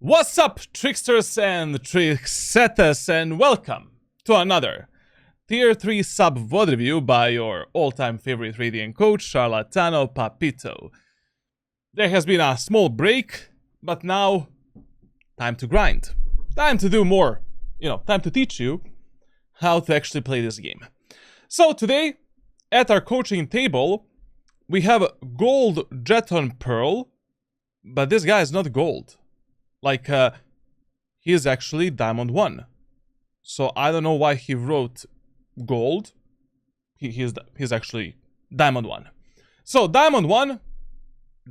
What's up, tricksters and tricksetas, and welcome to another Tier 3 sub VOD review by your all-time favorite Radiant coach, Charlatano Papito. There has been a small break, but now, time to grind. Time to do more, time to teach you how to actually play this game. So today, at our coaching table, we have gold Jett on Pearl, but this guy is not gold. He is actually Diamond 1. So I don't know why he wrote gold. He's actually Diamond 1. So Diamond 1,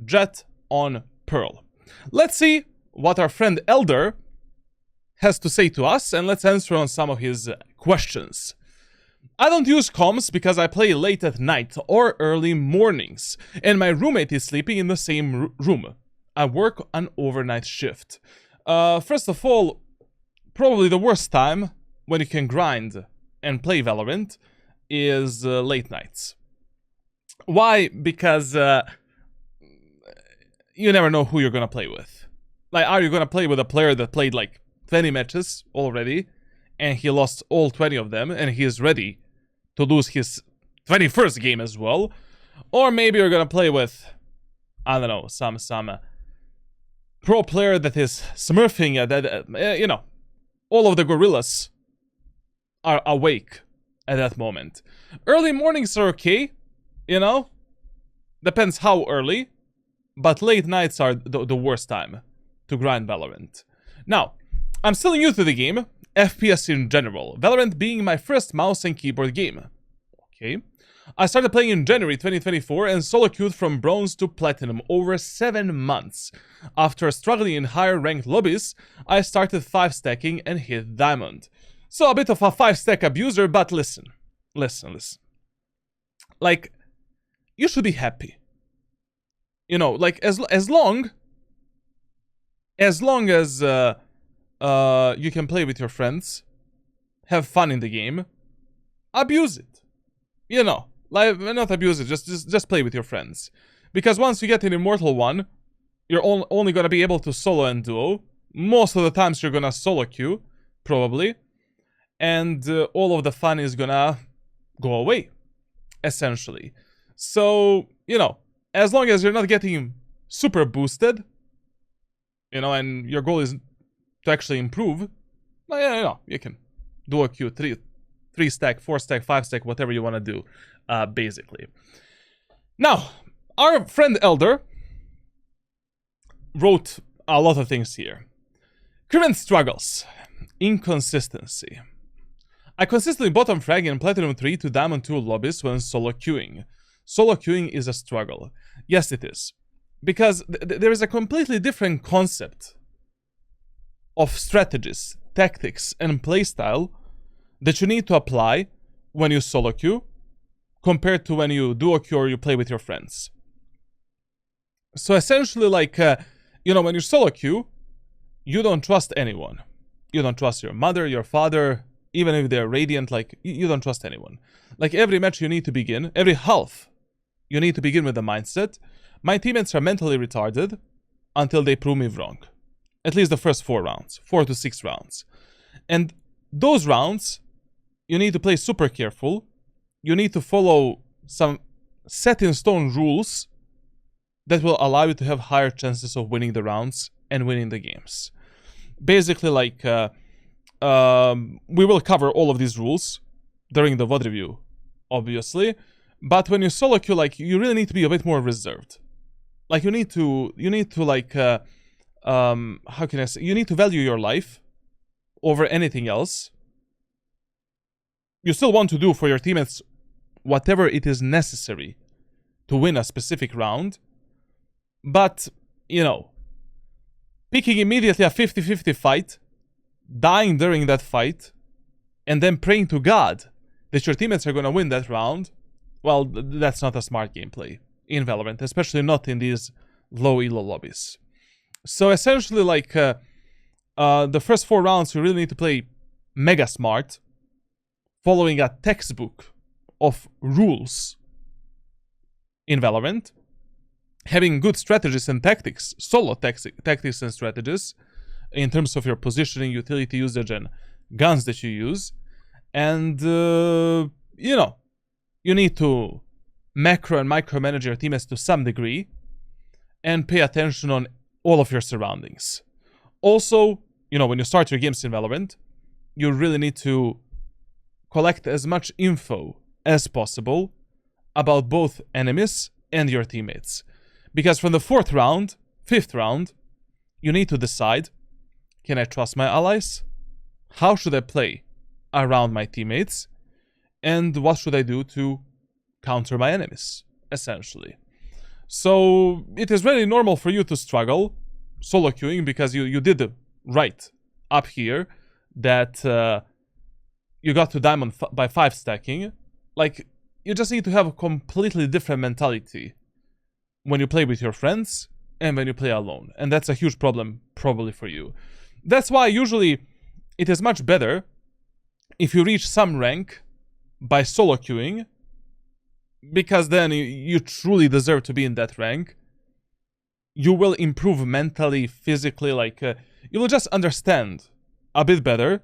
Jett on Pearl. Let's see what our friend Elder has to say to us, and let's answer on some of his questions. I don't use comms because I play late at night or early mornings, and my roommate is sleeping in the same room. I work an overnight shift. First of all, probably the worst time when you can grind and play Valorant is late nights. Why? Because you never know who you're gonna play with. Are you gonna play with a player that played 20 matches already, and he lost all 20 of them, and he is ready to lose his 21st game as well? Or maybe you're gonna play with, I don't know, some pro player that is smurfing, all of the gorillas are awake at that moment. Early mornings are okay, depends how early, but late nights are the worst time to grind Valorant. Now, I'm still new to the game, FPS in general, Valorant being my first mouse and keyboard game. Okay. I started playing in January 2024 and solo queued from bronze to platinum over 7 months. After struggling in higher ranked lobbies, I started 5-stacking and hit diamond. So a bit of a 5-stack abuser, but listen. You should be happy. As long as you can play with your friends, have fun in the game, abuse it. Not abuse it, just play with your friends. Because once you get an Immortal 1, you're only gonna be able to solo and duo. Most of the times you're gonna solo queue, probably. And all of the fun is gonna go away, essentially. So, as long as you're not getting super boosted, and your goal is to actually improve, you can duo queue 3-stack, 4-stack, 5-stack, whatever you want to do, basically. Now, our friend Elder wrote a lot of things here. Current struggles. Inconsistency. I consistently bottom frag in Platinum 3 to Diamond 2 lobbies when solo queuing. Solo queuing is a struggle. Yes, it is. Because there is a completely different concept of strategies, tactics, and playstyle that you need to apply when you solo queue compared to when you duo queue or you play with your friends. So essentially, when you solo queue, you don't trust anyone. You don't trust your mother, your father, even if they're Radiant, you don't trust anyone. Every match you need to begin, every half, you need to begin with the mindset, my teammates are mentally retarded until they prove me wrong. At least the first 4 rounds, 4 to 6 rounds. And those rounds, you need to play super careful. You need to follow some set-in-stone rules that will allow you to have higher chances of winning the rounds and winning the games. Basically, we will cover all of these rules during the VOD review, obviously. But when you solo queue, you really need to be a bit more reserved. You need to how can I say? You need to value your life over anything else. You still want to do for your teammates whatever it is necessary to win a specific round. But, picking immediately a 50-50 fight, dying during that fight, and then praying to God that your teammates are going to win that round, well, that's not a smart gameplay in Valorant, especially not in these low elo lobbies. So essentially, the first 4 rounds, you really need to play mega smart, following a textbook of rules in Valorant, having good strategies and tactics, solo tactics and strategies, in terms of your positioning, utility usage, and guns that you use. And, you know, you need to macro and micromanage your teammates to some degree and pay attention on all of your surroundings. Also, you know, when you start your games in Valorant, you really need to collect as much info as possible about both enemies and your teammates. Because from the 4th round, 5th round, you need to decide, can I trust my allies? How should I play around my teammates? And what should I do to counter my enemies, essentially? So it is very normal for you to struggle solo queuing because you did right up here that you got to diamond by 5 stacking. Like, you just need to have a completely different mentality when you play with your friends and when you play alone. And that's a huge problem probably for you. That's why usually it is much better if you reach some rank by solo queuing, because then you truly deserve to be in that rank. You will improve mentally, physically, like you will just understand a bit better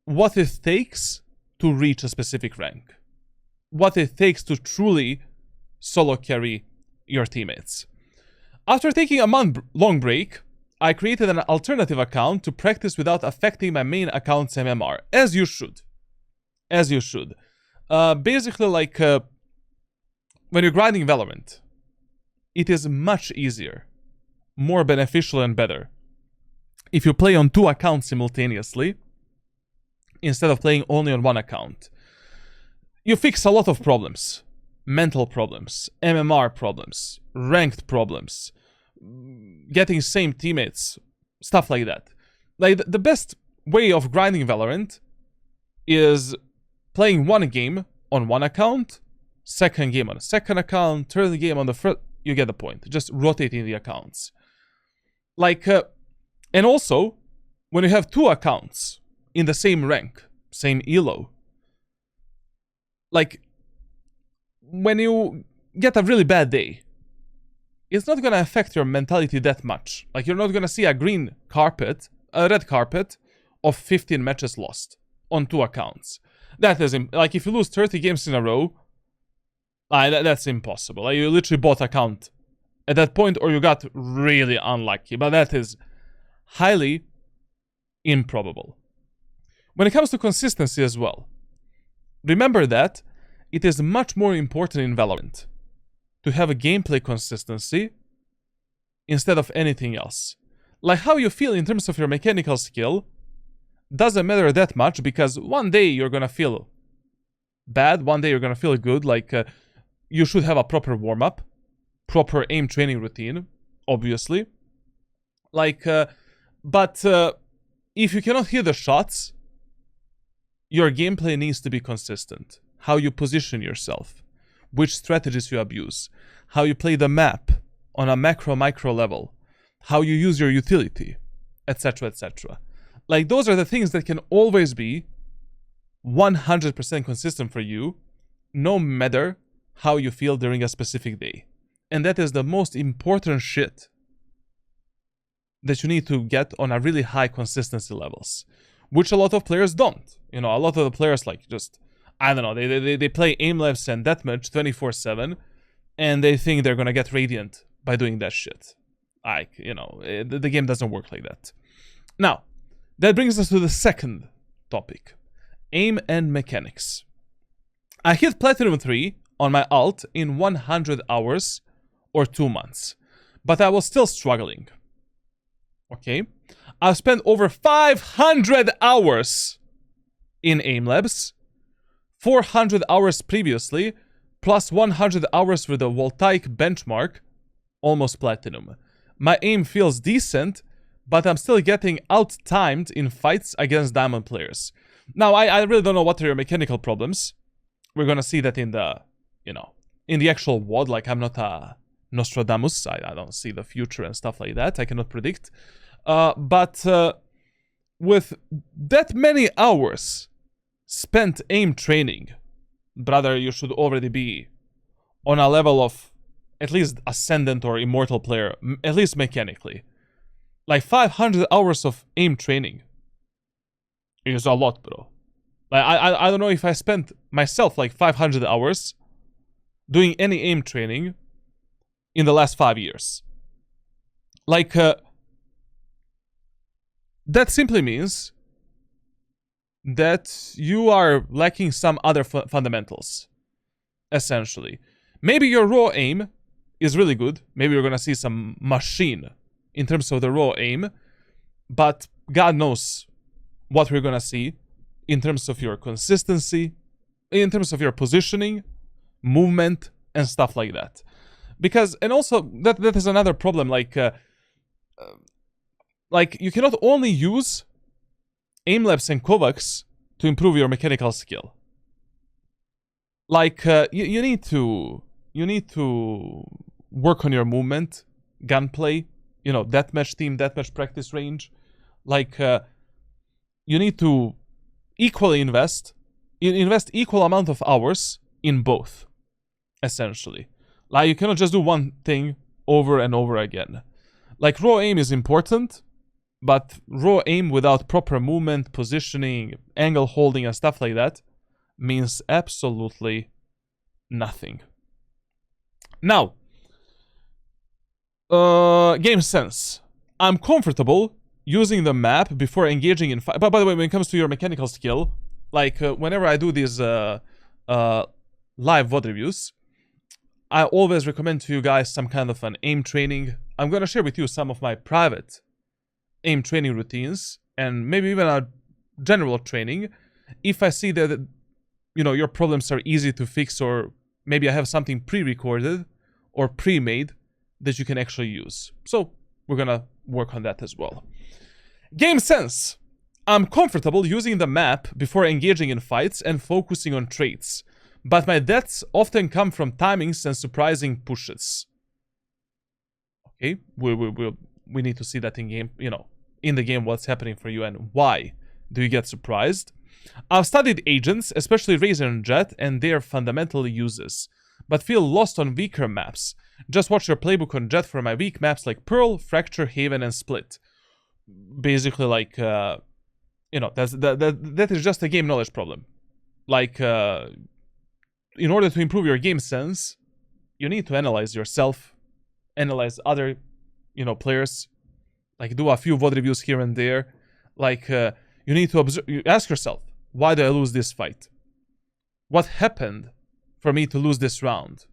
what it takes to reach a specific rank. What it takes to truly solo carry your teammates. After taking a month-long break, I created an alternative account to practice without affecting my main account's MMR. As you should. As you should. Basically, like, when you're grinding Valorant, it is much easier, more beneficial and better if you play on 2 accounts simultaneously instead of playing only on 1 account. You fix a lot of problems. Mental problems, MMR problems, ranked problems, getting same teammates, stuff like that. Like, the best way of grinding Valorant is playing 1 game on 1 account, 2nd game on a 2nd account, 3rd game on the 1st. You get the point. Just rotating the accounts. Like, and also, when you have 2 accounts in the same rank, same elo, like, when you get a really bad day, it's not gonna affect your mentality that much. Like, you're not gonna see a red carpet of 15 matches lost on 2 accounts. That is, like, if you lose 30 games in a row, that's impossible. Like, you literally bought account at that point, or you got really unlucky. But that is highly improbable. When it comes to consistency as well, remember that it is much more important in Valorant to have a gameplay consistency instead of anything else. Like, how you feel in terms of your mechanical skill doesn't matter that much, because one day you're gonna feel bad, one day you're gonna feel good. Like, you should have a proper warm-up, proper aim training routine, obviously. Like, but if you cannot hear the shots, your gameplay needs to be consistent. How you position yourself, which strategies you abuse, how you play the map on a macro-micro level, how you use your utility, etc., etc. Like, those are the things that can always be 100% consistent for you, no matter how you feel during a specific day. And that is the most important shit that you need to get on a really high consistency levels, which a lot of players don't. You know, a lot of the players, like, just, I don't know, they play aim labs and deathmatch 24/7, and they think they're gonna get Radiant by doing that shit. Like, you know, the game doesn't work like that. Now, that brings us to the second topic, aim and mechanics. I hit Platinum 3 on my ult in 100 hours or 2 months, but I was still struggling. Okay? I've spent over 500 hours in aim labs, 400 hours previously, plus 100 hours with the voltaic benchmark, almost platinum. My aim feels decent, but I'm still getting out-timed in fights against diamond players. Now, I really don't know what are your mechanical problems. We're gonna see that in the, you know, in the actual VOD. Like, I'm not a Nostradamus. I don't see the future and stuff like that. I cannot predict. But with that many hours spent aim training, brother, you should already be on a level of at least Ascendant or Immortal player, at least mechanically. Like 500 hours of aim training is a lot, bro. Like I don't know if I spent myself like 500 hours doing any aim training in the last 5 years. Like that simply means that you are lacking some other fundamentals, essentially. Maybe your raw aim is really good. Maybe you're gonna see some machine in terms of the raw aim, but God knows what we're gonna see in terms of your consistency, in terms of your positioning, movement, and stuff like that. Because, and also, that is another problem, like you cannot only use aim-labs and Kovacs to improve your mechanical skill. Like, you need to work on your movement, gunplay, you know, deathmatch team, deathmatch practice range. Like, you need to equally invest equal amount of hours in both, essentially. Like, you cannot just do one thing over and over again. Like, raw aim is important, but raw aim without proper movement, positioning, angle holding, and stuff like that means absolutely nothing. Now, game sense. I'm comfortable using the map before engaging in fight. But by the way, when it comes to your mechanical skill, like whenever I do these live VOD reviews, I always recommend to you guys some kind of an aim training. I'm gonna share with you some of my private aim training routines and maybe even a general training if I see that, you know, your problems are easy to fix, or maybe I have something pre-recorded or pre-made that you can actually use. So we're gonna work on that as well. Game sense. I'm comfortable using the map before engaging in fights and focusing on traits, but my deaths often come from timings and surprising pushes. Okay, we need to see that in game, you know, in the game, what's happening for you and why do you get surprised. I've studied agents, especially Razor and Jett, and their fundamental uses, but feel lost on weaker maps. Just watch your playbook on Jett for my weak maps like Pearl, Fracture, Haven, and Split. Basically, like, you know, that is just a game knowledge problem. Like, in order to improve your game sense, you need to analyze yourself, analyze other, you know, players, like do a few VOD reviews here and there. Like, you need to observe, you ask yourself, why did I lose this fight? What happened for me to lose this round?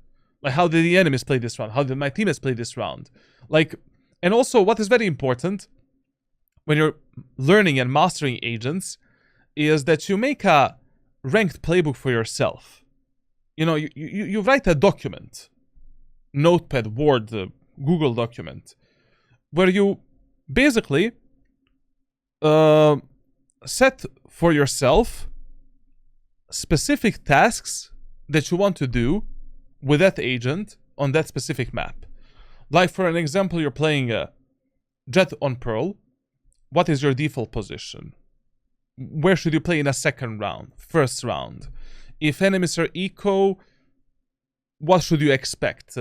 Like, how did the enemies play this round? How did my teammates play this round? Like, and also what is very important when you're learning and mastering agents is that you make a ranked playbook for yourself. You know, you write a document, Notepad, Word, Google document, where you basically set for yourself specific tasks that you want to do with that agent on that specific map. Like, for an example, you're playing Jett on Pearl. What is your default position? Where should you play in a second round, first round? If enemies are eco, what should you expect?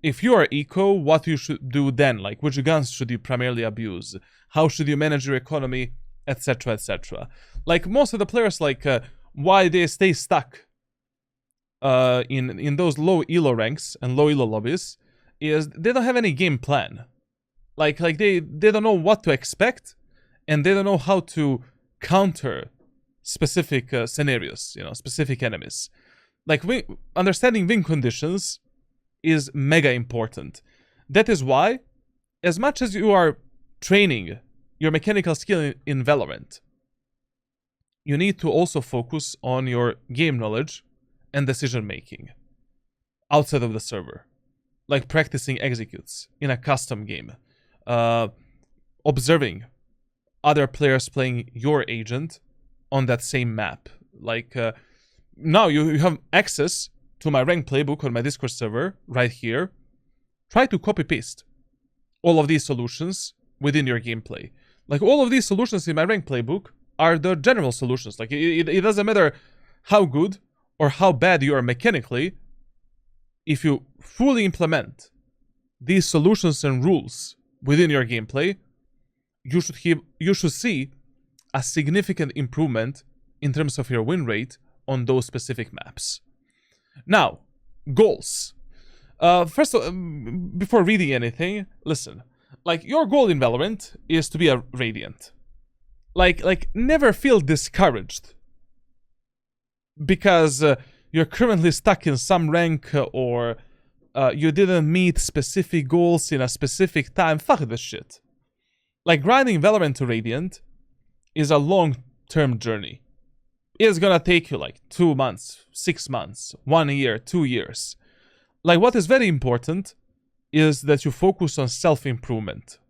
If you are eco, what you should do then? Like, which guns should you primarily abuse? How should you manage your economy, etc., etc. Like, most of the players, like, why they stay stuck in those low elo ranks and low elo lobbies is they don't have any game plan. Like they don't know what to expect, and they don't know how to counter specific scenarios, you know, specific enemies. Like, understanding win conditions is mega important. That is why, as much as you are training your mechanical skill in Valorant, you need to also focus on your game knowledge and decision making outside of the server. Like practicing executes in a custom game, observing other players playing your agent on that same map. Like, now you have access to my ranked playbook on my Discord server right here. Try to copy paste all of these solutions within your gameplay. Like, all of these solutions in my ranked playbook are the general solutions. Like, it doesn't matter how good or how bad you are mechanically. If you fully implement these solutions and rules within your gameplay, you should see a significant improvement in terms of your win rate on those specific maps. Now, goals. First, before reading anything, listen. Like, your goal in Valorant is to be a Radiant. Like never feel discouraged because you're currently stuck in some rank or you didn't meet specific goals in a specific time. Fuck this shit. Like, grinding Valorant to Radiant is a long-term journey. It's gonna take you like 2 months, 6 months, 1 year, 2 years. Like, what is very important is that you focus on self-improvement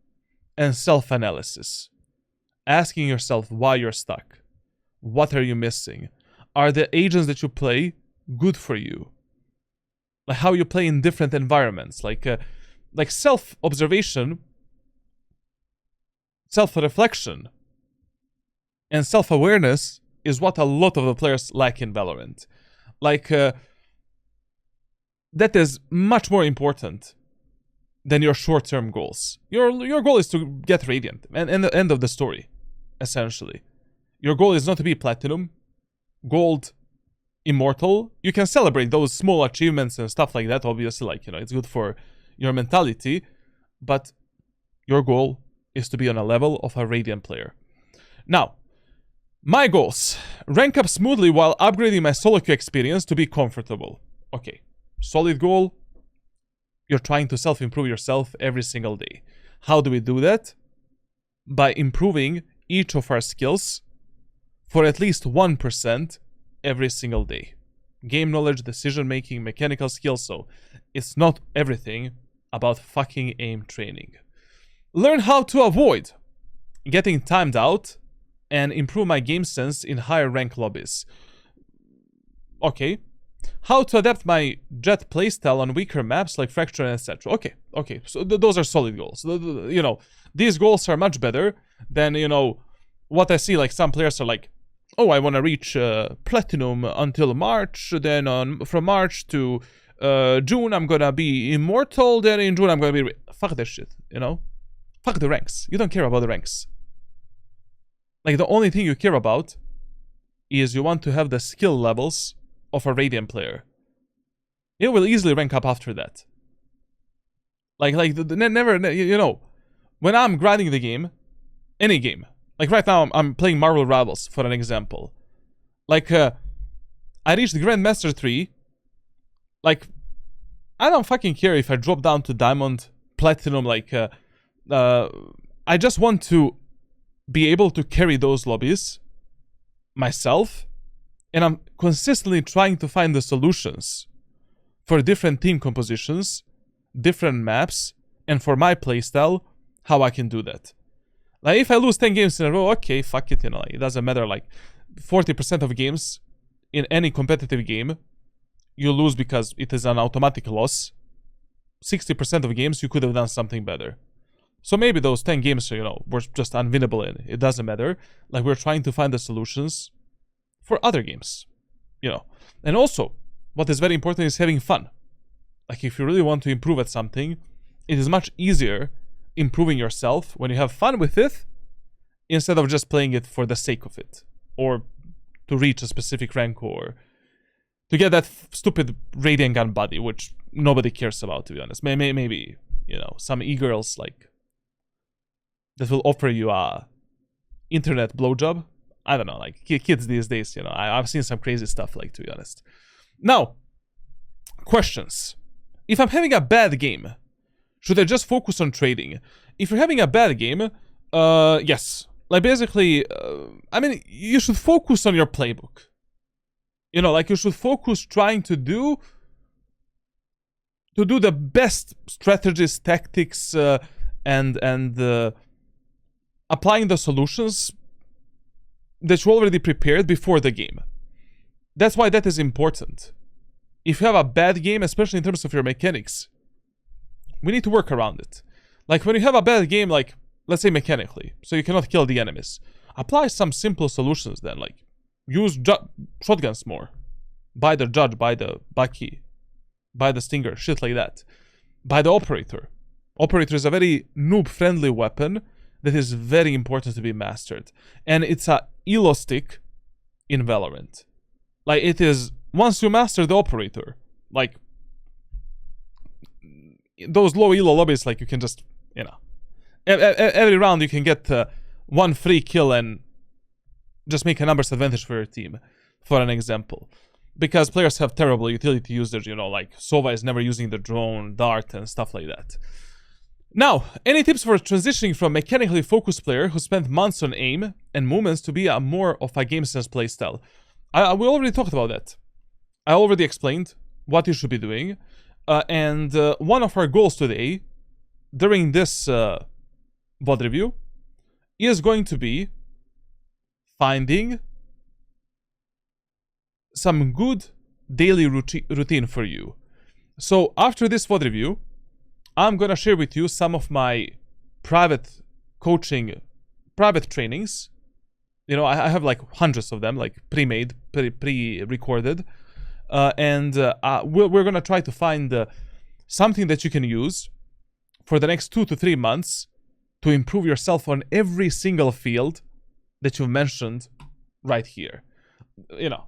and self-analysis. Asking yourself why you're stuck. What are you missing? Are the agents that you play good for you? Like, how you play in different environments. Like self-observation, self-reflection, and self-awareness is what a lot of the players lack in Valorant. Like, that is much more important than your short-term goals. Your goal is to get Radiant, and the end of the story, essentially. Your goal is not to be Platinum, Gold, Immortal. You can celebrate those small achievements and stuff like that, obviously, like, you know, it's good for your mentality, but your goal is to be on a level of a Radiant player. Now, my goals. Rank up smoothly while upgrading my solo queue experience to be comfortable. Okay, solid goal. You're trying to self-improve yourself every single day. How do we do that? By improving each of our skills for at least 1% every single day. Game knowledge, decision-making, mechanical skills, so it's not everything about fucking aim training. Learn how to avoid getting timed out and improve my game sense in higher rank lobbies. Okay. How to adapt my Jett playstyle on weaker maps like Fracture and etc. Okay. So those are solid goals. You know, these goals are much better than, you know, what I see. Like, some players are like, oh, I want to reach Platinum until March. Then from March to June, I'm going to be Immortal. Then in June, I'm going to be... Fuck that shit, you know? Fuck the ranks. You don't care about the ranks. Like, the only thing you care about is you want to have the skill levels of a Radiant player. You will easily rank up after that. Never, you know, when I'm grinding the game, any game, like right now I'm playing Marvel Rivals for an example. Like, I reached Grandmaster 3. Like, I don't fucking care if I drop down to Diamond, Platinum, like, I just want to be able to carry those lobbies myself, and I'm consistently trying to find the solutions for different team compositions, different maps, and for my playstyle, how I can do that. Like, if I lose 10 games in a row, okay, fuck it, you know, it doesn't matter. Like, 40% of games in any competitive game, you lose because it is an automatic loss. 60% of games, you could have done something better. So maybe those 10 games, you know, were just unwinnable in. It doesn't matter. Like, we're trying to find the solutions for other games, you know. And also, what is very important is having fun. Like, if you really want to improve at something, it is much easier improving yourself when you have fun with it instead of just playing it for the sake of it, or to reach a specific rank, or to get that stupid Radiant gun body, which nobody cares about, to be honest. Maybe, you know, some e-girls, like, that will offer you a internet blowjob. I don't know, like, kids these days, you know, I've seen some crazy stuff, like, to be honest. Now, questions. If I'm having a bad game, should I just focus on trading? If you're having a bad game, yes. Like, basically, I mean, you should focus on your playbook. You know, like, you should focus trying to do the best strategies, tactics, and applying the solutions that you already prepared before the game. That's why that is important. If you have a bad game, especially in terms of your mechanics, we need to work around it. Like, when you have a bad game, like, let's say mechanically, so you cannot kill the enemies, apply some simple solutions then, like, use shotguns more. Buy the Judge, buy the Bucky, buy the Stinger, shit like that. Buy the Operator. Operator is a very noob-friendly weapon that is very important to be mastered. And it's a elo stick in Valorant. Like, it is, once you master the operator, like, those low elo lobbies, like, you can just, you know, every round you can get one free kill and just make a numbers advantage for your team, for an example. Because players have terrible utility usage, you know, like Sova is never using the drone, dart, and stuff like that. Now, any tips for transitioning from mechanically focused player who spent months on aim and movements to be a more of a game sense playstyle? We already talked about that. I already explained what you should be doing. And one of our goals today, during this VOD review, is going to be finding some good daily routine for you. So after this VOD review, I'm gonna share with you some of my private coaching, private trainings. You know, I have like hundreds of them, like pre-made, pre-recorded. And we're gonna try to find something that you can use for the next 2 to 3 months to improve yourself on every single field that you've mentioned right here. You know,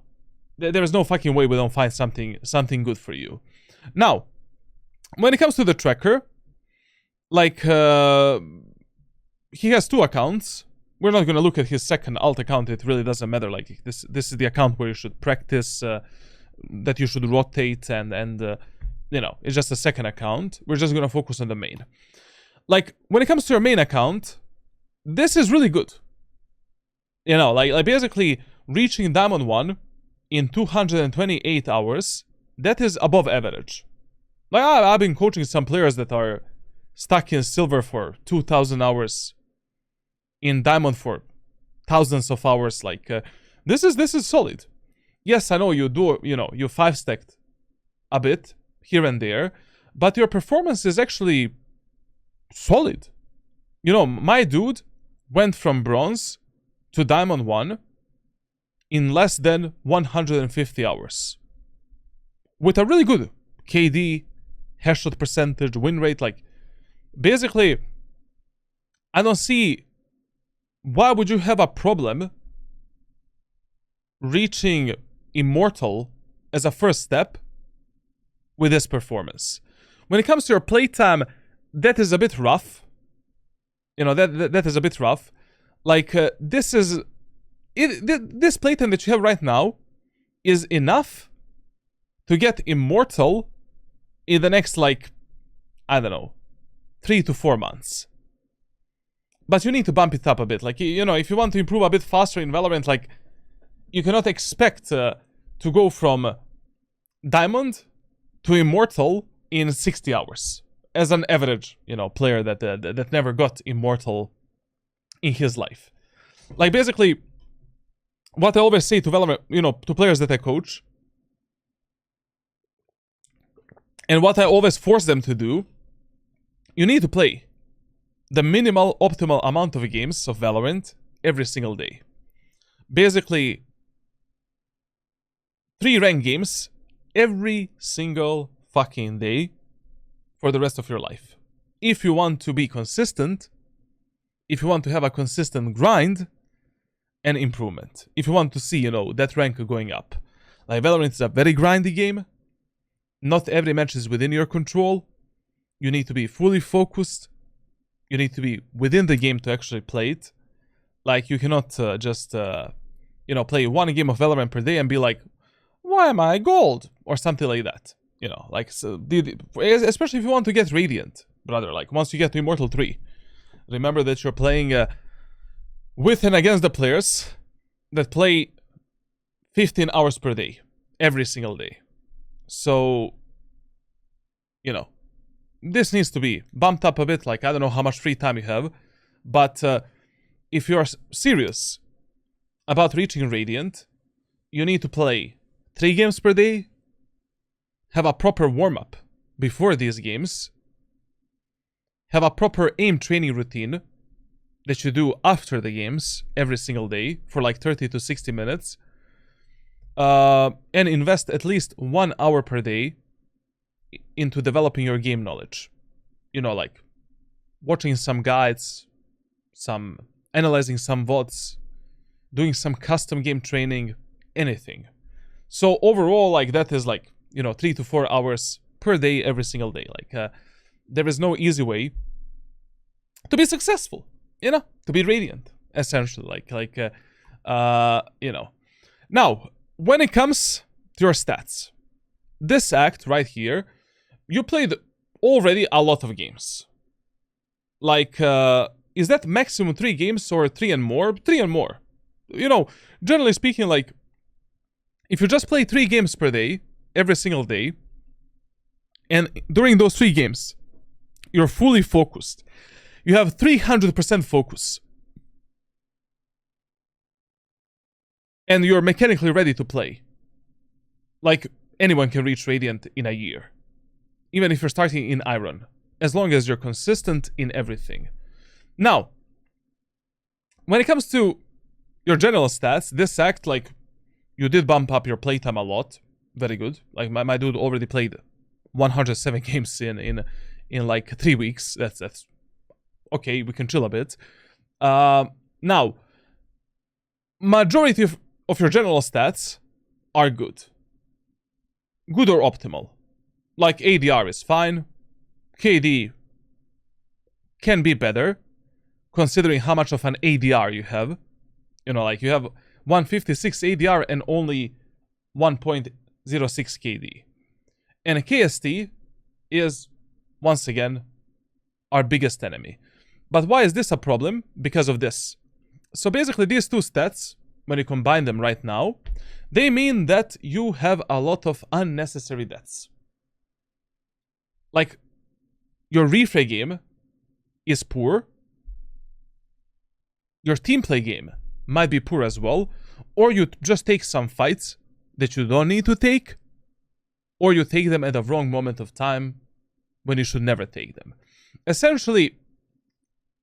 there is no fucking way we don't find something good for you. Now, when it comes to the tracker, like, he has 2 accounts. We're not gonna look at his second alt account. It really doesn't matter. Like, this is the account where you should practice, that you should rotate, and you know, it's just a second account. We're just gonna focus on the main. Like, when it comes to your main account, this is really good. You know, like basically reaching Diamond 1 in 228 hours, that is above average. Like, I've been coaching some players that are stuck in silver for 2,000 hours, in diamond for thousands of hours. Like, this is solid. Yes, I know you do, you know, you 5-stacked a bit here and there, but your performance is actually solid. You know, my dude went from bronze to Diamond 1 in less than 150 hours. With a really good KD, headshot percentage, win rate. Like, basically, I don't see why would you have a problem reaching Immortal as a first step with this performance. When it comes to your playtime, that is a bit rough. You know, that is a bit rough. Like, this playtime that you have right now is enough to get Immortal in the next, like, I don't know, 3 to 4 months. But you need to bump it up a bit. Like, you know, if you want to improve a bit faster in Valorant, like, you cannot expect to go from Diamond to Immortal in 60 hours. As an average, you know, player that never got Immortal in his life. Like, basically, what I always say to Valorant, you know, to players that I coach, and what I always force them to do, you need to play the minimal optimal amount of games of Valorant every single day. Basically, 3 ranked games every single fucking day for the rest of your life. If you want to be consistent, if you want to have a consistent grind and improvement, if you want to see, you know, that rank going up. Like, Valorant is a very grindy game. Not every match is within your control. You need to be fully focused. You need to be within the game to actually play it. Like, you cannot just, you know, play 1 game of Valorant per day and be like, why am I gold? Or something like that. You know, like, so, especially if you want to get Radiant, brother. Like, once you get to Immortal 3, remember that you're playing with and against the players that play 15 hours per day, every single day. So, you know, this needs to be bumped up a bit. Like, I don't know how much free time you have, but if you're serious about reaching Radiant, you need to play 3 games per day, have a proper warm-up before these games, have a proper aim training routine that you do after the games every single day for like 30 to 60 minutes, and invest at least 1 hour per day into developing your game knowledge. You know, like watching some guides, some analyzing some VODs, doing some custom game training, anything. So overall, like, that is like, you know, 3 to 4 hours per day, every single day. Like, there is no easy way to be successful, you know, to be radiant, essentially. You know. Now, when it comes to your stats, this act right here, you played already a lot of games. Like, is that maximum 3 games or 3 and more? 3 and more. You know, generally speaking, like, if you just play 3 games per day, every single day, and during those 3 games, you're fully focused. You have 300% focus. And you're mechanically ready to play. Like, anyone can reach Radiant in a year. Even if you're starting in Iron. As long as you're consistent in everything. Now, when it comes to your general stats, this act, like, you did bump up your playtime a lot. Very good. Like, my dude already played 107 games in like 3 weeks. That's okay, we can chill a bit. Now, majority of your general stats are good. Good or optimal. Like, ADR is fine. KD can be better, considering how much of an ADR you have. You know, like, you have 156 ADR and only 1.06 KD. And KST is, once again, our biggest enemy. But why is this a problem? Because of this. So basically, these two stats, when you combine them right now, they mean that you have a lot of unnecessary deaths. Like, your refray game is poor. Your team play game might be poor as well. Or you just take some fights that you don't need to take. Or you take them at the wrong moment of time when you should never take them. Essentially,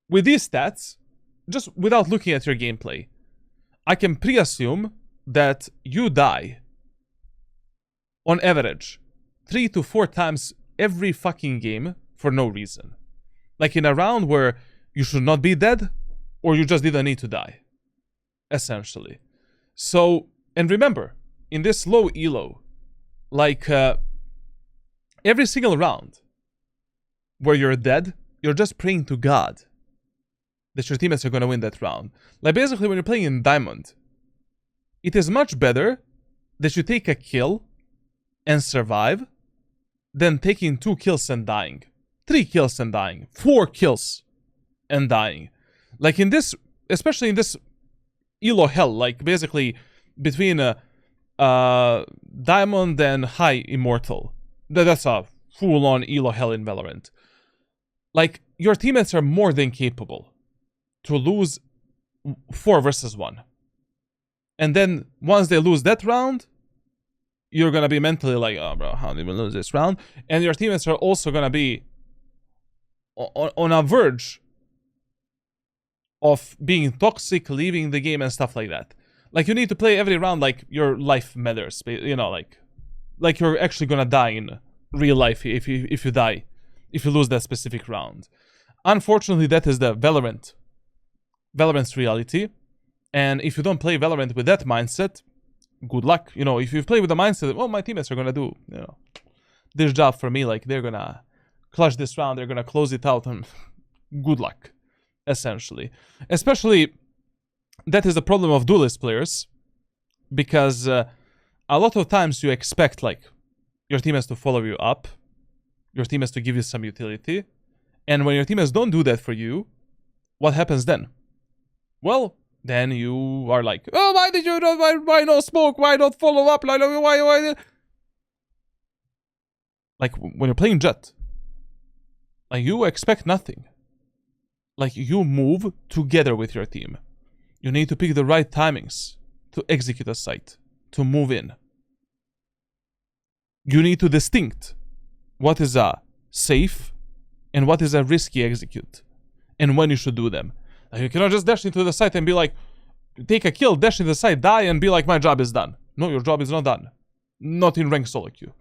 with these stats, just without looking at your gameplay, I can pre-assume that you die, on average, 3 to 4 times every fucking game for no reason. Like, in a round where you should not be dead, or you just didn't need to die. Essentially. So, and remember, in this low elo, like, every single round where you're dead, you're just praying to God that your teammates are going to win that round. Like, basically, when you're playing in Diamond, it is much better that you take a kill and survive than taking 2 kills and dying, 3 kills and dying, 4 kills and dying. Like, in this, especially in this elo hell, like, basically between Diamond and High Immortal, that's a full-on elo hell in Valorant. Like, your teammates are more than capable to lose 4 versus 1. And then, once they lose that round, you're gonna be mentally like, oh bro, how did we lose this round? And your teammates are also gonna be on a verge of being toxic, leaving the game and stuff like that. Like, you need to play every round like your life matters, you know, like you're actually gonna die in real life if you die, if you lose that specific round. Unfortunately, that is the Valorant's reality. And if you don't play Valorant with that mindset, good luck. You know, if you play with the mindset of, oh, my teammates are gonna do, you know, this job for me, like, they're gonna clutch this round, they're gonna close it out, and good luck, essentially. Especially, that is the problem of Duelist players, because a lot of times you expect, like, your teammates to follow you up, your teammates to give you some utility, and when your teammates don't do that for you, what happens then? Well, then you are like, oh, why did you not, why no smoke, why not follow up, like, why? Like, when you're playing Jett, like, you expect nothing. Like, you move together with your team. You need to pick the right timings to execute a site, to move in. You need to distinct what is a safe and what is a risky execute, and when you should do them. Like, you cannot just dash into the site and be like, take a kill, dash into the site, die, and be like, my job is done. No, your job is not done. Not in ranked solo queue.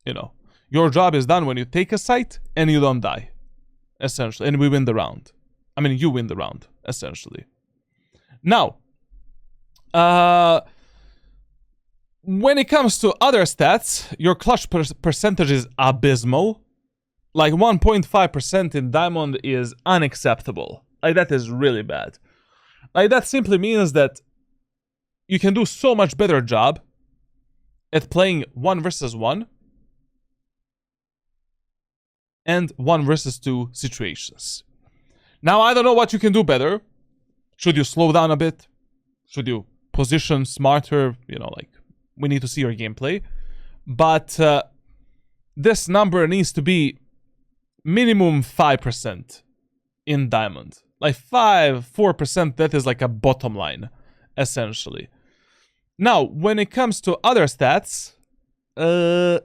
You know, your job is done when you take a site and you don't die, essentially, and we win the round. I mean, you win the round, essentially. Now, when it comes to other stats, your clutch percentage is abysmal. Like 1.5% in Diamond is unacceptable. Like that is really bad. Like that simply means that you can do so much better job at playing 1 versus 1 and 1 versus 2 situations. Now, I don't know what you can do better. Should you slow down a bit? Should you position smarter? You know, like, we need to see your gameplay. But this number needs to be minimum 5% in Diamond. Like 4%, that is like a bottom line, essentially. Now, when it comes to other stats, this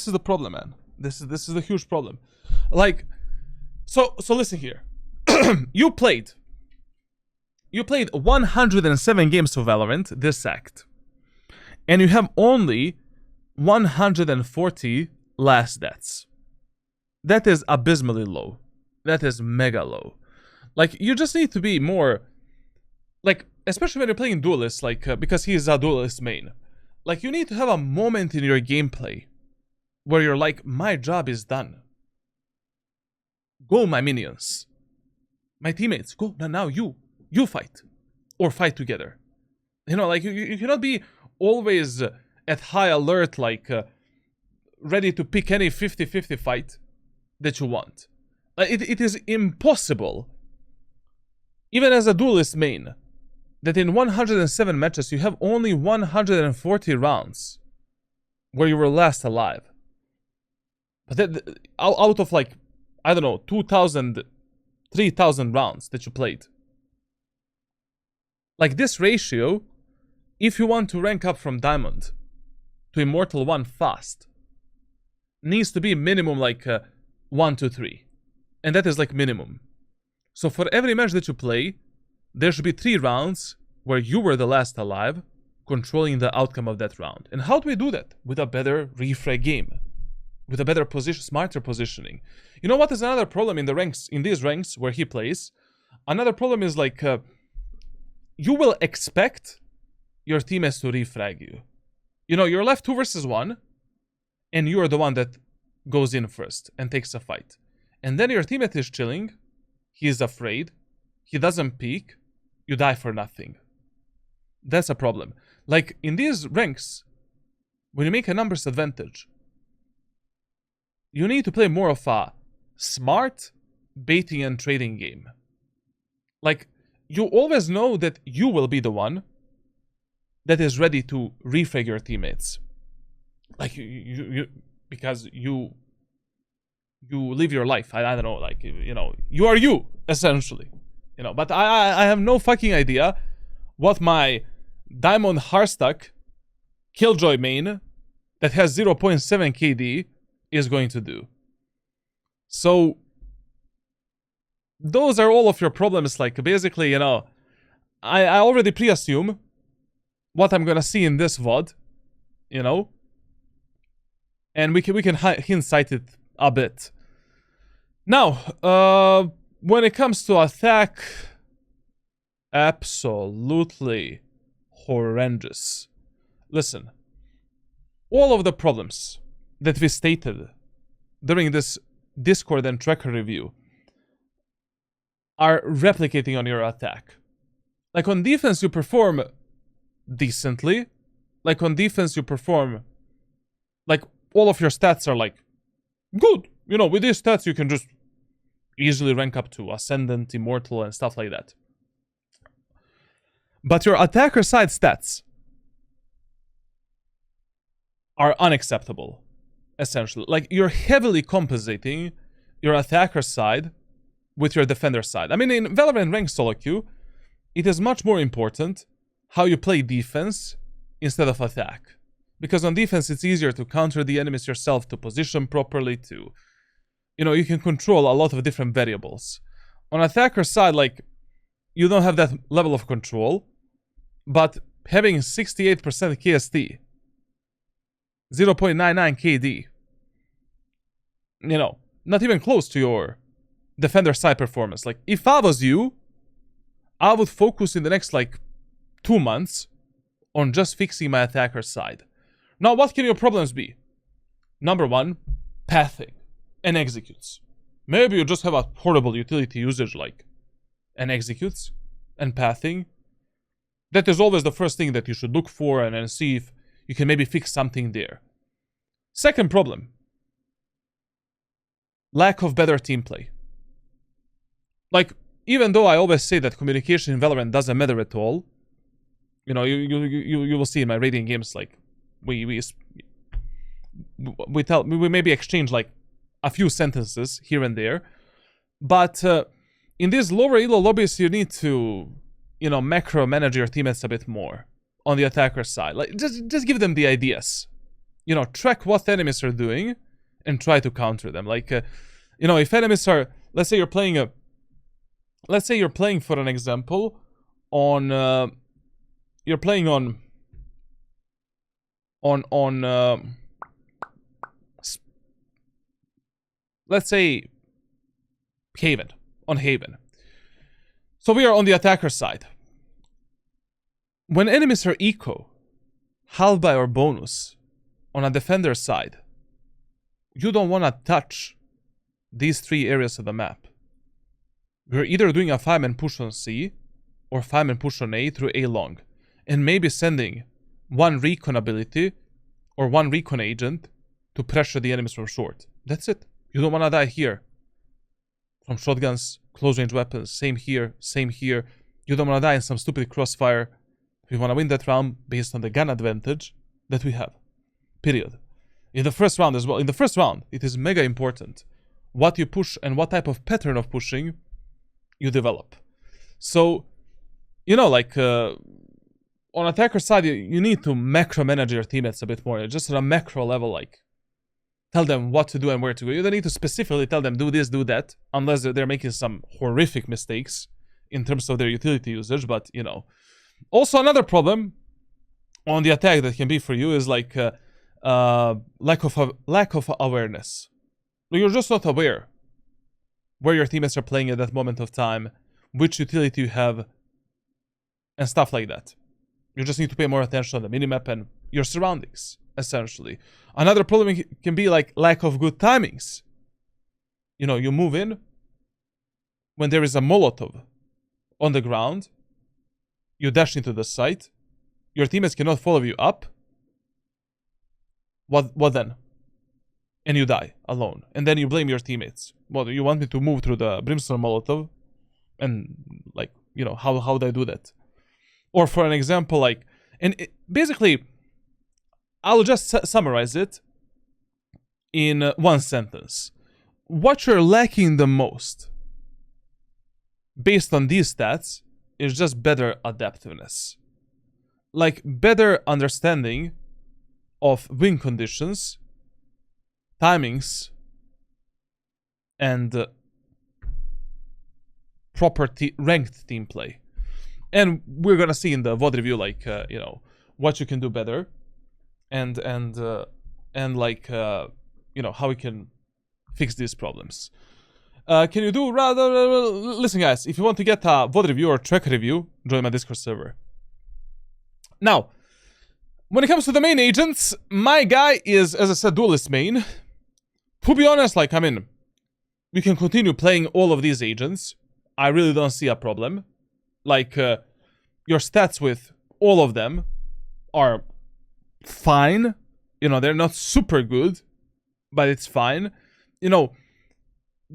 is the problem, man. This is a huge problem. Like, so listen here. You played 107 games of Valorant this act, and you have only 140 last deaths. That is abysmally low. That is mega low. Like, you just need to be more, like, especially when you're playing Duelist, like, because he is a Duelist main. Like, you need to have a moment in your gameplay where you're like, my job is done. Go, my minions. My teammates, go. Now you fight. Or fight together. You know, like, you cannot be always at high alert, like, ready to pick any 50-50 fight that you want. It is impossible, even as a Duelist main, that in 107 matches you have only 140 rounds where you were last alive. But that, out of, like, I don't know, 2,000, 3,000 rounds that you played. Like, this ratio, if you want to rank up from Diamond to Immortal 1 fast, needs to be minimum like 1 to 3. And that is like minimum. So for every match that you play, there should be 3 rounds where you were the last alive, controlling the outcome of that round. And how do we do that? With a better refrag game. With a better position, smarter positioning. You know what is another problem in the ranks, in these ranks where he plays? Another problem is like, you will expect your teammates to refrag you. You know, you're left 2 versus 1, and you are the one that goes in first and takes a fight. And then your teammate is chilling, he is afraid, he doesn't peek, you die for nothing. That's a problem. Like, in these ranks, when you make a numbers advantage, you need to play more of a smart baiting and trading game. Like, you always know that you will be the one that is ready to refrag your teammates. Like, because you live your life. I don't know, like, you know, you are you, essentially. You know, but I have no fucking idea what my Diamond Harstuck Killjoy main that has 0.7 KD is going to do. So, those are all of your problems. Like, basically, you know, I already pre-assume what I'm gonna see in this VOD, you know, and we can hindsight it a bit. Now, when it comes to attack, absolutely horrendous. Listen, all of the problems that we stated during this Discord and tracker review are replicating on your attack. Like, on defense you perform decently. Like, on defense you perform, like, all of your stats are like good. You know, with these stats you can just easily rank up to Ascendant, Immortal, and stuff like that. But your attacker side stats are unacceptable, essentially. Like, you're heavily compensating your attacker side with your defender side. I mean, in Valorant ranked solo queue, it is much more important how you play defense instead of attack. Because on defense, it's easier to counter the enemies yourself, to position properly, to, you know, you can control a lot of different variables. On attacker side, like, you don't have that level of control, but having 68% KST, 0.99 KD, you know, not even close to your defender side performance. Like, if I was you, I would focus in the next, like, 2 months on just fixing my attacker side. Now, what can your problems be? Number one, pathing and executes. Maybe you just have a horrible utility usage, like, and executes and pathing. That is always the first thing that you should look for and then see if you can maybe fix something there. Second problem, lack of better team play. Like, even though I always say that communication in Valorant doesn't matter at all, you know, you will see in my rating games, like, we maybe exchange, like, a few sentences here and there, but in these lower elo lobbies, you need to, you know, macro manage your teammates a bit more on the attacker side. Like, just give them the ideas. You know, track what enemies are doing and try to counter them. Like, you know, if enemies are, let's say you're playing for an example on, you're playing on let's say Haven, on Haven. So we are on the attacker side. When enemies are eco, half buy or bonus on a defender side, you don't want to touch these 3 areas of the map. You're either doing a 5-man push on C or 5-man push on A through A long, and maybe sending 1 recon ability or 1 recon agent to pressure the enemies from short. That's it. You don't want to die here. From shotguns, close range weapons, same here, same here. You don't want to die in some stupid crossfire. We want to win that round based on the gun advantage that we have. Period. In the first round as well. In the first round, it is mega important what you push and what type of pattern of pushing you develop. So, you know, like, on attacker side, you need to macro manage your teammates a bit more. Just on a macro level, like, tell them what to do and where to go. You don't need to specifically tell them do this, do that, unless they're making some horrific mistakes in terms of their utility usage, but, you know. Also, another problem on the attack that can be for you is, like, lack of awareness. You're just not aware where your teammates are playing at that moment of time, which utility you have, and stuff like that. You just need to pay more attention on the minimap and your surroundings, essentially. Another problem can be, like, lack of good timings. You know, you move in when there is a Molotov on the ground, you dash into the site, your teammates cannot follow you up. What then? And you die alone. And then you blame your teammates. Well, you want me to move through the Brimstone Molotov? And, like, you know, how do I do that? Or for an example, like, basically, I'll just summarize it in 1 sentence. What you're lacking the most, based on these stats, is just better adaptiveness. Like, better understanding of win conditions, timings, and proper ranked team play. And we're gonna see in the VOD review, like, you know, what you can do better, and like, you know, how we can fix these problems. Can you do rather? Listen, guys, if you want to get a VOD review or track review, join my Discord server. Now, when it comes to the main agents, my guy is, as I said, Duelist main. To be honest, like, I mean, we can continue playing all of these agents. I really don't see a problem. Like, your stats with all of them are fine. You know, they're not super good, but it's fine. You know,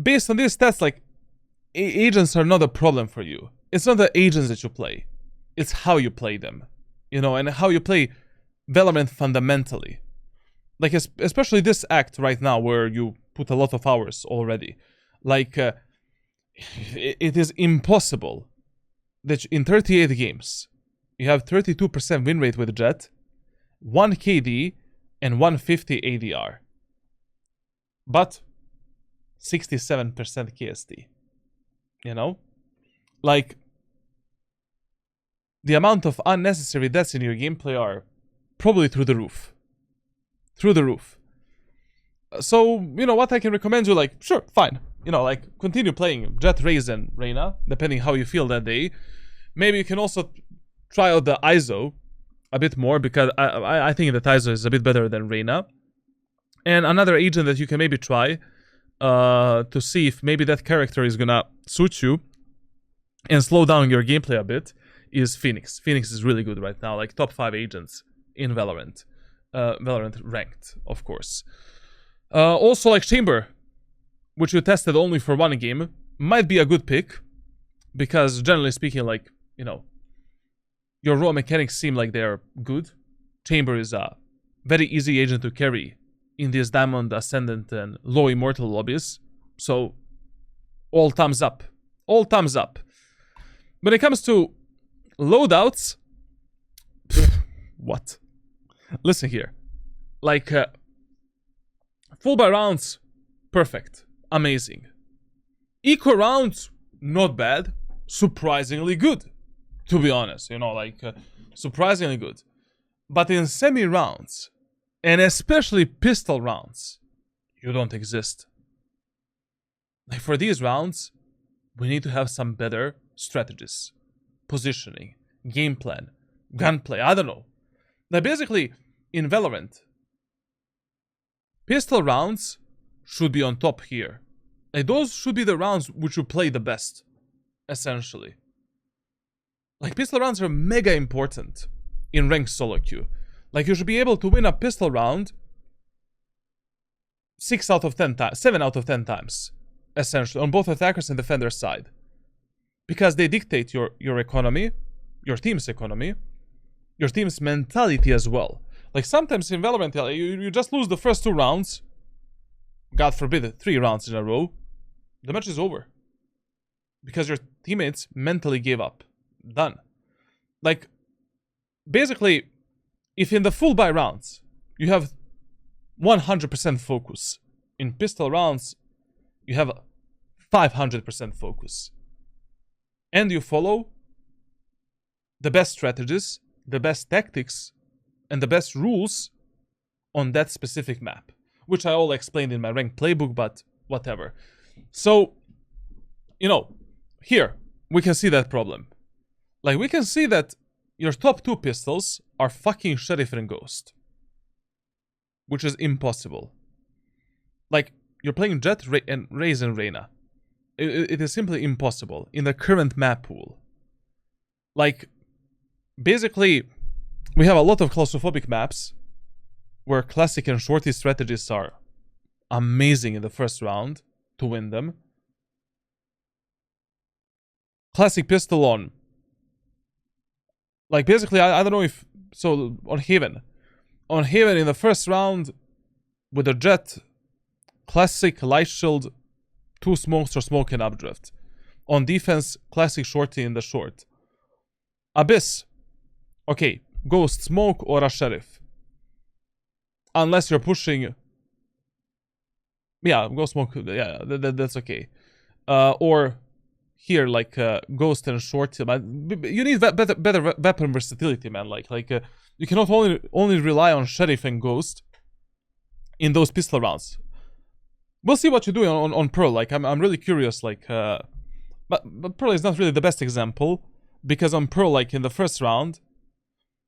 based on these stats, like, agents are not a problem for you. It's not the agents that you play. It's how you play them. You know, and how you play Valorant fundamentally. Like, especially this act right now where you put a lot of hours already. Like, it is impossible that in 38 games, you have 32% win rate with Jett, 1 KD, and 150 ADR. But 67% KST. You know? Like, the amount of unnecessary deaths in your gameplay are probably through the roof. Through the roof. So, you know, what I can recommend you, like, sure, fine. You know, like, continue playing Jett, Raze, and Reyna, depending how you feel that day. Maybe you can also try out the ISO a bit more, because I think that ISO is a bit better than Reyna. And another agent that you can maybe try to see if maybe that character is gonna suit you and slow down your gameplay a bit is Phoenix. Phoenix is really good right now, like top 5 agents in Valorant. Valorant ranked, of course. Also, like Chamber, which you tested only for one game, might be a good pick, because generally speaking, like, you know, your raw mechanics seem like they're good. Chamber is a very easy agent to carry in these Diamond, Ascendant, and low Immortal lobbies. So, all thumbs up. All thumbs up. When it comes to loadouts, what? Listen here. Like, full buy rounds, perfect. Amazing. Eco rounds, not bad. Surprisingly good. To be honest, you know, like, surprisingly good. But in semi rounds, and especially pistol rounds, you don't exist. Like, for these rounds, we need to have some better strategies, positioning, game plan, gunplay, I don't know. Now, basically, in Valorant, pistol rounds should be on top here. Like, those should be the rounds which you play the best, essentially. Like, pistol rounds are mega important in ranked solo queue. Like, you should be able to win a pistol round 6 out of 10 times, 7 out of 10 times, essentially, on both attackers and defender side. Because they dictate your economy, your team's economy, your team's mentality as well. Like, sometimes in Valorant, you just lose the first 2 rounds, God forbid, 3 rounds in a row, the match is over. Because your teammates mentally gave up. Done. Like, basically, if in the full buy rounds, you have 100% focus, in pistol rounds, you have 500% focus. And you follow the best strategies, the best tactics, and the best rules on that specific map. Which I all explained in my ranked playbook, but whatever. So, you know, here, we can see that problem. Like, we can see that your top 2 pistols are fucking Sheriff and Ghost. Which is impossible. Like, you're playing Jett, and Raze, and Reyna. It is simply impossible in the current map pool. Like, basically, we have a lot of claustrophobic maps where classic and shorty strategies are amazing in the first round to win them. Classic pistol on, like, basically, I don't know if, so on Haven. On Haven in the first round, with the Jett, classic light shield, 2 smokes or smoke and updrift. On defense, classic shorty in the short. Abyss, okay, Ghost, smoke, or a Sheriff. Unless you're pushing, yeah, Ghost, smoke, yeah, that's okay. Or here, like, Ghost and shorty, but you need better weapon versatility, man. Like, you cannot only rely on Sheriff and Ghost in those pistol rounds. We'll see what you do on Pearl. Like, I'm really curious. Like, but Pearl is not really the best example, because on Pearl, like, in the first round,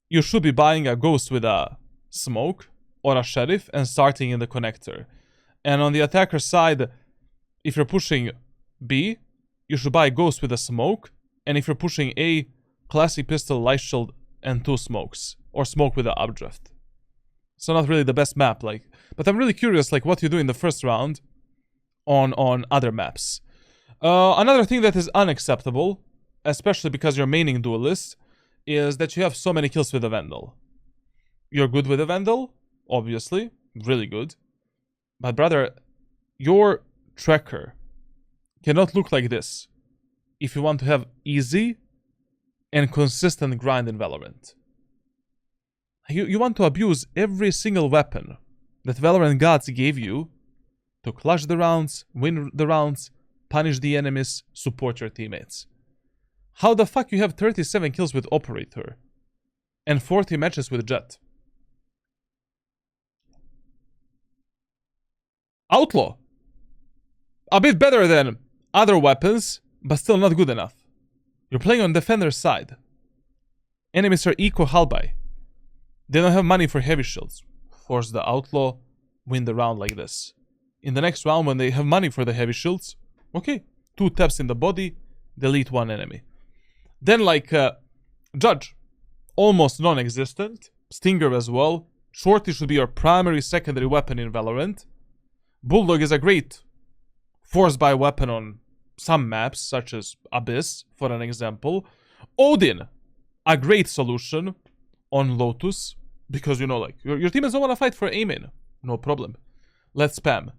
you should be buying a Ghost with a smoke or a Sheriff and starting in the connector. And on the attacker side, if you're pushing B, you should buy Ghost with a smoke, and if you're pushing A, classic pistol, light shield, and 2 smokes, or smoke with an updrift. So not really the best map, like, but I'm really curious, like, what you do in the first round on other maps. Another thing that is unacceptable, especially because you're maining Duelist, is that you have so many kills with a Vandal. You're good with a Vandal, obviously, really good. But brother, your tracker cannot look like this if you want to have easy and consistent grind in Valorant. You want to abuse every single weapon that Valorant gods gave you to clutch the rounds, win the rounds, punish the enemies, support your teammates. How the fuck you have 37 kills with Operator and 40 matches with Jett? Outlaw. A bit better than other weapons, but still not good enough. You're playing on defender's side. Enemies are eco halbei. They don't have money for heavy shields. Force the outlaw, win the round like this. In the next round, when they have money for the heavy shields, okay, 2 taps in the body, delete 1 enemy. Then like Judge, almost non-existent. Stinger as well. Shorty should be your primary secondary weapon in Valorant. Bulldog is a great force buy weapon on some maps, such as Abyss, for an example. Odin, a great solution on Lotus, because you know, like, your teammates don't want to fight for aim-in. No problem. Let's spam.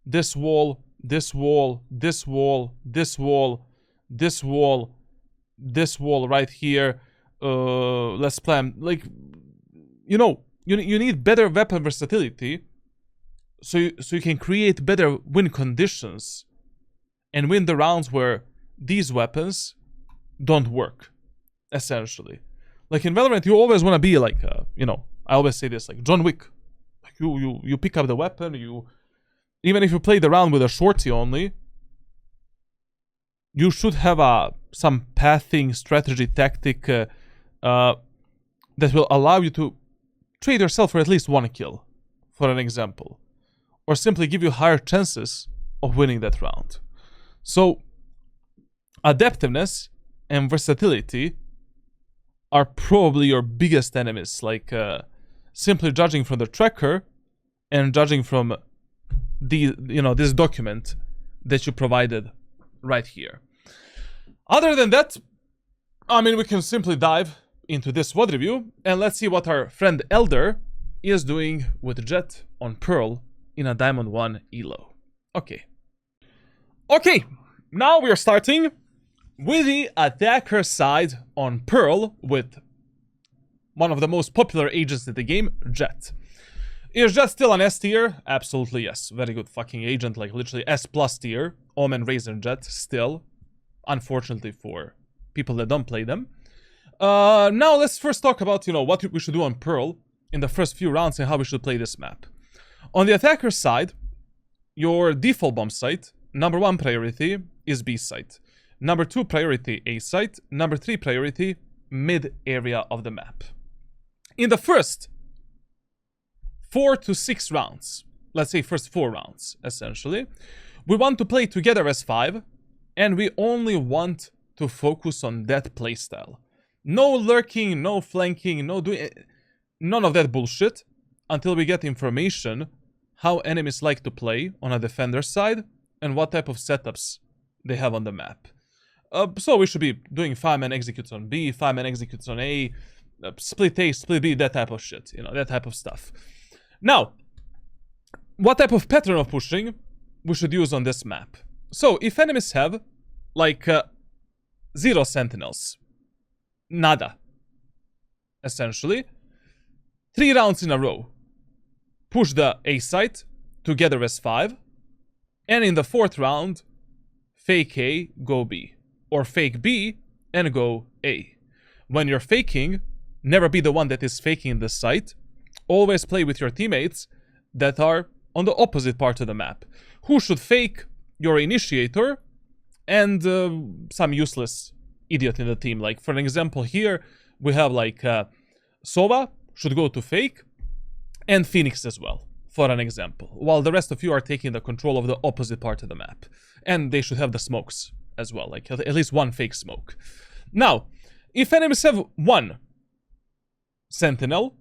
This wall, this wall, this wall, this wall, this wall, this wall right here. Let's spam. Like, you know, you need better weapon versatility, so you can create better win conditions and win the rounds where these weapons don't work, essentially. Like in Valorant, you always want to be like, you know, I always say this, like John Wick. Like you pick up the weapon, even if you play the round with a shorty only, you should have some pathing, strategy, tactic that will allow you to trade yourself for at least 1 kill, for an example. Or simply give you higher chances of winning that round. So, adaptiveness and versatility are probably your biggest enemies. Like, simply judging from the tracker and judging from this document that you provided right here. Other than that, I mean, we can simply dive into this VOD review and let's see what our friend Elder is doing with Jett on Pearl in a Diamond 1 elo. Okay, now we are starting with the attacker side on Pearl with one of the most popular agents in the game, Jett. Is Jett still an S tier? Absolutely yes. Very good fucking agent, like literally S+ tier. Omen, Razor, Jett still. Unfortunately for people that don't play them. Now let's first talk about, what we should do on Pearl in the first few rounds and how we should play this map. On the attacker side, your default bomb site, number 1 priority is B site. Number 2 priority A site. Number 3 priority mid area of the map. In the first 4 to 6 rounds, let's say first 4 rounds, essentially, we want to play together as 5, and we only want to focus on that playstyle. No lurking, no flanking, none of that bullshit until we get information how enemies like to play on a defender side and what type of setups they have on the map. So we should be doing 5-man executes on B, 5-man executes on A, split A, split B, that type of shit, that type of stuff. Now, what type of pattern of pushing we should use on this map? So, if enemies have, like, 0 sentinels, nada, essentially, 3 rounds in a row, push the A site together as 5, and in the 4th round, fake A, go B, or fake B and go A. When you're faking, never be the one that is faking the site. Always play with your teammates that are on the opposite part of the map, who should fake your initiator and some useless idiot in the team. Like, for an example, here we have like Sova should go to fake, and Phoenix as well, for an example, while the rest of you are taking the control of the opposite part of the map. And they should have the smokes as well, like at least 1 fake smoke. Now, if enemies have 1 sentinel,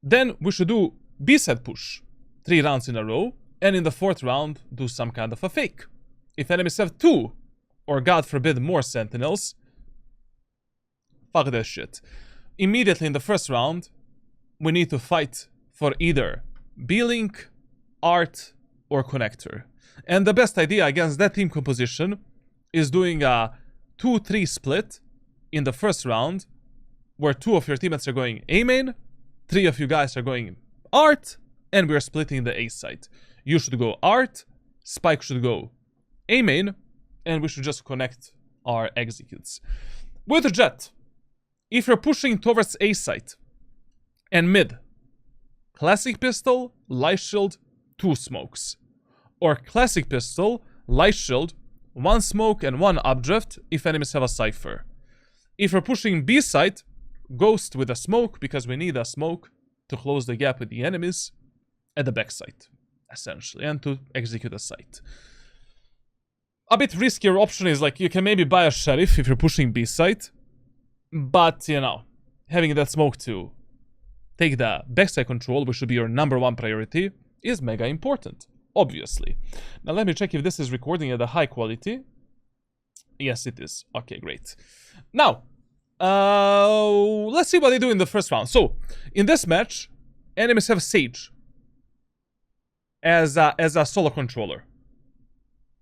then we should do B-side push 3 rounds in a row, and in the 4th round, do some kind of a fake. If enemies have 2, or God forbid more sentinels, fuck that shit. Immediately in the first round, we need to fight for either B-Link, Art, or Connector. And the best idea against that team composition is doing a 2-3 split in the first round, where 2 of your teammates are going A main, 3 of you guys are going Art, and we're splitting the A site. You should go Art, Spike should go A main, and we should just connect our executes. With Jett, if you're pushing towards A site and mid, classic pistol, light shield, 2 smokes. or classic pistol, light shield, 1 smoke and 1 updraft if enemies have a cypher. If we're pushing B site, ghost with a smoke because we need a smoke to close the gap with the enemies at the back site, essentially, and to execute a site. A bit riskier option is like you can maybe buy a sheriff if you're pushing B site, but you know, having that smoke to take the backside control, which should be your #1 priority, is mega important, obviously. Now let me check if this is recording at a high quality. Yes, it is. Okay, great. Now, let's see what they do in the first round. So, in this match, enemies have Sage as a solo controller.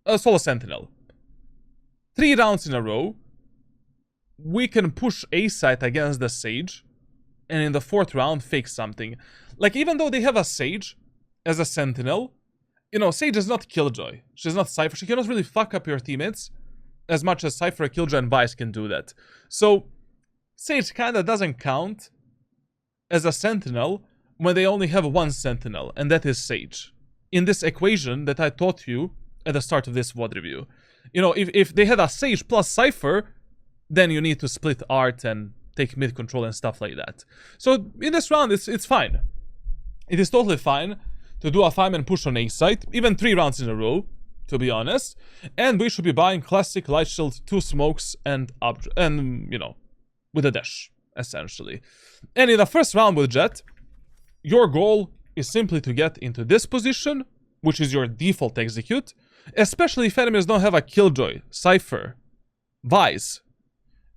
A solo sentinel. 3 rounds in a row, we can push A site against the Sage, and in the 4th round, fake something. Like, even though they have a Sage as a sentinel, you know, Sage is not Killjoy. She's not Cypher. She cannot really fuck up your teammates as much as Cypher, Killjoy, and Vice can do that. So, Sage kinda doesn't count as a sentinel when they only have 1 sentinel, and that is Sage. In this equation that I taught you at the start of this VOD review. You know, if they had a Sage plus Cypher, then you need to split art and take mid control and stuff like that. So in this round, it's fine. It is totally fine to do a 5-man push on A site, even 3 rounds in a row, to be honest. And we should be buying classic light shield, 2 smokes, and you know, with a dash, essentially. And in the first round with Jett, your goal is simply to get into this position, which is your default execute, especially if enemies don't have a Killjoy, Cypher, Vice.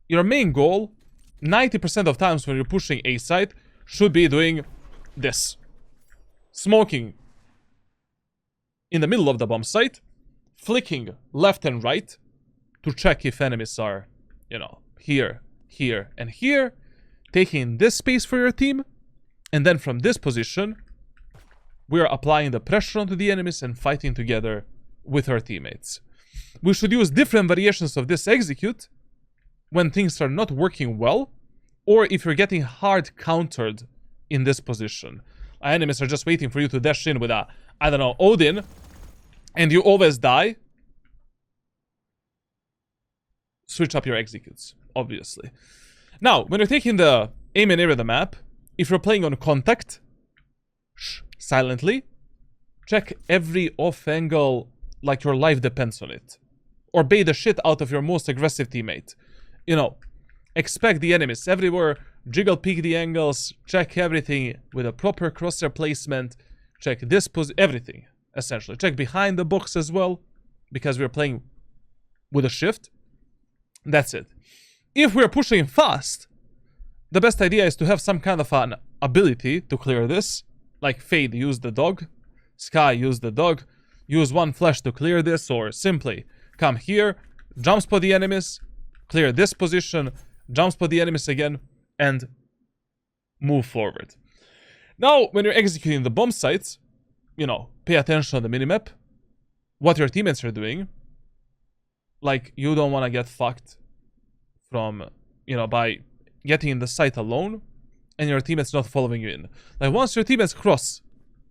Your main goal, 90% of times when you're pushing A site, should be doing this. Smoking in the middle of the bomb site, flicking left and right to check if enemies are, you know, here, here, and here, taking this space for your team, and then from this position, we are applying the pressure onto the enemies and fighting together with our teammates. We should use different variations of this execute when things are not working well, or if you're getting hard countered in this position. Our enemies are just waiting for you to dash in with a, I don't know, Odin, and you always die. Switch up your executes, obviously. Now, when you're taking the aim and area of the map, if you're playing on contact, silently, check every off angle like your life depends on it. Or bait the shit out of your most aggressive teammate. You know, expect the enemies everywhere, jiggle peek the angles, check everything with a proper crosshair placement, check this everything, essentially. Check behind the box as well, because we're playing with a shift. That's it. If we're pushing fast, the best idea is to have some kind of an ability to clear this. Like Fade, use the dog. Sky, use the dog. Use 1 flash to clear this, or simply come here, jump spot the enemies, clear this position, jump spot the enemies again, and move forward. Now, when you're executing the bomb sites, you know, pay attention on the minimap, what your teammates are doing. Like, you don't want to get fucked from, you know, by getting in the site alone and your teammates not following you in. Like, once your teammates cross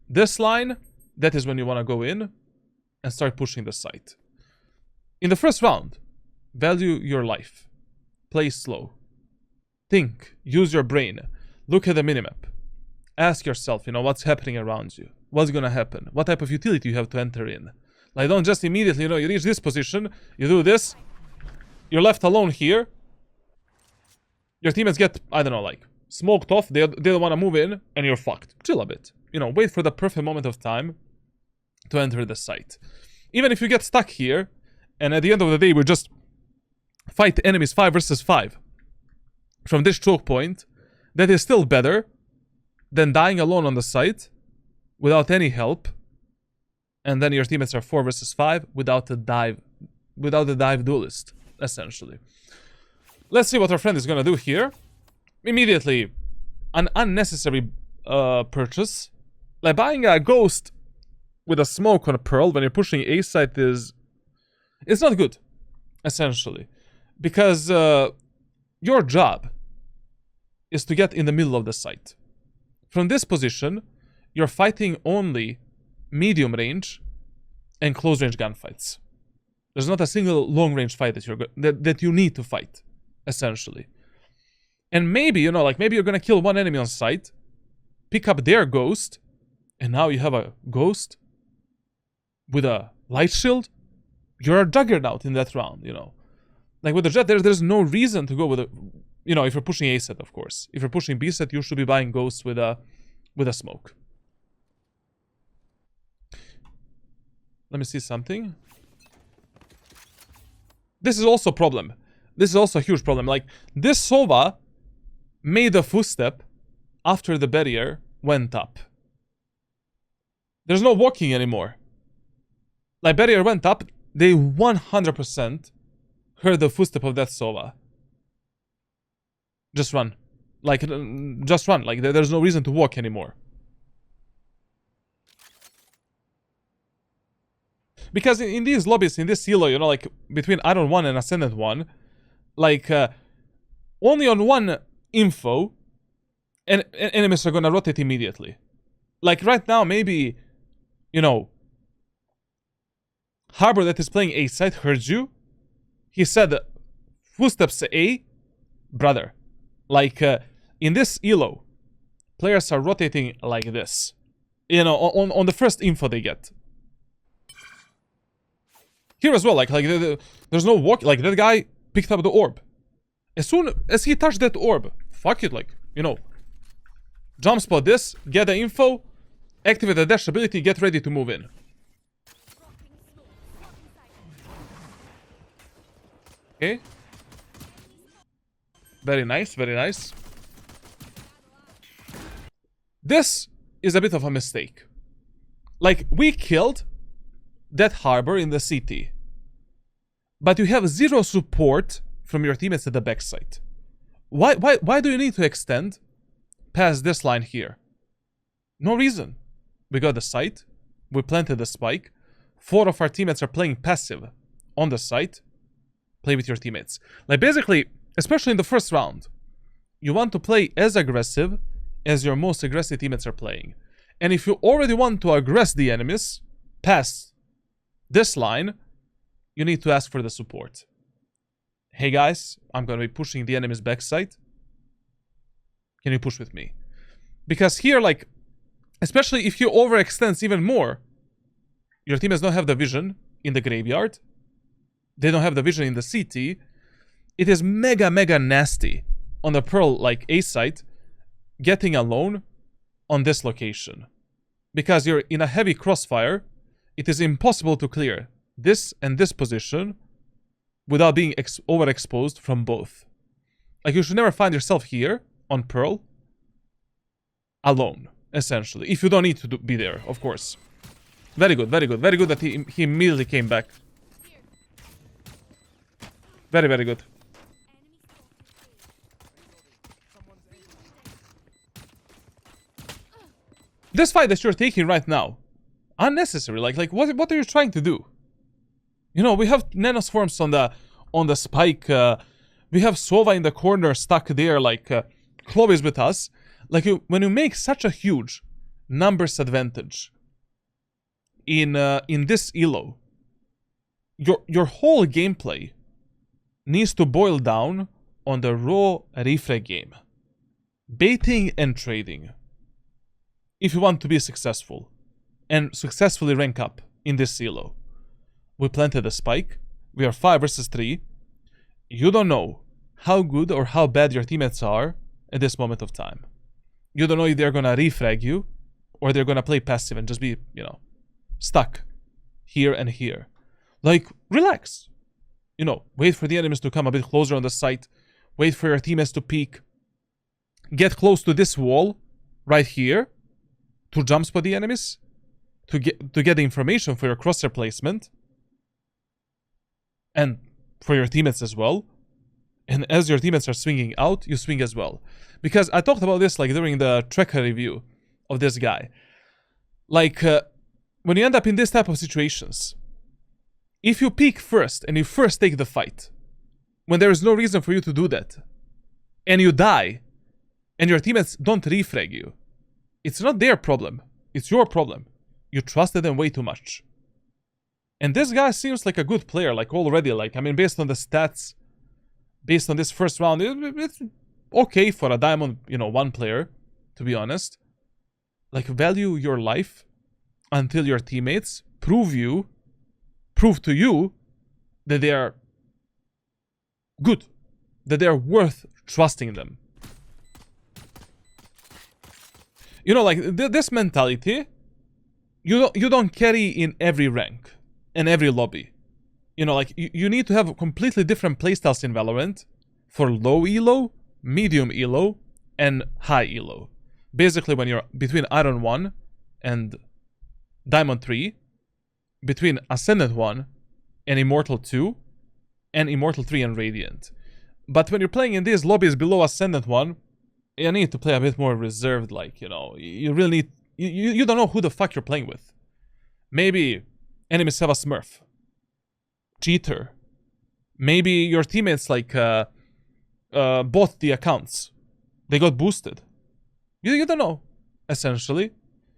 this line, that is when you want to go in and start pushing the site. In the first round, value your life. Play slow. Think. Use your brain. Look at the minimap. Ask yourself, you know, what's happening around you? What's gonna happen? What type of utility you have to enter in? Like, don't just immediately, you know, you reach this position, you do this, you're left alone here. Your teammates get, I don't know, like, smoked off, they don't want to move in, and you're fucked. Chill a bit. You know, wait for the perfect moment of time to enter the site. Even if you get stuck here, and at the end of the day, we just fight enemies 5 versus 5 from this choke point, that is still better than dying alone on the site without any help, and then your teammates are 4 versus 5 without the dive duelist, essentially. Let's see what our friend is gonna do here. Immediately, an unnecessary purchase. Like, buying a ghost with a smoke on a pearl when you're pushing A site it's not good, essentially. Because your job is to get in the middle of the site. From this position, you're fighting only medium range and close range gunfights. There's not a single long range fight that you need to fight, essentially. And maybe, you know, like maybe you're gonna kill one enemy on sight, pick up their ghost, and now you have a ghost with a light shield. You're a juggernaut in that round, you know. Like with the Jett, there's no reason to go with a, you know, if you're pushing A set, of course. If you're pushing B set, you should be buying ghosts with a smoke. Let me see something. This is also a problem. This is also a huge problem. Like, this Sova made a footstep after the barrier went up. There's no walking anymore. Like, barrier went up, they 100% heard the footstep of that Sova. Just run. Like, just run. Like, there's no reason to walk anymore. Because in these lobbies, in this elo, you know, like, between Iron 1 and Ascendant 1, like, only on one info, and enemies are gonna rotate immediately. Like, right now, maybe, you know, Harbor that is playing A side heard you. He said, footsteps A, brother. Like, in this elo, players are rotating like this. You know, on the first info they get. Here as well, like there's no walk. Like, that guy picked up the orb. As soon as he touched that orb, fuck it, like, you know, jump spot this, get the info, activate the dash ability, get ready to move in. Okay. Very nice, very nice. This is a bit of a mistake. Like, we killed that Harbor in the CT. But you have zero support from your teammates at the backside. Why do you need to extend past this line here? No reason. We got the site. We planted the spike. 4 of our teammates are playing passive on the site. Play with your teammates. Like, basically, especially in the first round, you want to play as aggressive as your most aggressive teammates are playing. And if you already want to aggress the enemies past this line, you need to ask for the support. Hey guys, I'm gonna be pushing the enemy's backside. Can you push with me? Because here, like, especially if you overextend even more, your teammates don't have the vision in the graveyard. They don't have the vision in the CT. It is mega nasty on the Pearl, like, A site, getting alone on this location. Because you're in a heavy crossfire, it is impossible to clear this and this position without being overexposed from both. Like, you should never find yourself here on Pearl alone, essentially. If you don't need to be there, of course. Very good, very good. Very good that he immediately came back. Very good. This fight that you're taking right now, unnecessary. Like what are you trying to do? You know, we have nanoswarms on the spike. We have Sova in the corner stuck there. Like, Chloe is with us. Like, when you make such a huge numbers advantage in this elo, your whole gameplay needs to boil down on the raw refrag game, baiting and trading. If you want to be successful and successfully rank up in this elo. We planted a spike. We are 5 versus 3. You don't know how good or how bad your teammates are at this moment of time. You don't know if they're gonna refrag you or they're gonna play passive and just be, you know, stuck here and here. Like, relax. You know, wait for the enemies to come a bit closer on the site. Wait for your teammates to peek. Get close to this wall right here to jump spot the enemies, to get the information for your crosshair placement and for your teammates as well. And as your teammates are swinging out, you swing as well. Because I talked about this, like, during the tracker review of this guy. Like, when you end up in this type of situations, if you peek first and you first take the fight, when there is no reason for you to do that, and you die, and your teammates don't refrag you, it's not their problem. It's your problem. You trusted them way too much. And this guy seems like a good player, like already. Like, I mean, based on the stats, based on this first round, it's okay for a Diamond, 1 player, to be honest. Like, value your life until your teammates prove to you that they are good, that they are worth trusting them. Like this mentality, you don't carry in every rank, in every lobby. Like you need to have completely different playstyles in Valorant for low elo, medium elo, and high elo. Basically, when you're between Iron 1 and Diamond 3, between Ascendant 1 and Immortal 2, and Immortal 3 and Radiant. But when you're playing in these lobbies below Ascendant 1, you need to play a bit more reserved, like, you really need... You don't know who the fuck you're playing with. Maybe enemies have a smurf. Cheater. Maybe your teammates, like, bought the accounts. They got boosted. You don't know, essentially.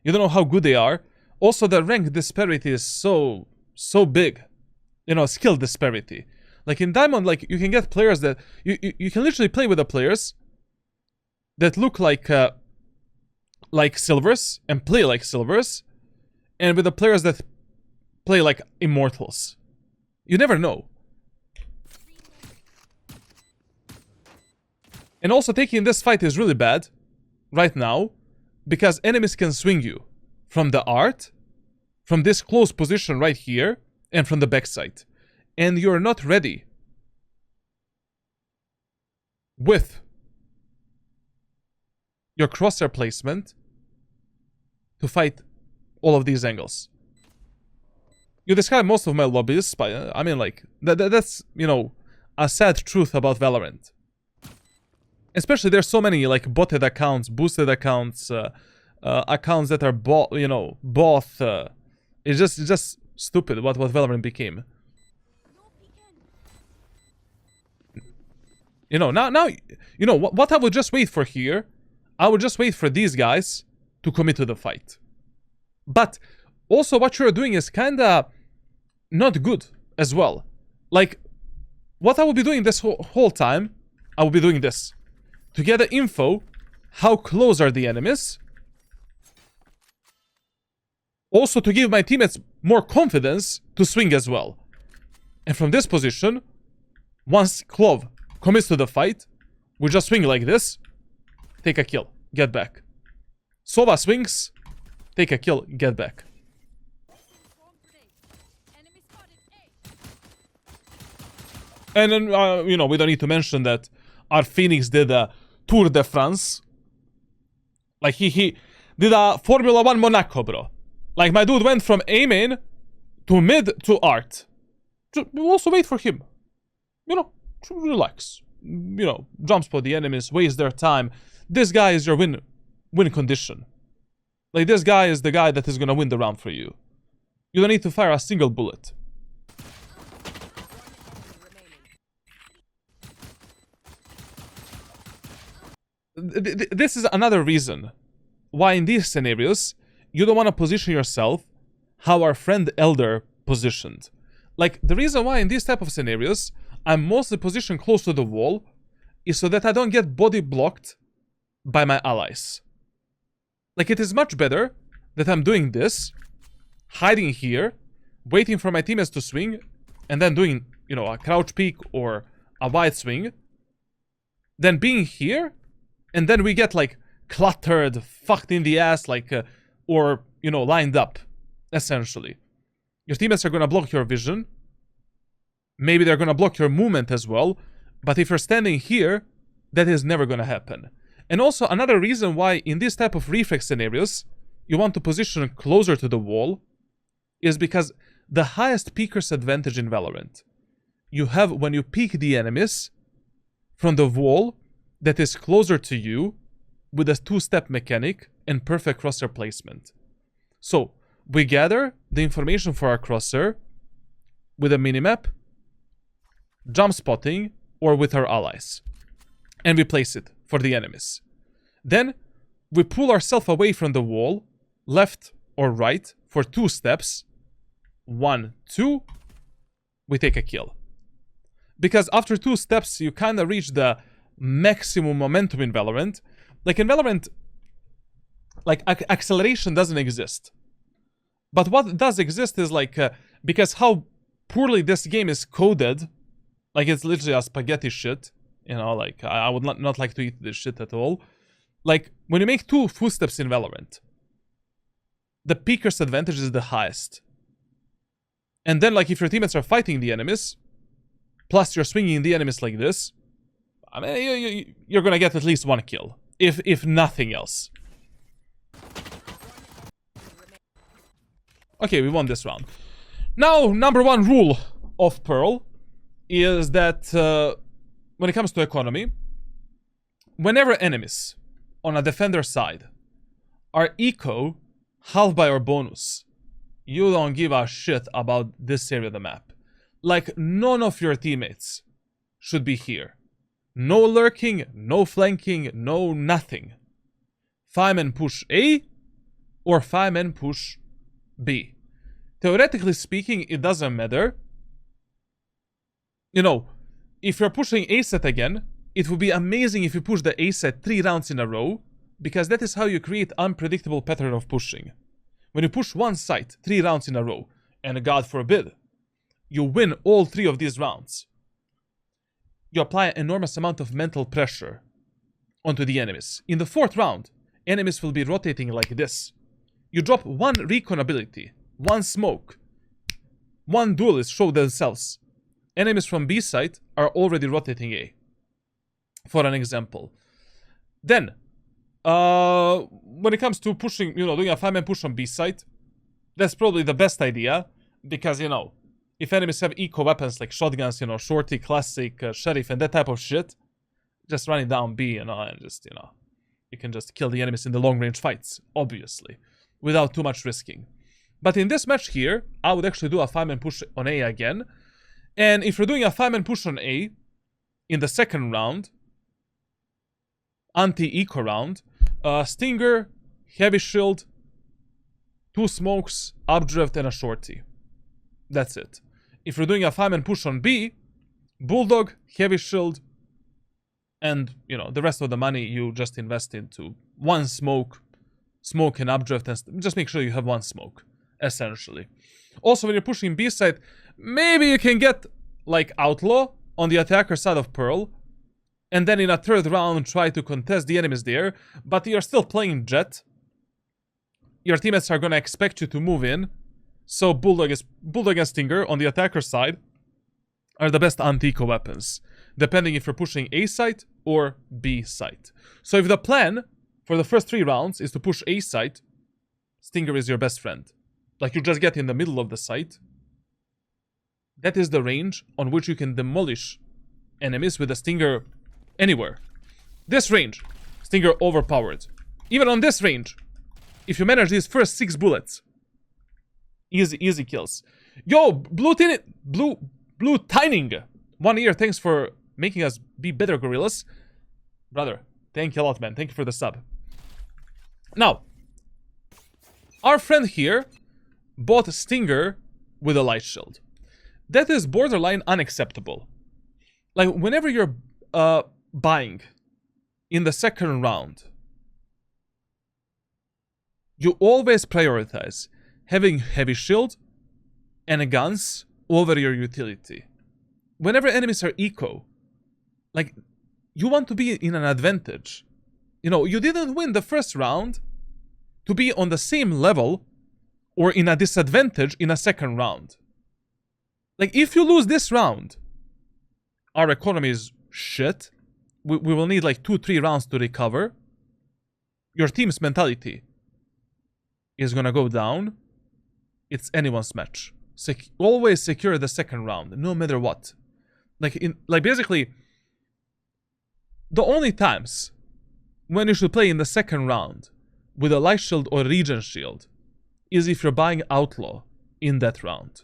You don't know how good they are. Also, the rank disparity is so big. Skill disparity. Like, in Diamond, like, you can get players that... You can literally play with the players that look like silvers and play like silvers, and with the players that play like immortals. You never know. And also, taking this fight is really bad right now, because enemies can swing you from the art, from this close position right here, and from the backside. And you're not ready with your crosshair placement to fight all of these angles. You describe most of my lobbies, but I mean, like, that's, a sad truth about Valorant. Especially there's so many, like, botted accounts, boosted accounts, accounts that are both. It's just stupid what Valorant became. Now, what I would just wait for here, I would just wait for these guys to commit to the fight. But also what you're doing is kinda not good as well. Like, what I will be doing this whole time, I will be doing this. To get the info, how close are the enemies. Also to give my teammates more confidence to swing as well. And from this position, once Clove commits to the fight, we just swing like this. Take a kill, get back. Sova swings, take a kill, get back. And then, we don't need to mention that our Phoenix did a Tour de France. Like, he did a Formula 1 Monaco, bro. Like, my dude went from A main to mid to art. Also wait for him. Relax. Jump spot the enemies, waste their time. This guy is your win condition. Like, this guy is the guy that is gonna win the round for you. You don't need to fire a single bullet. This is another reason why in these scenarios you don't want to position yourself how our friend Elder positioned. Like, the reason why in these type of scenarios I'm mostly positioned close to the wall is so that I don't get body blocked by my allies. Like, it is much better that I'm doing this, hiding here, waiting for my teammates to swing, and then doing, a crouch peek or a wide swing, than being here, and then we get, like, cluttered, fucked in the ass, like, or, lined up, essentially. Your teammates are gonna block your vision. Maybe they're gonna block your movement as well. But if you're standing here, that is never gonna happen. And also, another reason why in this type of reflex scenarios, you want to position closer to the wall, is because the highest peeker's advantage in Valorant you have when you peek the enemies from the wall that is closer to you with a two-step mechanic and perfect crosshair placement. So, we gather the information for our crosshair with a minimap, jump spotting, or with our allies. And we place it for the enemies. Then, we pull ourselves away from the wall, left or right, for 2 steps, 1, 2, we take a kill. Because after 2 steps, you kind of reach the maximum momentum in Valorant. Like in Valorant, like acceleration doesn't exist. But what does exist is like, because how poorly this game is coded, like it's literally a spaghetti shit, you know, like I would not like to eat this shit at all. Like when you make 2 footsteps in Valorant, the peaker's advantage is the highest. And then like if your teammates are fighting the enemies, plus you're swinging the enemies like this, I mean, you're gonna get at least 1 kill, if nothing else. Okay, we won this round. Now, number 1 rule of Pearl is that when it comes to economy, whenever enemies on a defender side are eco, half by our bonus, you don't give a shit about this area of the map. Like, none of your teammates should be here. No lurking, no flanking, no nothing. 5-man push A or 5-man push B. Theoretically speaking, it doesn't matter. You know, if you're pushing A set again, it would be amazing if you push the A set 3 rounds in a row, because that is how you create unpredictable pattern of pushing. When you push one site 3 rounds in a row, and God forbid, you win all 3 of these rounds, you apply an enormous amount of mental pressure onto the enemies. In the 4th round, enemies will be rotating like this. You drop 1 recon ability, 1 smoke, 1 duelist show themselves. Enemies from B site are already rotating A, for an example. Then, when it comes to pushing, you know, doing a 5-man push on B site, that's probably the best idea, because, you know, if enemies have eco weapons like shotguns, you know, shorty, classic, sheriff, and that type of shit, just running down B, you know, and just, you know, you can just kill the enemies in the long-range fights, obviously, without too much risking. But in this match here, I would actually do a 5-man push on A again. And if you're doing a 5-man push on A in the 2nd round, anti-eco round, Stinger, heavy shield, 2 smokes, updraft, and a shorty. That's it. If you're doing a 5-man push on B, bulldog, heavy shield, and, you know, the rest of the money you just invest into 1 smoke and updraft, and just make sure you have 1 smoke, essentially. Also, when you're pushing B side, maybe you can get, like, Outlaw on the attacker side of Pearl, and then in a 3rd round try to contest the enemies there, but you're still playing Jett. Your teammates are gonna expect you to move in, so Bulldog and Stinger on the attacker side are the best anti-eco weapons, depending if you're pushing A site or B site. So if the plan for the first 3 rounds is to push A site, Stinger is your best friend. Like, you just get in the middle of the site. That is the range on which you can demolish enemies with a Stinger anywhere. This range, Stinger overpowered. Even on this range, if you manage these first 6 bullets, easy kills. Yo, Blue Tining, 1 year, thanks for making us be better gorillas. Brother, thank you a lot, man. Thank you for the sub. Now, our friend here bought a Stinger with a light shield. That is borderline unacceptable. Like, whenever you're buying in the 2nd round, you always prioritize having heavy shield and guns over your utility. Whenever enemies are eco, like, you want to be in an advantage. You know, you didn't win the 1st round to be on the same level or in a disadvantage in a 2nd round. Like, if you lose this round, our economy is shit. We will need like 2-3 rounds to recover. Your team's mentality is gonna go down. It's anyone's match. Always secure the 2nd round, no matter what. Like basically, the only times when you should play in the 2nd round with a light shield or regen shield is if you're buying Outlaw in that round.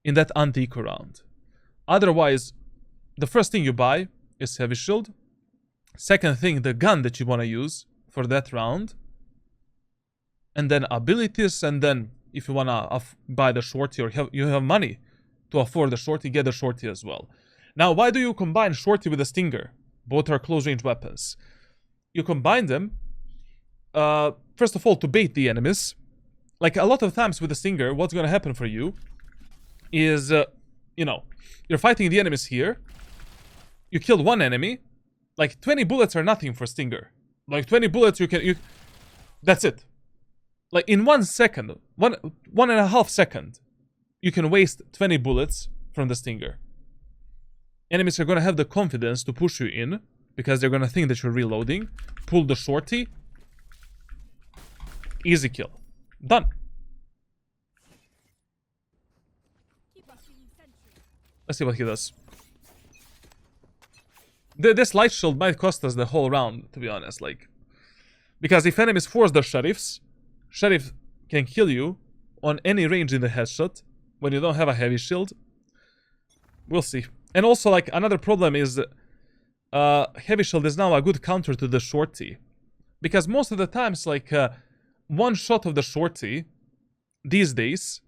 In that anti-eco round. Otherwise, the first thing you buy is heavy shield. Second thing, the gun that you want to use for that round. And then abilities, and then if you wanna buy the shorty or you have money to afford the shorty, get the shorty as well. Now, why do you combine shorty with a stinger? Both are close-range weapons. You combine them, first of all, to bait the enemies. Like, a lot of times with the stinger, what's gonna happen for you is, you know, you're fighting the enemies here. You killed one enemy. Like, 20 bullets are nothing for stinger. Like, 20 bullets that's it. Like, in 1 second, 1.5 seconds, you can waste 20 bullets from the stinger. Enemies are gonna have the confidence to push you in, because they're gonna think that you're reloading. Pull the shorty. Easy kill. Done. Let's see what he does. This light shield might cost us the whole round, to be honest. Like, because if enemies force the sheriff can kill you on any range in the headshot when you don't have a heavy shield. We'll see. And also, like, another problem is heavy shield is now a good counter to the shorty. Because most of the times, like, one shot of the shorty these days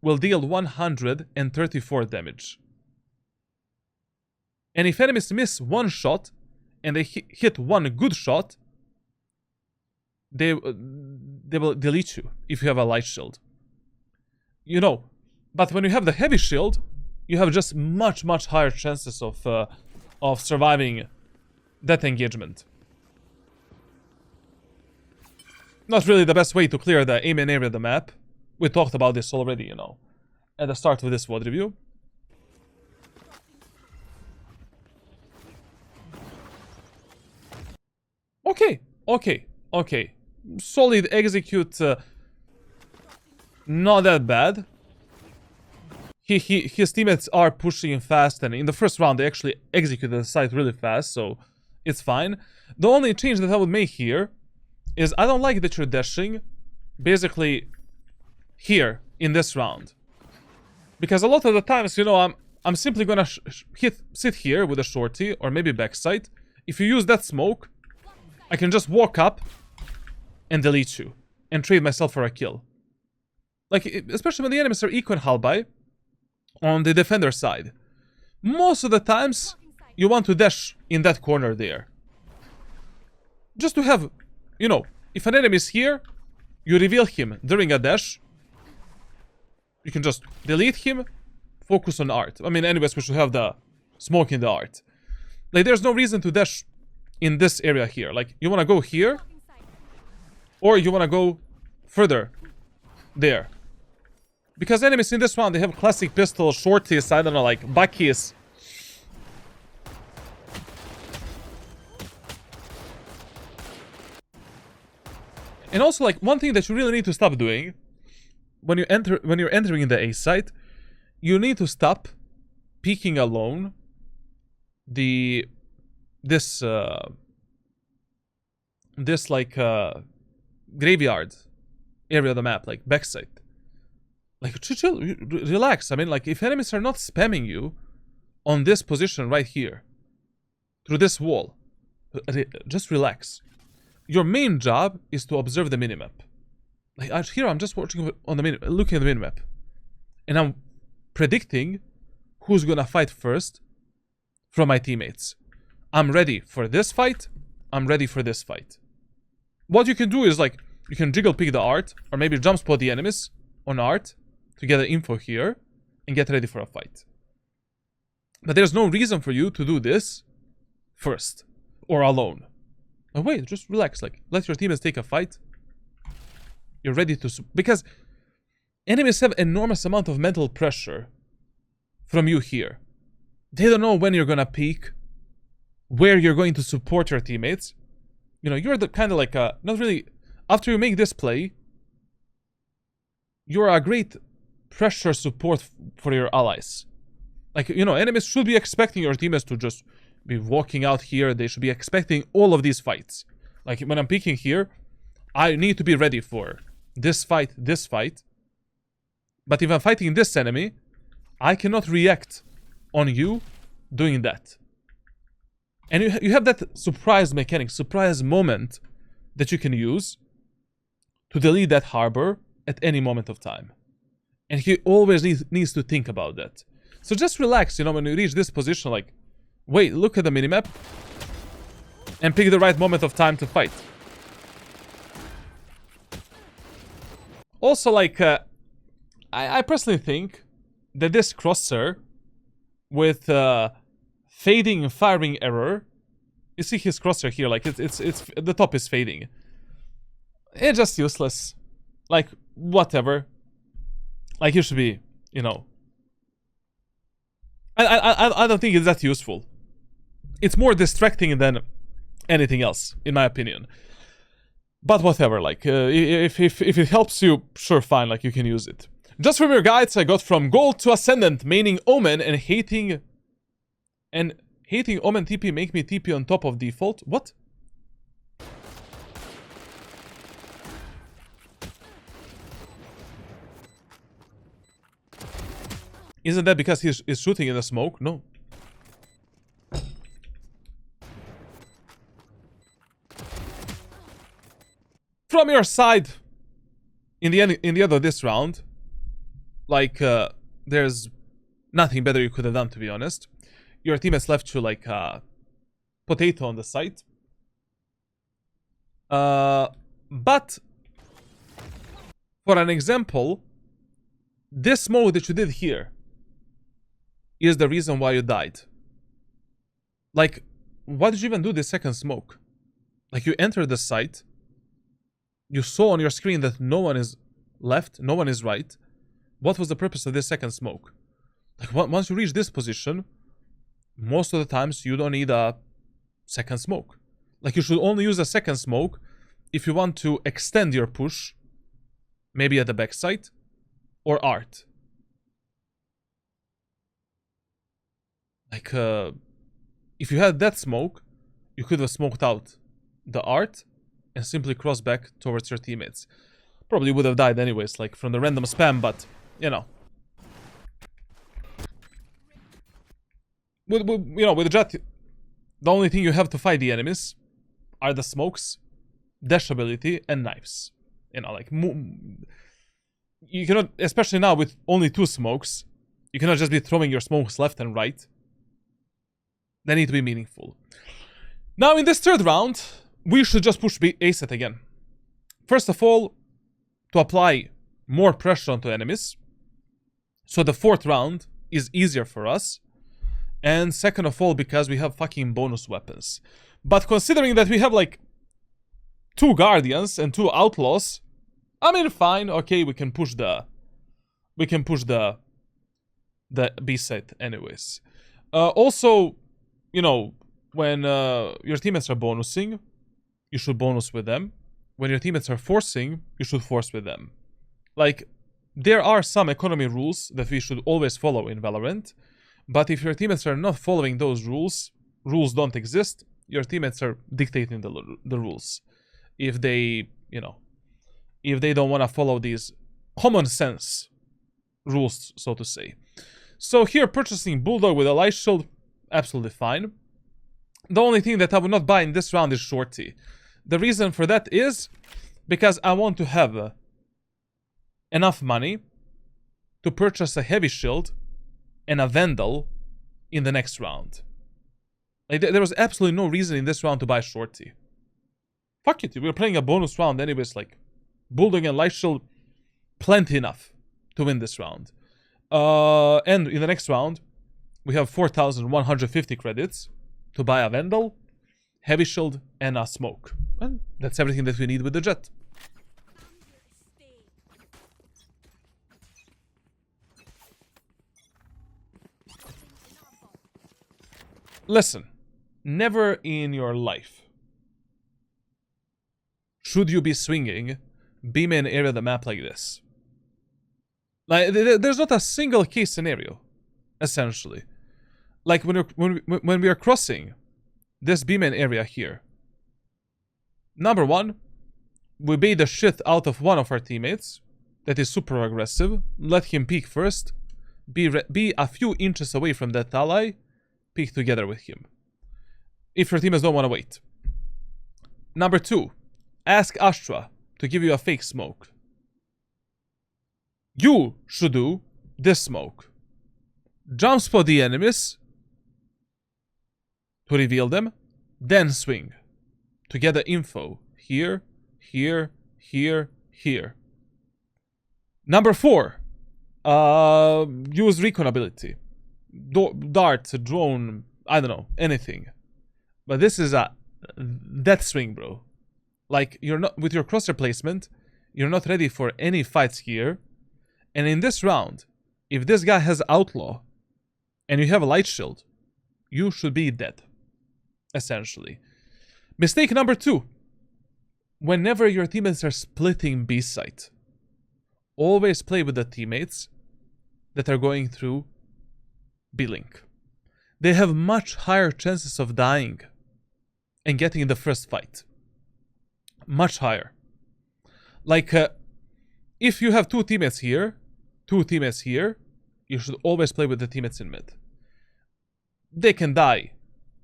will deal 134 damage. And if enemies miss one shot and they hit one good shot, they will delete you if you have a light shield. You know, but when you have the heavy shield, you have just much higher chances of surviving that engagement. Not really the best way to clear the aim and area of the map. We talked about this already, you know, at the start of this VOD review. Okay. Solid execute. Not that bad. His teammates are pushing fast, and in the first round they actually executed the site really fast, so it's fine. The only change that I would make here is I don't like that you're dashing basically here in this round, because a lot of the times, you know, I'm simply gonna sit here with a shorty or maybe backside. If you use that smoke, I can just walk up and delete you and trade myself for a kill. Like, especially when the enemies are equal halbye on the defender side. Most of the times, you want to dash in that corner there. Just to have, you know, if an enemy is here, you reveal him during a dash. You can just delete him, focus on art. I mean, anyways, we should have the smoke in the art. Like, there's no reason to dash in this area here. Like, you want to go here, or you want to go further there. Because enemies in this round, they have classic pistol, shorties, I don't know, like buckies. And also, like, one thing that you really need to stop doing when you're entering the A site, you need to stop peeking alone this like graveyard area of the map, like backside. Like, chill, relax. I mean, like, if enemies are not spamming you on this position right here, through this wall, just relax. Your main job is to observe the minimap. Like, here I'm just watching on the looking at the minimap, and I'm predicting who's gonna fight first from my teammates. I'm ready for this fight. I'm ready for this fight. What you can do is, like, you can jiggle pick the art, or maybe jump spot the enemies on art to get the info here and get ready for a fight. But there's no reason for you to do this first or alone. Oh, wait, just relax. Like, let your teammates take a fight. You're ready to... Because enemies have enormous amount of mental pressure from you here. They don't know when you're gonna peek, where you're going to support your teammates. You know, you're the kind of like a... Not really... After you make this play, you're a great pressure support for your allies. Like, you know, enemies should be expecting your teammates to just be walking out here. They should be expecting all of these fights. Like, when I'm peeking here, I need to be ready for this fight. But if I'm fighting this enemy, I cannot react on you doing that. And you have that surprise mechanic, surprise moment that you can use to delete that harbor at any moment of time. And he always needs to think about that. So just relax, you know, when you reach this position, like, wait, look at the minimap, and pick the right moment of time to fight. Also, like, I personally think that this crosser with fading firing error, you see his crosshair here, like it's the top is fading. It's just useless. Like, whatever. Like, you should be, you know. I don't think it's that useful. It's more distracting than anything else, in my opinion. But whatever, like, if it helps you, sure, fine, like, you can use it. Just from your guides, I got from Gold to Ascendant, maining Omen and hating Omen TP make me TP on top of default. What? Isn't that because he's shooting in the smoke? No. From your side, in the end of this round, like, there's nothing better you could have done, to be honest. Your teammates left you like a potato on the site. But for an example, this smoke that you did here is the reason why you died. Like, why did you even do this second smoke? Like, you entered the site, you saw on your screen that no one is left, no one is right. What was the purpose of this second smoke? Like, once you reach this position, most of the times you don't need a second smoke. Like, you should only use a second smoke if you want to extend your push, maybe at the backside, or art. Like, if you had that smoke, you could have smoked out the art and simply crossed back towards your teammates. Probably would have died anyways, like, from the random spam, but, you know. With Jett, the only thing you have to fight the enemies are the smokes, dash ability, and knives. You know, like, you cannot, especially now with only 2 smokes, you cannot just be throwing your smokes left and right. They need to be meaningful. Now, in this third round, we should just push A-set again. First of all, to apply more pressure onto enemies, so the fourth round is easier for us. And second of all, because we have fucking bonus weapons. But considering that we have, like, 2 Guardians and 2 Outlaws, I mean, fine, okay, we can push the B-set anyways. Also, you know, when your teammates are bonusing, you should bonus with them. When your teammates are forcing, you should force with them. Like, there are some economy rules that we should always follow in Valorant, but if your teammates are not following those rules don't exist, your teammates are dictating the rules. If they, you know, if they don't want to follow these common sense rules, so to say. So here, purchasing Bulldog with a light shield, absolutely fine. The only thing that I would not buy in this round is Shorty. The reason for that is because I want to have enough money to purchase a heavy shield and a Vandal in the next round. Like, there was absolutely no reason in this round to buy Shorty. Fuck it, we're playing a bonus round anyways, like, Bulldog and Light Shield, plenty enough to win this round. And in the next round, we have 4,150 credits to buy a Vandal, Heavy Shield, and a Smoke. And that's everything that we need with the Jett. Listen, never in your life should you be swinging B-main area of the map like this. Like, there's not a single case scenario, essentially. Like, when we are crossing this B-main area here, number one, we bait the shit out of one of our teammates that is super aggressive, let him peek first, be a few inches away from that ally, peek together with him, if your teammates don't want to wait. Number two, ask Astra to give you a fake smoke. You should do this smoke. Jump spot the enemies to reveal them, then swing to get the info. Here, here, here, here. Number 4. Use recon ability. Dart, drone, I don't know, anything. But this is a death swing, bro. Like, you're not, with your crosshair placement, you're not ready for any fights here. And in this round, if this guy has outlaw, and you have a light shield, you should be dead. Essentially. Mistake number 2. Whenever your teammates are splitting B site, always play with the teammates that are going through B-Link. They have much higher chances of dying and getting in the first fight. Much higher. Like, if you have 2 teammates here, 2 teammates here, you should always play with the teammates in mid. They can die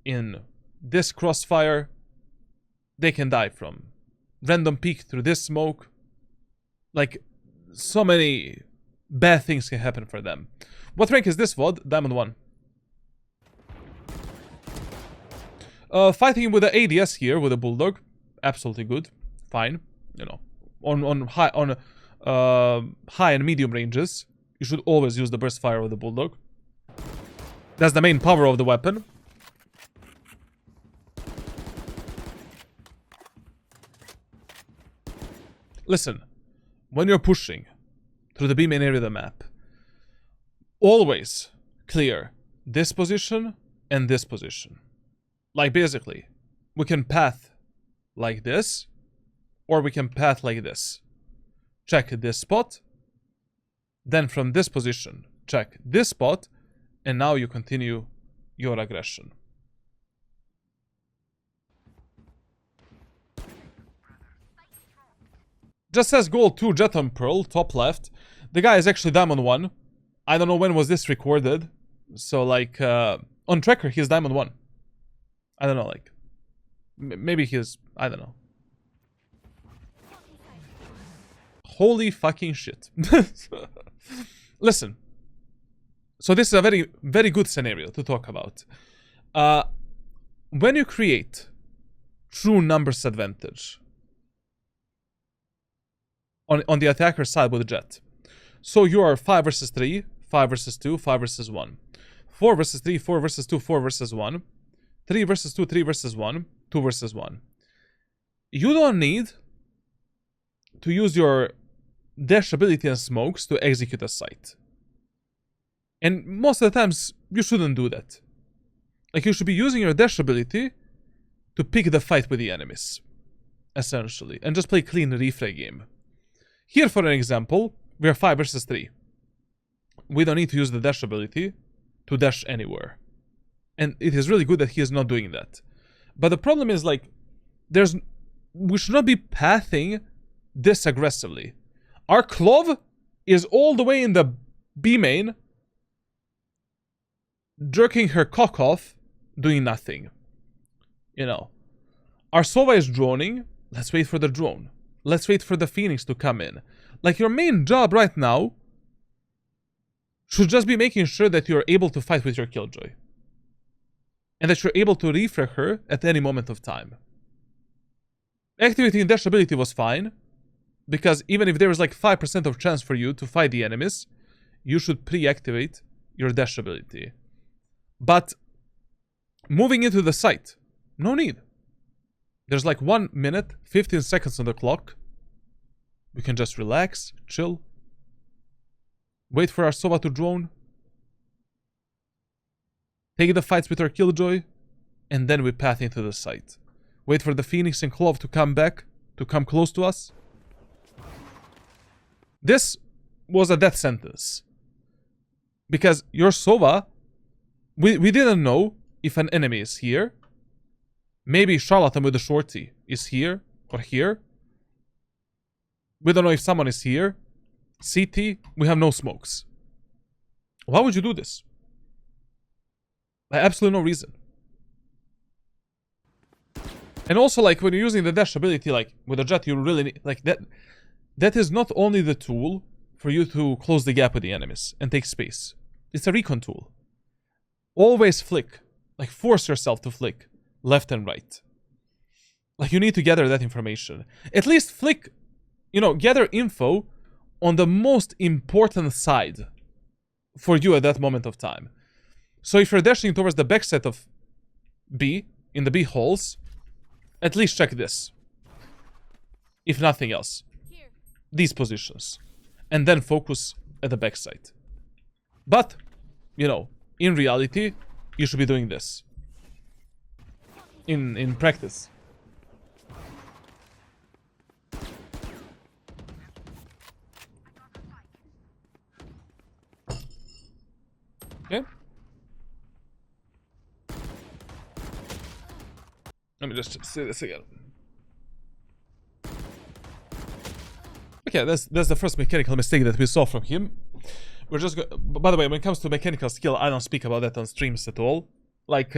in this crossfire. They can die from random peek through this smoke. Like, so many bad things can happen for them. What rank is this VOD? Diamond 1. Fighting with the ADS here, with a Bulldog. Absolutely good. Fine. You know, on high and medium ranges, you should always use the burst fire with the Bulldog. That's the main power of the weapon. Listen, when you're pushing through the B main area of the map, always clear this position and this position. Like, basically, we can path like this, or we can path like this. Check this spot, then from this position, check this spot, and now you continue your aggression. Just says gold 2, Jett on Pearl, top left. The guy is actually Diamond 1. I don't know when was this recorded. So, like, on Tracker, he's Diamond 1. I don't know, like, maybe he's, I don't know. Holy fucking shit. Listen. So this is a very, very good scenario to talk about. When you create true numbers advantage on the attacker side with Jett. So you are 5 versus 3, 5 versus 2, 5 versus 1. 4 versus 3, 4 versus 2, 4 versus 1. 3 versus 2, 3 versus 1, 2 versus 1. You don't need to use your dash ability and smokes to execute a sight. And most of the times, you shouldn't do that. Like, you should be using your dash ability to pick the fight with the enemies. Essentially. And just play clean refray game. Here, for an example, we are 5 versus 3. We don't need to use the dash ability to dash anywhere. And it is really good that he is not doing that. But the problem is, like, we should not be pathing this aggressively. Our Clove is all the way in the B main, jerking her cock off, doing nothing. You know. Our Sova is droning. Let's wait for the drone. Let's wait for the Phoenix to come in. Like, your main job right now should just be making sure that you're able to fight with your Killjoy. And that you're able to refrag her at any moment of time. Activating dash ability was fine. Because even if there is like 5% of chance for you to fight the enemies, you should pre-activate your dash ability. But moving into the site, no need. There's like 1 minute, 15 seconds on the clock. We can just relax, chill. Wait for our Sova to drone. Take the fights with our Killjoy. And then we path into the site. Wait for the Phoenix and Clove to come back, to come close to us. This was a death sentence. Because your Sova, we didn't know if an enemy is here. Maybe Charlatan with the shorty is here or here. We don't know if someone is here. CT, we have no smokes. Why would you do this? Absolutely no reason. And also, like, when you're using the dash ability, like, with a Jett, you really need, like, that is not only the tool for you to close the gap with the enemies and take space. It's a recon tool. Always flick. Like, force yourself to flick left and right. Like, you need to gather that information. At least flick, you know, gather info on the most important side for you at that moment of time. So if you're dashing towards the backside of B, in the B holes, at least check this. If nothing else. These positions. And then focus at the backside. But, you know, in reality, you should be doing this. In practice. Okay. Let me just say this again. Okay, that's the first mechanical mistake that we saw from him. We're just by the way, when it comes to mechanical skill, I don't speak about that on streams at all. Like,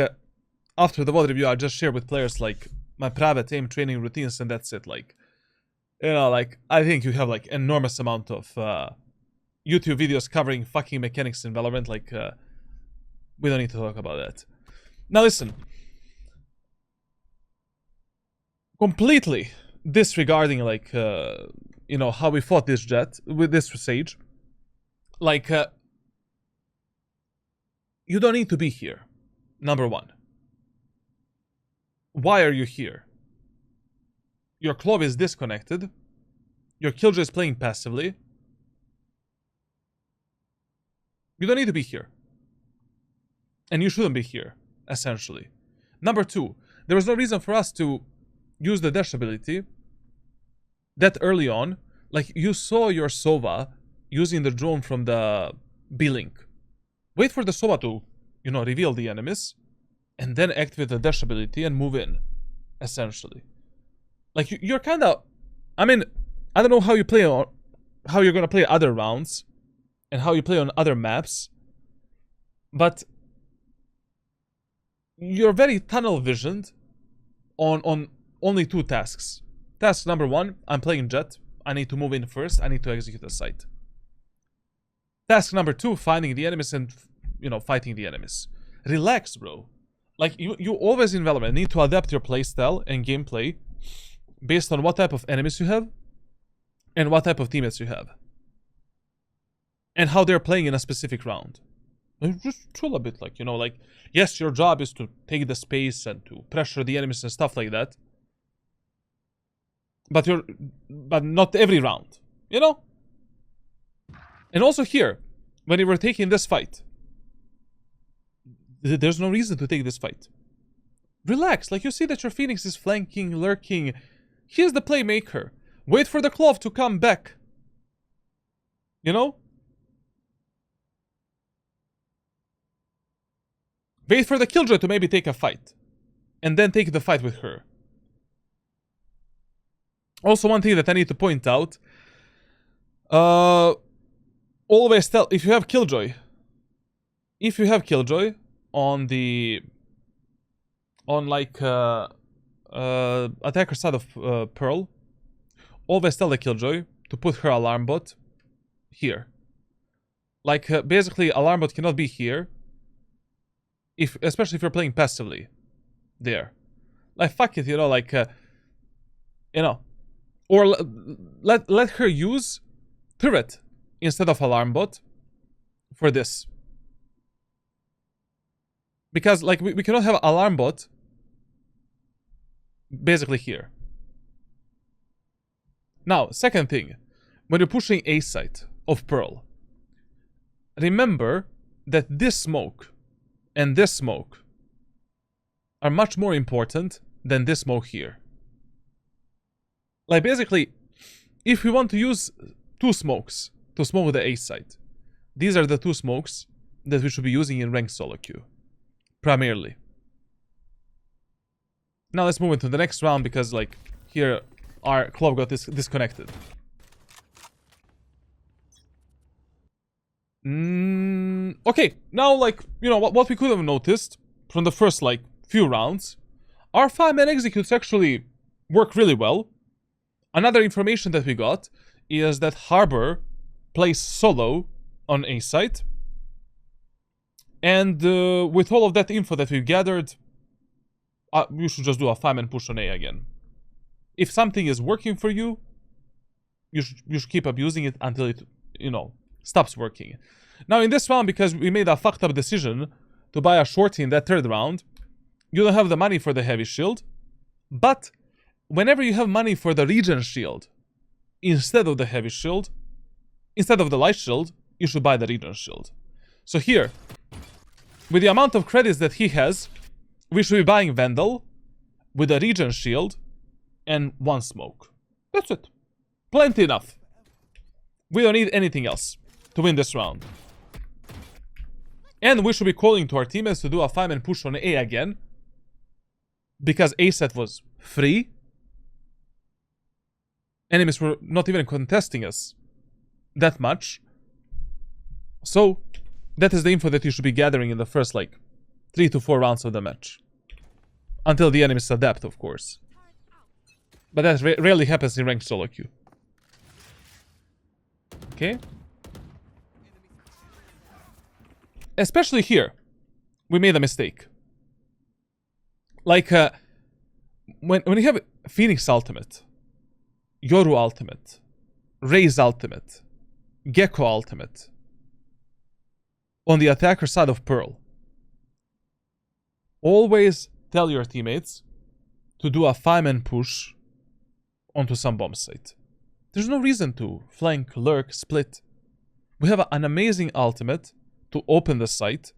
after the VOD review, I just share with players, like, my private aim training routines, and that's it. Like, you know, like, I think you have, like, enormous amount of YouTube videos covering fucking mechanics in Valorant. Like, we don't need to talk about that. Now listen. Completely disregarding, like, you know, how we fought this Jett, with this Sage. Like, you don't need to be here, number one. Why are you here? Your Clove is disconnected. Your Killjoy is playing passively. You don't need to be here. And you shouldn't be here, essentially. Number two, there was no reason for us to use the dash ability that early on. Like, you saw your Sova using the drone from the B-Link. Wait for the Sova to, you know, reveal the enemies, and then activate the dash ability and move in, essentially. Like, you're kind of... I mean, I don't know how you play on... how you're gonna play other rounds, and how you play on other maps, but you're very tunnel-visioned on only two tasks. Task number one, I'm playing Jett. I need to move in first. I need to execute a site. Task number two, finding the enemies and, you know, fighting the enemies. Relax, bro. Like, you always in Valorant need to adapt your playstyle and gameplay based on what type of enemies you have and what type of teammates you have. And how they're playing in a specific round. And just chill a bit, like, you know, like, yes, your job is to take the space and to pressure the enemies and stuff like that. But not every round, you know? And also here, when you were taking this fight, there's no reason to take this fight. Relax, like, you see that your Phoenix is flanking, lurking. He's the playmaker. Wait for the Clove to come back. You know? Wait for the Killjoy to maybe take a fight. And then take the fight with her. Also, one thing that I need to point out. Always tell, if you have Killjoy. If you have Killjoy on the... on, like, attacker side of Pearl. Always tell the Killjoy to put her alarm bot here. Like, basically, alarm bot cannot be here. Especially if you're playing passively. There. Like, fuck it, you know, like, you know. Or let her use turret instead of alarm bot for this. Because, like, we cannot have alarm bot basically here. Now, second thing. When you're pushing A site of Pearl, remember that this smoke and this smoke are much more important than this smoke here. Like, basically, if we want to use two smokes to smoke the A site, these are the two smokes that we should be using in ranked solo queue. Primarily. Now let's move into the next round because, like, here our Clove got disconnected. Okay, now, like, you know, what we could have noticed from the first, like, few rounds, our 5-man executes actually work really well. Another information that we got is that Harbor place solo on A site. And with all of that info that we've gathered, you should just do a 5-man push on A again. If something is working for you, you should keep abusing it until it, stops working. Now in this round, because we made a fucked up decision to buy a shorty in that third round, you don't have the money for the heavy shield. But whenever you have money for the regen shield instead of the heavy shield, instead of the light shield, you should buy the regen shield. So here, with the amount of credits that he has, we should be buying Vandal with a regen shield and 1 smoke. That's it. Plenty enough. We don't need anything else to win this round. And we should be calling to our teammates to do a 5-man push on A again, because A set was free. Enemies were not even contesting us that much. So that is the info that you should be gathering in the first 3 to 4 rounds of the match. Until the enemies adapt, of course. But that rarely happens in ranked solo queue. Okay. Especially here, we made a mistake. When you have Phoenix ultimate, Yoru ultimate, Raze ultimate, Gecko ultimate, on the attacker side of Pearl, always tell your teammates to do a 5-man push onto some bomb site. There's no reason to flank, lurk, split. We have an amazing ultimate to open the site,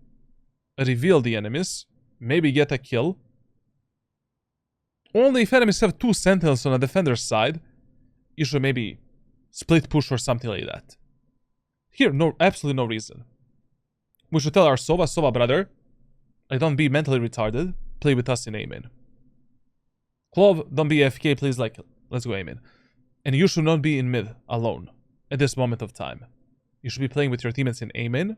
reveal the enemies, maybe get a kill. Only if enemies have 2 sentinels on a defender's side, you should maybe split push or something like that. Here, absolutely no reason. We should tell our Sova brother, don't be mentally retarded, play with us in A-main. Clove, don't be AFK, please, let's go A-main. And you should not be in mid alone at this moment of time. You should be playing with your teammates in A-main.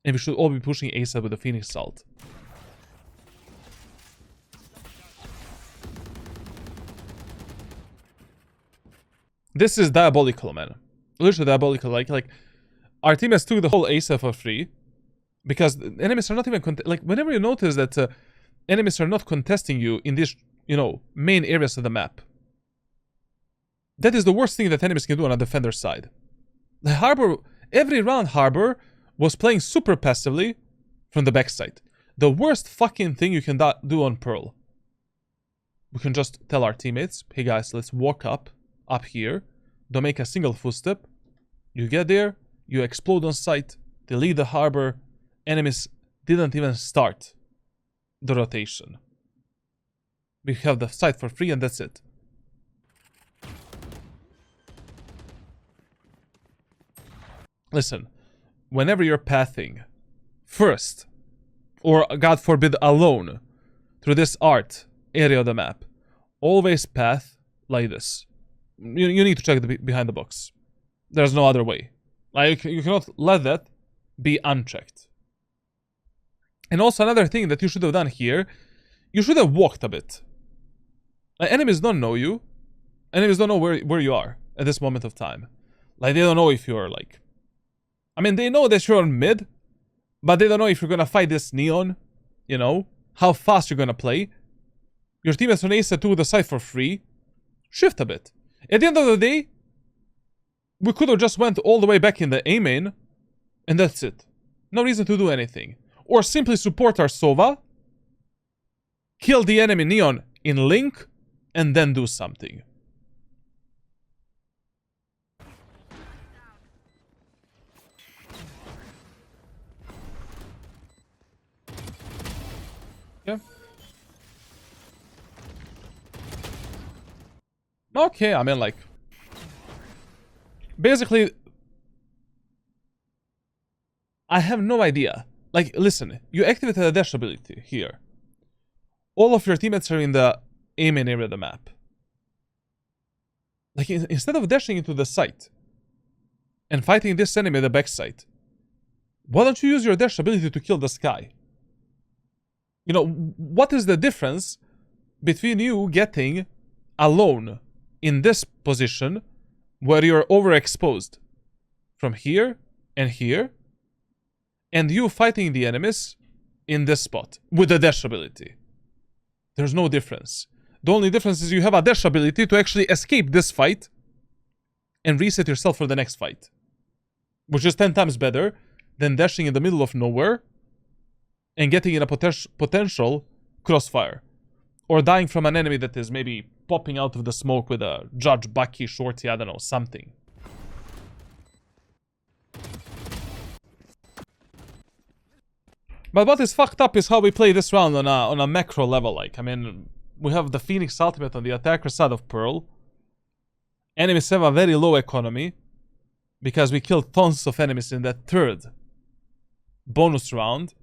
And we should all be pushing A side with the Phoenix Salt. This is diabolical, man. Literally diabolical. Like our teammates took the whole A side for free. Because enemies are not even... whenever you notice that enemies are not contesting you in these, main areas of the map, that is the worst thing that enemies can do on a defender's side. The Harbor... Every round Harbor was playing super passively from the backside. The worst fucking thing you can do on Pearl. We can just tell our teammates, hey guys, let's walk up here. Don't make a single footstep. You get there, you explode on sight, they leave the Harbor. Enemies didn't even start the rotation. We have the site for free and that's it. Listen, whenever you're pathing first, or God forbid alone, through this art area of the map, always path like this. You need to check behind the box. There's no other way. You cannot let that be unchecked. And also another thing that you should have done here, you should have walked a bit. Enemies don't know you. Enemies don't know where you are at this moment of time. They don't know if you're they know that you're on mid, but they don't know if you're gonna fight this Neon, how fast you're gonna play. Your teammates on Ace took the site for free. Shift a bit. At the end of the day, we could have just went all the way back in the A main, and that's it. No reason to do anything. Or simply support our Sova, kill the enemy Neon in Link, and then do something. Yeah. Okay, basically, I have no idea. Listen, you activated a dash ability here. All of your teammates are in the A main area of the map. Instead of dashing into the site and fighting this enemy at the backside, why don't you use your dash ability to kill the sky? What is the difference between you getting alone in this position where you're overexposed from here and here, and you fighting the enemies in this spot with the dash ability. There's no difference. The only difference is you have a dash ability to actually escape this fight and reset yourself for the next fight, which is 10 times better than dashing in the middle of nowhere and getting in a potential crossfire, or dying from an enemy that is maybe popping out of the smoke with a Judge, Bucky, Shorty, I don't know, something. But what is fucked up is how we play this round on a macro level. Like, I mean, we have the Phoenix ultimate on the attacker side of Pearl. Enemies have a very low economy because we killed tons of enemies in that third bonus round.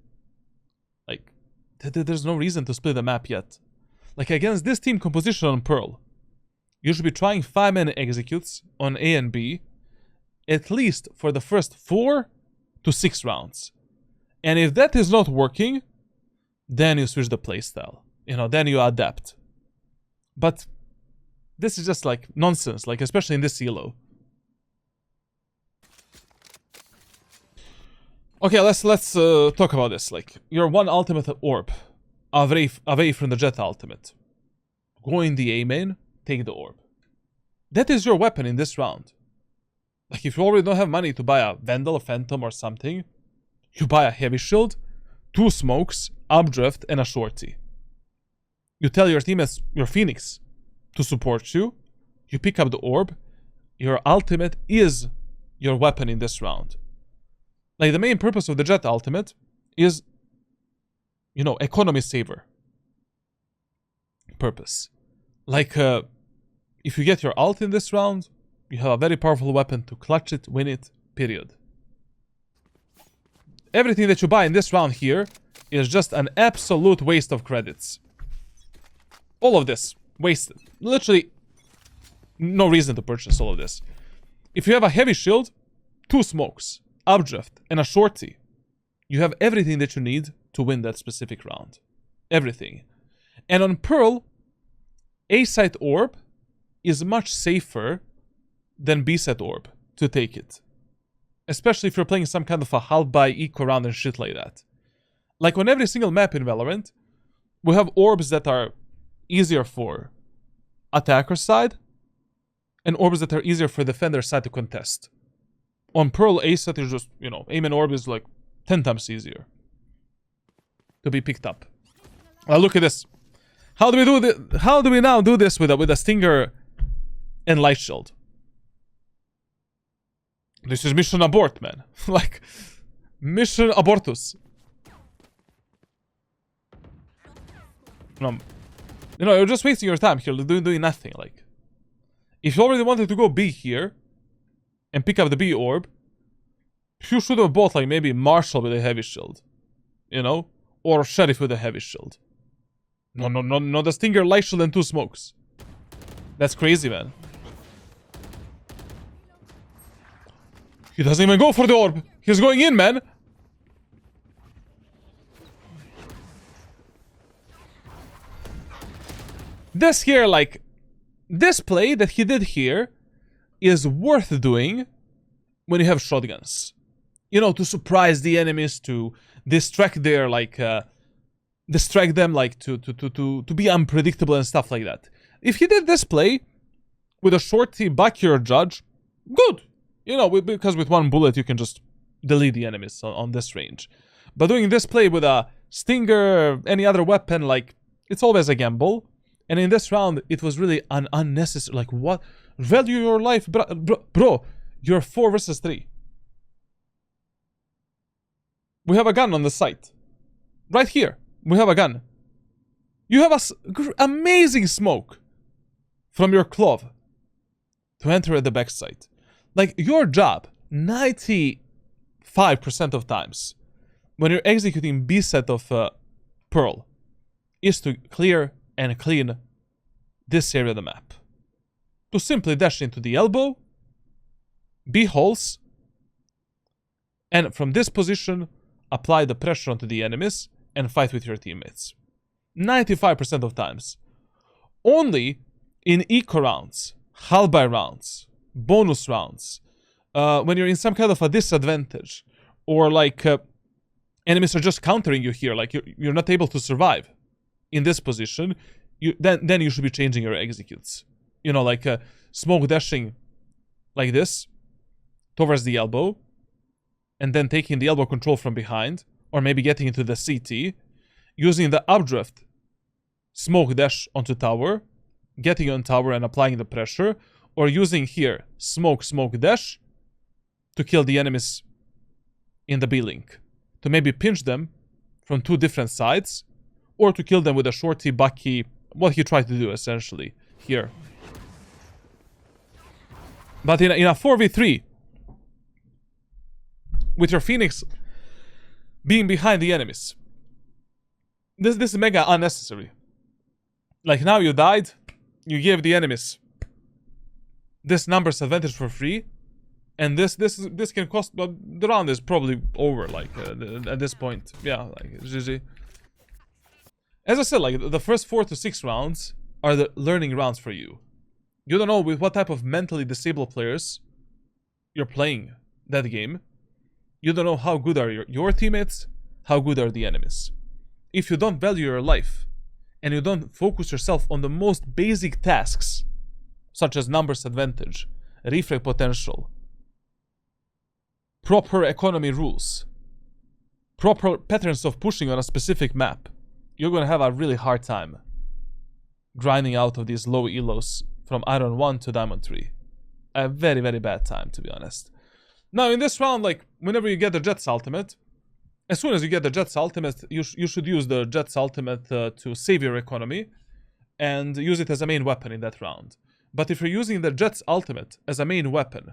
Like, there's no reason to split the map yet. Like, against this team composition on Pearl, you should be trying 5-man executes on A and B at least for the first 4 to 6 rounds. And if that is not working, then you switch the playstyle. You know, then you adapt. But this is just like nonsense, like especially in this elo. Okay, let's talk about this. Like, you're one ultimate orb away from the Jett ultimate. Go in the A main, take the orb. That is your weapon in this round. Like, if you already don't have money to buy a Vandal, a Phantom, or something, you buy a heavy shield, 2 smokes, updraft, and a shorty. You tell your teammates, your Phoenix, to support you. You pick up the orb. Your ultimate is your weapon in this round. Like, the main purpose of the Jett ultimate is, you know, economy saver purpose. Like, if you get your ult in this round, you have a very powerful weapon to clutch it, win it, period. Everything that you buy in this round here is just an absolute waste of credits. All of this, wasted. Literally, no reason to purchase all of this. If you have a heavy shield, 2 smokes, updraft, and a shorty, you have everything that you need to win that specific round. Everything. And on Pearl, A-site orb is much safer than B-site orb to take it. Especially if you're playing some kind of a half-buy eco round and shit like that. Like, on every single map in Valorant, we have orbs that are easier for attacker side, and orbs that are easier for defender side to contest. On Pearl, A-site is just, you know, aim and orb is like 10 times easier to be picked up. Now look at this. How do we do this? How do we now do this with a Stinger and Light Shield? This is mission abort, man. Like, mission abortus. No, you know, you're just wasting your time here, doing nothing. Like, if you already wanted to go B here and pick up the B orb, you should have bought like maybe Marshall with a heavy shield, you know, or Sheriff with a heavy shield. No, the Stinger, Light Shield, and 2 smokes. That's crazy, man. He doesn't even go for the orb. He's going in, man. This here, like, this play that he did here is worth doing when you have shotguns. You know, to surprise the enemies, to distract their, like, distract them, like, to be unpredictable and stuff like that. If he did this play with a shorty back your judge, good. You know, because with 1 bullet you can just delete the enemies on this range. But doing this play with a Stinger, any other weapon, like, it's always a gamble. And in this round, it was really an unnecessary, like, what? Value your life, bro, you're 4 versus 3. We have a gun on the site. Right here, we have a gun. You have a amazing smoke from your clove to enter at the backside. Like, your job, 95% of times, when you're executing B set of Pearl, is to clear and clean this area of the map. To simply dash into the elbow, B holes, and from this position, apply the pressure onto the enemies and fight with your teammates. 95% of times. Only in eco rounds, half-buy rounds, bonus rounds, when you're in some kind of a disadvantage, or like enemies are just countering you here, like you're not able to survive in this position, then you should be changing your executes. You know, like smoke dashing like this towards the elbow, and then taking the elbow control from behind, or maybe getting into the CT, using the updrift, smoke dash onto tower, getting on tower and applying the pressure, or using here, smoke dash, to kill the enemies in the B-link. To maybe pinch them from two different sides, or to kill them with a shorty, bucky, what he tried to do, essentially, here. But in a 4v3, with your Phoenix being behind the enemies, this is mega unnecessary. Like, now you died, you gave the enemies this numbers advantage for free, and this can cost, but the round is probably over, like, at this point. Yeah, like, GG. As I said, like, the first 4 to 6 rounds are the learning rounds for you. You don't know with what type of mentally disabled players you're playing that game. You don't know how good are your teammates, how good are the enemies. If you don't value your life, and you don't focus yourself on the most basic tasks, such as numbers advantage, refrag potential, proper economy rules, proper patterns of pushing on a specific map, you're gonna have a really hard time grinding out of these low elos from Iron 1 to Diamond 3. A very, very bad time, to be honest. Now, in this round, like, whenever you get the Jett's ultimate, as soon as you get the Jett's ultimate, you should use the Jett's ultimate to save your economy and use it as a main weapon in that round. But if you're using the Jett's ultimate as a main weapon,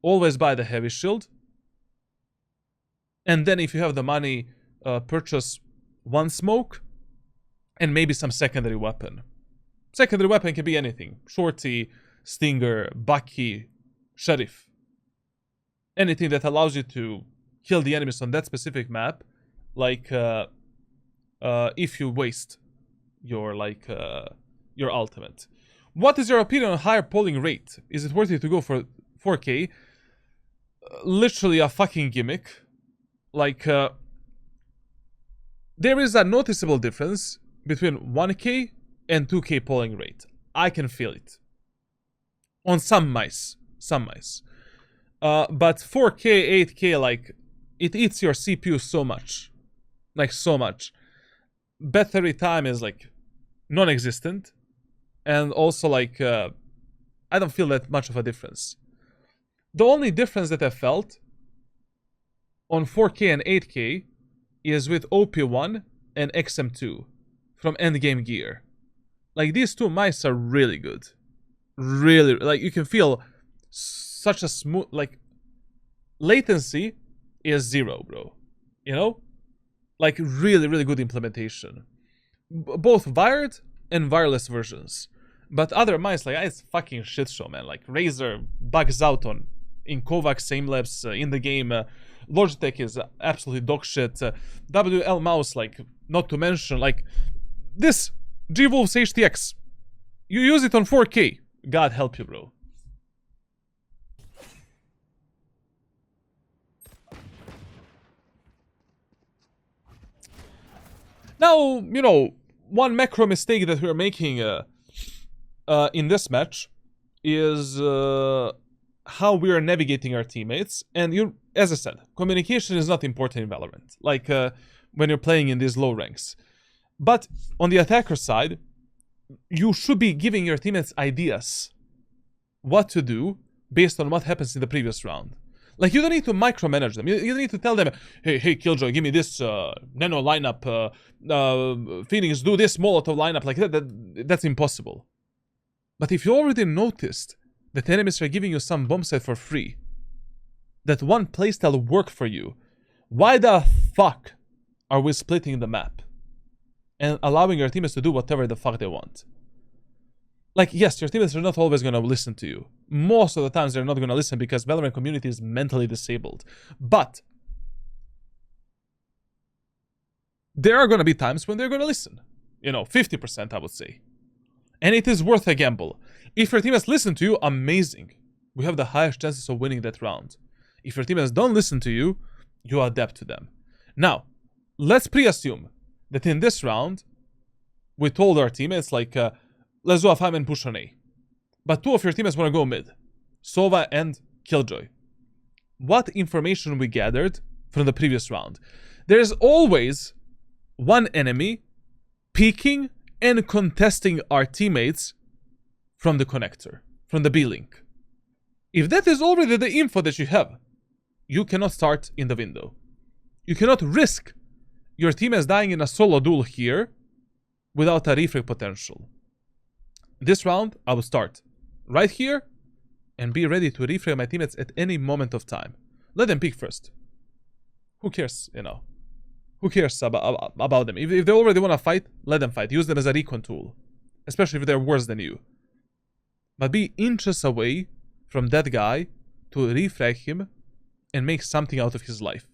always buy the heavy shield. And then if you have the money, purchase one smoke and maybe some secondary weapon. Secondary weapon can be anything. Shorty, stinger, bucky, sheriff. Anything that allows you to kill the enemies on that specific map, like if you waste your your ultimate. What is your opinion on higher polling rate? Is it worth it to go for 4K? Literally a fucking gimmick. Like there is a noticeable difference between 1K and 2K polling rate. I can feel it on some mice. But 4K, 8K, like, it eats your CPU so much. Like, so much. Battery time is, like, non-existent. And also, like, I don't feel that much of a difference. The only difference that I felt on 4K and 8K is with OP1 and XM2 from Endgame Gear. Like, these two mice are really good. Really, like, you can feel such a smooth, like, latency is 0, bro. You know? Like, really, really good implementation. Both wired and wireless versions. But other mice, like, it's fucking shit show, man. Like, Razer bugs out in Kovac, Samelabs, in the game. Logitech is absolutely dog shit. WL mouse, like, not to mention, like, this G-Wolves HTX. You use it on 4K. God help you, bro. Now, you know, one macro mistake that we're making in this match is how we are navigating our teammates. And as I said, communication is not important in Valorant, like when you're playing in these low ranks. But on the attacker side, you should be giving your teammates ideas what to do based on what happens in the previous round. Like, you don't need to micromanage them. You don't need to tell them, hey, Killjoy, give me this nano lineup. Phoenix, do this Molotov lineup. Like, that's impossible. But if you already noticed that enemies are giving you some bomb set for free, that one playstyle work for you, why the fuck are we splitting the map and allowing your teammates to do whatever the fuck they want? Like, yes, your teammates are not always going to listen to you. Most of the times they're not going to listen because Valorant community is mentally disabled. But there are going to be times when they're going to listen. You know, 50%, I would say. And it is worth a gamble. If your teammates listen to you, amazing. We have the highest chances of winning that round. If your teammates don't listen to you, you adapt to them. Now, let's pre-assume that in this round, we told our teammates, like, let's do a 5-man push on A. But 2 of your teammates want to go mid. Sova and Killjoy. What information we gathered from the previous round? There's always one enemy peeking and contesting our teammates from the connector, from the B-link. If that is already the info that you have, you cannot start in the window. You cannot risk your teammates dying in a solo duel here without a refrag potential. This round, I will start right here and be ready to refrag my teammates at any moment of time. Let them peek first. Who cares, you know? Who cares about them? If they already want to fight, let them fight. Use them as a recon tool. Especially if they're worse than you. But be inches away from that guy to refrag him and make something out of his life.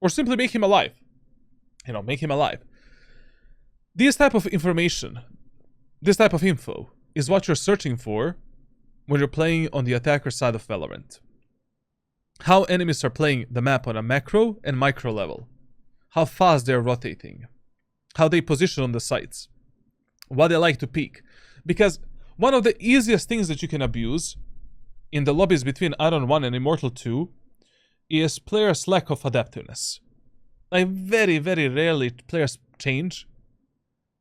Or simply make him alive. You know, make him alive. This type of information, this type of info, is what you're searching for when you're playing on the attacker side of Valorant. How enemies are playing the map on a macro and micro level. How fast they're rotating. How they position on the sites. What they like to peek. Because one of the easiest things that you can abuse in the lobbies between Iron 1 and Immortal 2 is players' lack of adaptiveness. Like, very, very rarely players change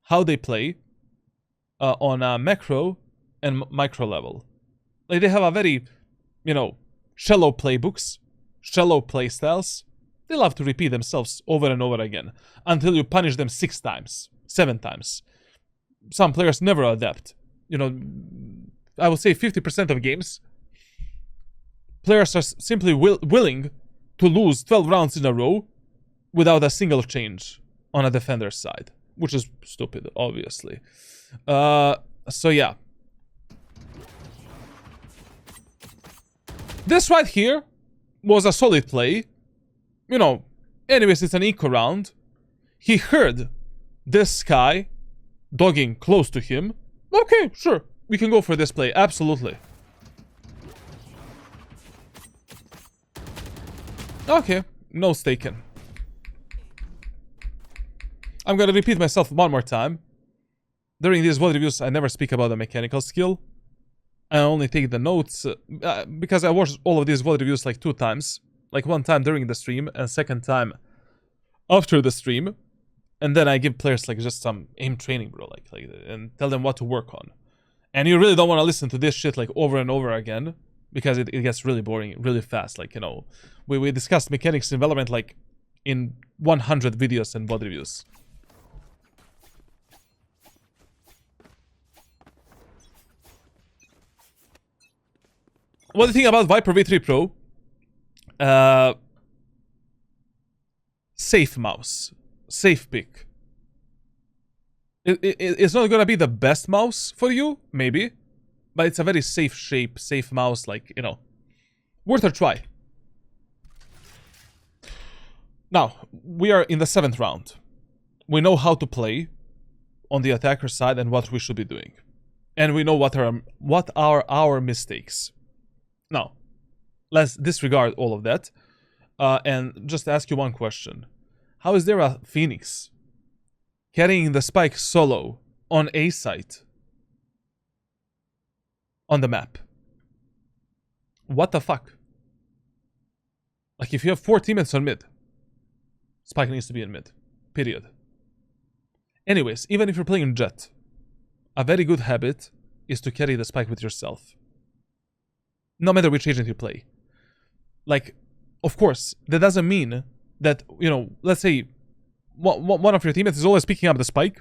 how they play on a macro and micro level. Like, they have a very, you know, shallow playbooks, shallow playstyles. They love to repeat themselves over and over again until you punish them 6 times, 7 times. Some players never adapt. You know, I would say 50% of games, players are simply willing to lose 12 rounds in a row without a single change on a defender's side, which is stupid, obviously. So yeah. This right here was a solid play. You know, anyways, it's an eco round. He heard this guy dogging close to him. Okay, sure. We can go for this play. Absolutely. Okay. Nose taken. I'm gonna repeat myself one more time. During these VOD reviews, I never speak about the mechanical skill. I only take the notes because I watched all of these VOD reviews like 2 times. Like 1 time during the stream and 2nd time after the stream. And then I give players like just some aim training, bro. Like and tell them what to work on. And you really don't want to listen to this shit like over and over again. Because it gets really boring really fast. Like, you know, we discussed mechanics in Valorant like in 100 videos and VOD reviews. What do you think about Viper V3 Pro? Safe mouse. Safe pick. It's not gonna be the best mouse for you, maybe. But it's a very safe shape, safe mouse, like, you know. Worth a try. Now, we are in the 7th round. We know how to play on the attacker side and what we should be doing. And we know what are our mistakes. Now, let's disregard all of that. And just ask you one question. How is there a Phoenix carrying the spike solo on A site on the map? What the fuck? Like, if you have 4 teammates on mid, spike needs to be in mid. Period. Anyways, even if you're playing Jett, a very good habit is to carry the spike with yourself. No matter which agent you play. Like, of course, that doesn't mean that, you know, let's say one of your teammates is always picking up the spike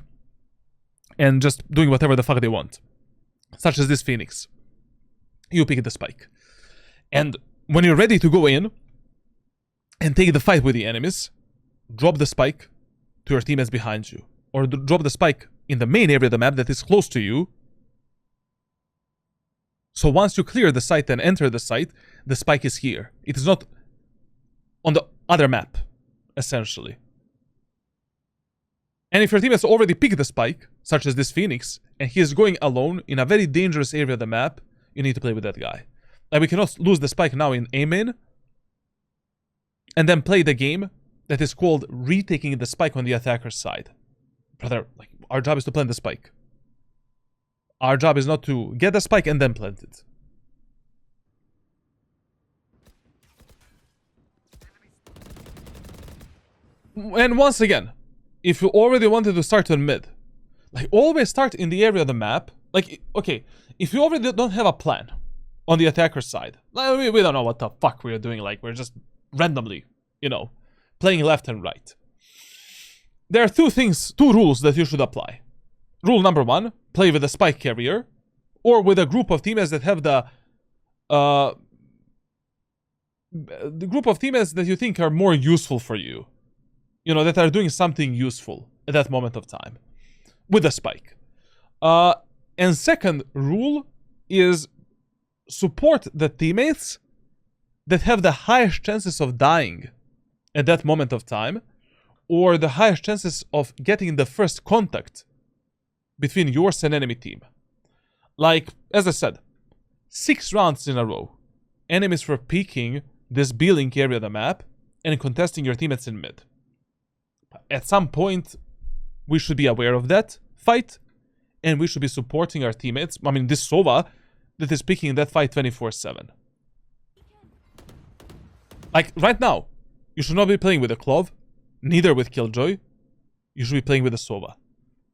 and just doing whatever the fuck they want. Such as this Phoenix. You pick the spike. And when you're ready to go in and take the fight with the enemies, drop the spike to your teammates behind you. Or drop the spike in the main area of the map that is close to you. So once you clear the site and enter the site, the spike is here. It is not on the other map, essentially. And if your team has already picked the spike, such as this Phoenix, and he is going alone in a very dangerous area of the map, you need to play with that guy. Like, we cannot lose the spike now in A main, and then play the game that is called retaking the spike on the attacker's side. Brother, like, our job is to plant the spike. Our job is not to get the spike and then plant it. And once again, if you already wanted to start on mid, like, always start in the area of the map. Like, okay, if you already don't have a plan on the attacker's side, like, we don't know what the fuck we're doing, like, we're just randomly, you know, playing left and right. There are two rules that you should apply. Rule number one, play with a spike carrier, or with a group of teammates that have the group of teammates that you think are more useful for you. You know, that are doing something useful at that moment of time. With a spike. And second rule is support the teammates that have the highest chances of dying at that moment of time, or the highest chances of getting the first contact between yours and enemy team. Like, as I said, 6 rounds in a row, enemies were peeking this B-Link area of the map and contesting your teammates in mid. At some point, we should be aware of that fight, and we should be supporting our teammates. I mean, this Sova that is picking that fight 24/7. Like, right now, you should not be playing with a Clove, neither with Killjoy. You should be playing with a Sova.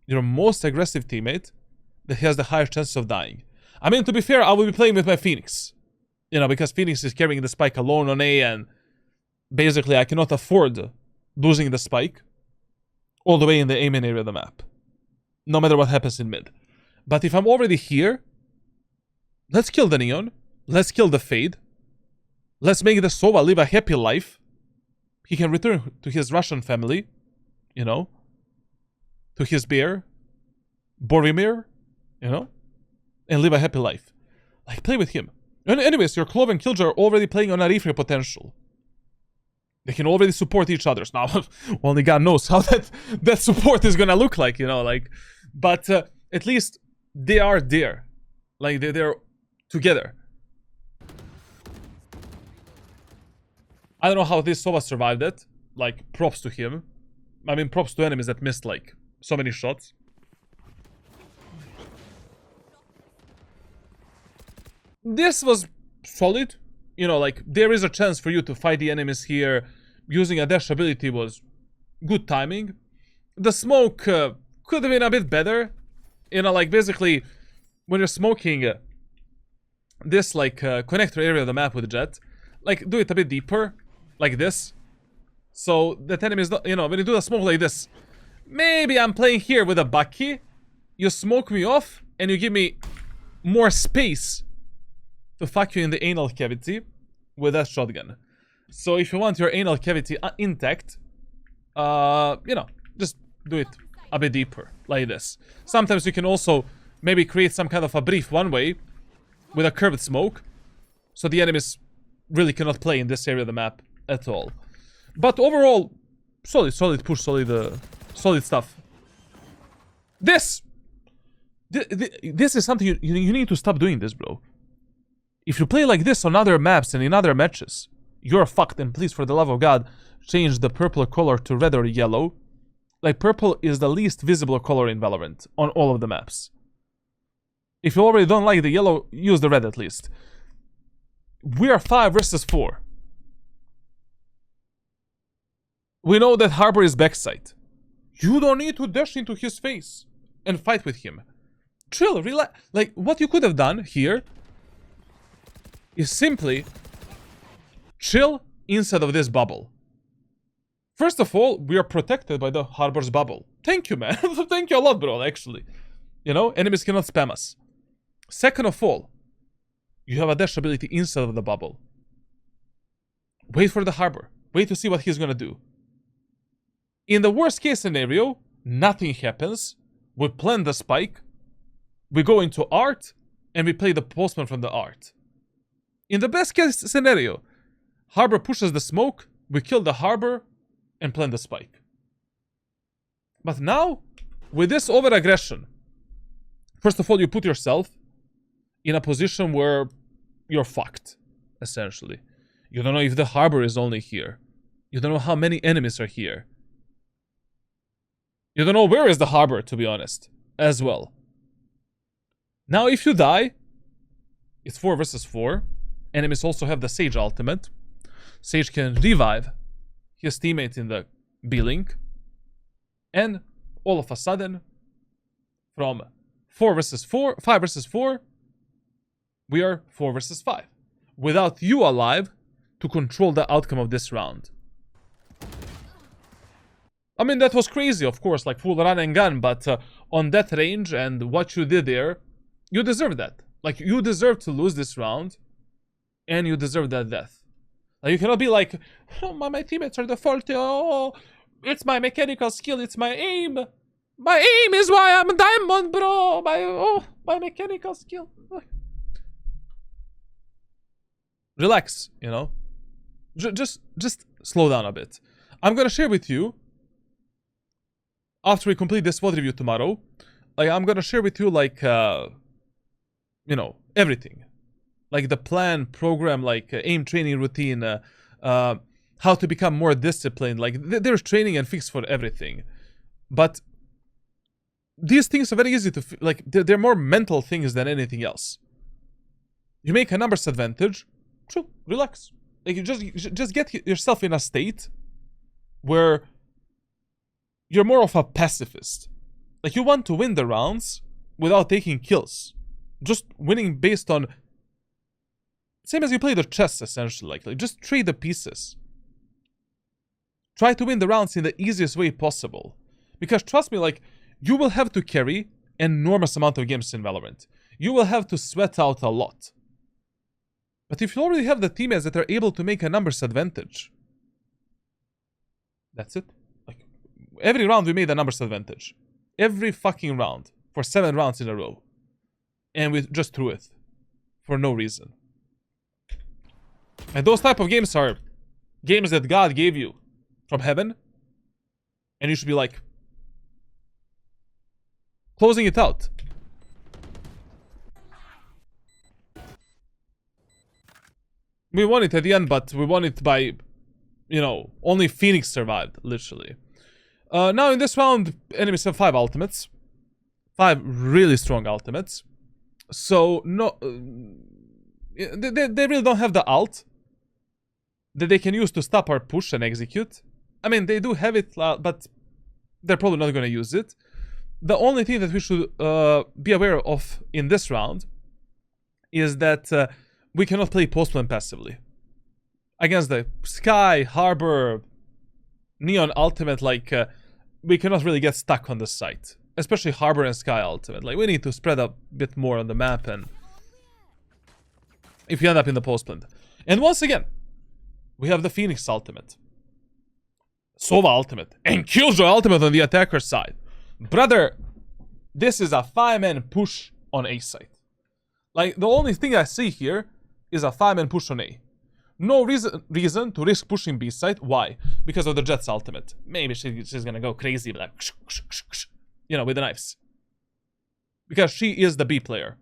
Your most aggressive teammate that has the highest chances of dying. I mean, to be fair, I will be playing with my Phoenix. You know, because Phoenix is carrying the spike alone on A, and basically I cannot afford losing the spike all the way in the A main area of the map, no matter what happens in mid. But if I'm already here, let's kill the Neon, let's kill the Fade, let's make the Sova live a happy life. He can return to his Russian family, you know, to his bear, Boromir, you know, and live a happy life. Like, play with him. And anyways, your Clove and Killjoy are already playing on a reframe potential. They can already support each other. Now, only God knows how that support is gonna look like, you know, like, but at least they are there. Like, they're together. I don't know how this Sova survived it. Like, props to him. I mean, props to enemies that missed, like, so many shots. This was solid. You know, like, there is a chance for you to fight the enemies here. Using a dash ability was good timing. The smoke could have been a bit better. You know, like, basically, when you're smoking this, like, connector area of the map with Jett, like, do it a bit deeper, like this. So that enemy is not, you know, when you do the smoke like this, maybe I'm playing here with a Bucky, you smoke me off, and you give me more space to fuck you in the anal cavity with that shotgun. So if you want your anal cavity intact, you know, just do it a bit deeper, like this. Sometimes you can also maybe create some kind of a brief one-way with a curved smoke, so the enemies really cannot play in this area of the map at all. But overall, solid push, solid stuff. This is something you need to stop doing this, bro. If you play like this on other maps and in other matches, you're fucked. And please, for the love of God, change the purple color to red or yellow. Like, purple is the least visible color in Valorant on all of the maps. If you already don't like the yellow, use the red at least. We are 5 versus 4. We know that Harbor is backside. You don't need to dash into his face and fight with him. Chill, relax. Like, what you could have done here is simply chill inside of this bubble. First of all, we are protected by the Harbor's bubble. Thank you, man. Thank you a lot, bro, actually. You know, enemies cannot spam us. Second of all, you have a dash ability inside of the bubble. Wait for the Harbor. Wait to see what he's gonna do. In the worst case scenario, nothing happens. We plant the spike. We go into art, and we play the postman from the art. In the best case scenario, Harbor pushes the smoke, we kill the Harbor, and plant the spike. But now, with this over-aggression, first of all, you put yourself in a position where you're fucked, essentially. You don't know if the Harbor is only here. You don't know how many enemies are here. You don't know where is the harbor, to be honest, as well. Now, if you die, it's 4 versus 4. Enemies also have the Sage ultimate. Sage can revive his teammate in the B-Link. And all of a sudden, from 5 versus 4, we are 4 versus 5. Without you alive to control the outcome of this round. I mean, that was crazy, of course, like full run and gun, but on that range and what you did there, you deserve that. Like, you deserve to lose this round, and you deserve that death. Like, you cannot be like, oh, my teammates are the faulty, oh, it's my mechanical skill, it's my aim. My aim is why I'm a diamond, bro. My mechanical skill. Relax, you know. Just slow down a bit. I'm gonna share with you, after we complete this VOD review tomorrow, like, I'm gonna share with you, like, you know, everything. Like the plan, program, like aim training routine, how to become more disciplined. Like, there's training and fix for everything. But these things are very easy to, like, they're more mental things than anything else. You make a numbers advantage, chill, relax. Like, you just get yourself in a state where you're more of a pacifist. Like, you want to win the rounds without taking kills. Just winning based on... Same as you play the chess, essentially. Like just trade the pieces. Try to win the rounds in the easiest way possible. Because trust me, like, you will have to carry an enormous amount of games in Valorant. You will have to sweat out a lot. But if you already have the teammates that are able to make a numbers advantage, that's it. Like, every round we made a numbers advantage. Every fucking round. For 7 rounds in a row. And we just threw it. For no reason. And those type of games are games that God gave you from heaven. And you should be like, closing it out. We won it at the end, but we won it by, you know, only Phoenix survived, literally. Now in this round, enemies have 5 ultimates. 5 really strong ultimates. So, no... they really don't have the ult that they can use to stop our push and execute. I mean, they do have it, but they're probably not going to use it. The only thing that we should be aware of in this round is that we cannot play postplan passively. Against the Sky, Harbor, Neon ultimate, like, we cannot really get stuck on the site. Especially Harbor and Sky ultimate. Like, we need to spread a bit more on the map, and if you end up in the postplan. And once again, we have the Phoenix ultimate, Sova ultimate, and Killjoy ultimate on the attacker side. Brother, this is a 5-man push on A site. Like, the only thing I see here is a 5-man push on A. No reason to risk pushing B site. Why? Because of the Jett's ultimate. Maybe she's gonna go crazy, like, you know, with the knives. Because she is the B player.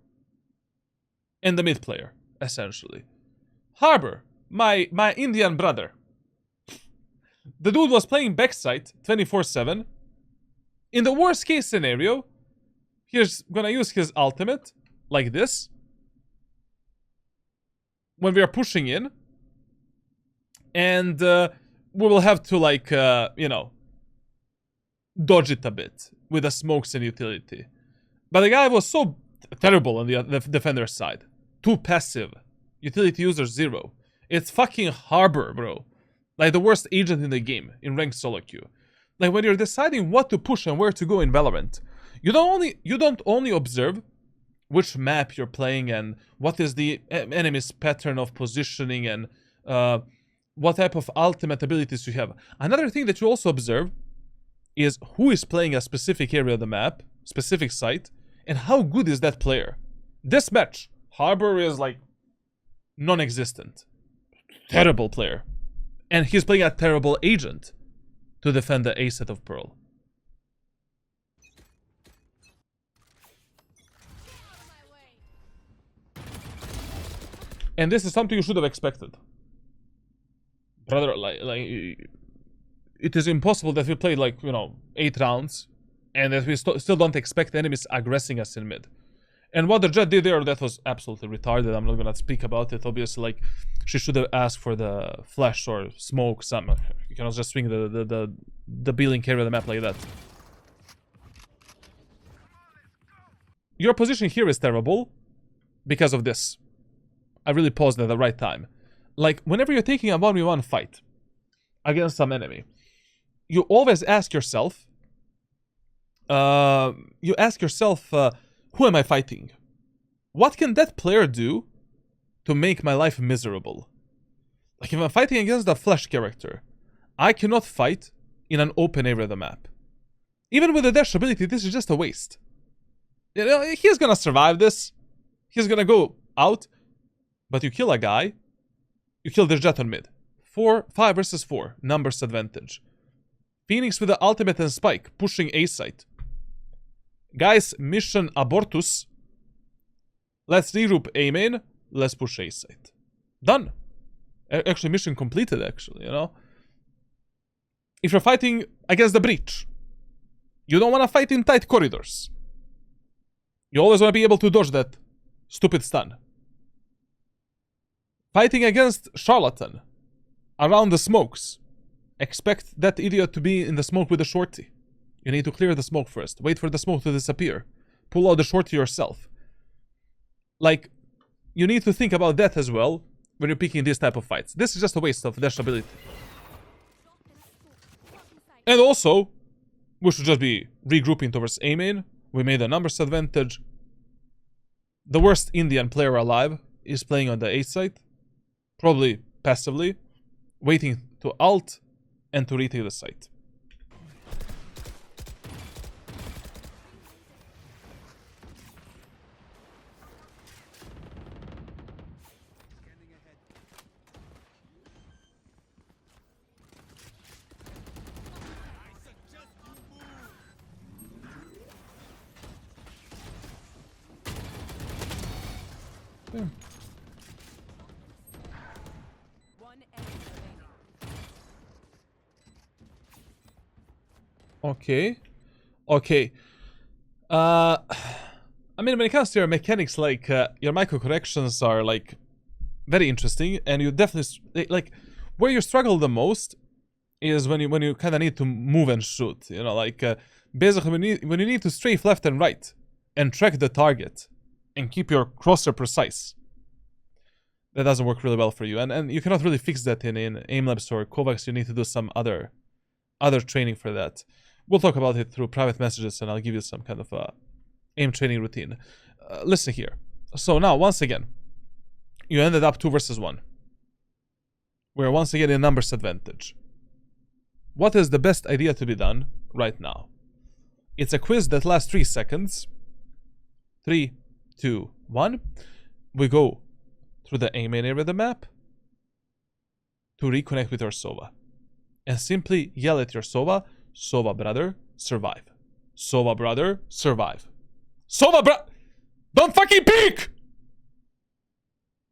And the mid player, essentially. Harbor, my Indian brother. The dude was playing backside 24/7. In the worst case scenario, he's gonna use his ultimate like this when we are pushing in, and we will have to, like, you know, dodge it a bit with the smokes and utility. But the guy was so terrible on the defender side. Too passive. Utility user 0. It's fucking Harbor, bro. Like the worst agent in the game in ranked solo queue. Like, when you're deciding what to push and where to go in Valorant, you don't only observe which map you're playing and what is the enemy's pattern of positioning and what type of ultimate abilities you have. Another thing that you also observe is who is playing a specific area of the map, specific site, and how good is that player. This match, Harbor is like non-existent. Terrible player. And he's playing a terrible agent to defend the A set of Pearl. And this is something you should have expected. Brother, like it is impossible that we played like, you know, 8 rounds and that we still don't expect enemies aggressing us in mid. And what the Jett did there, that was absolutely retarded. I'm not gonna speak about it. Obviously, like, she should have asked for the flash or smoke, something. You cannot just swing the B-link carry of the map like that. Your position here is terrible because of this. I really paused at the right time. Like, whenever you're taking a 1v1 fight against some enemy, you always ask yourself, who am I fighting? What can that player do to make my life miserable? Like, if I'm fighting against a flash character, I cannot fight in an open area of the map. Even with the dash ability, this is just a waste. You know, he's gonna survive this. He's gonna go out. But you kill a guy, you kill the Jett on mid. 5 versus 4, numbers advantage. Phoenix with the ultimate and spike, pushing A site. Guys, mission abortus. Let's regroup A main, let's push A site. Done. Actually, mission completed, actually, you know. If you're fighting against the breach, you don't want to fight in tight corridors. You always want to be able to dodge that stupid stun. Fighting against Charlatan around the smokes. Expect that idiot to be in the smoke with the shorty. You need to clear the smoke first. Wait for the smoke to disappear. Pull out the shorty yourself. Like, you need to think about that as well when you're picking these type of fights. This is just a waste of dash ability. And also, we should just be regrouping towards A main. We made a numbers advantage. The worst Indian player alive is playing on the A site. Probably passively. Waiting to ult and to retake the site. Yeah. Okay. Okay. I mean, when it comes to your mechanics, like, your micro corrections are, like, very interesting, and you definitely, like, where you struggle the most is when you kind of need to move and shoot, you know, like, basically when you need to strafe left and right and track the target and keep your crosshair precise. That doesn't work really well for you, and you cannot really fix that in Aimlabs or Kovacs. You need to do some other training for that. We'll talk about it through private messages, and I'll give you some kind of aim training routine. Listen here. So now, once again, you ended up 2 versus 1. We're once again in numbers advantage. What is the best idea to be done right now? It's a quiz that lasts 3 seconds. 3, 2, 1. We go through the A main area of the map to reconnect with your Sova. And simply yell at your Sova, Sova brother, survive. Sova brother, survive. Sova don't fucking peek!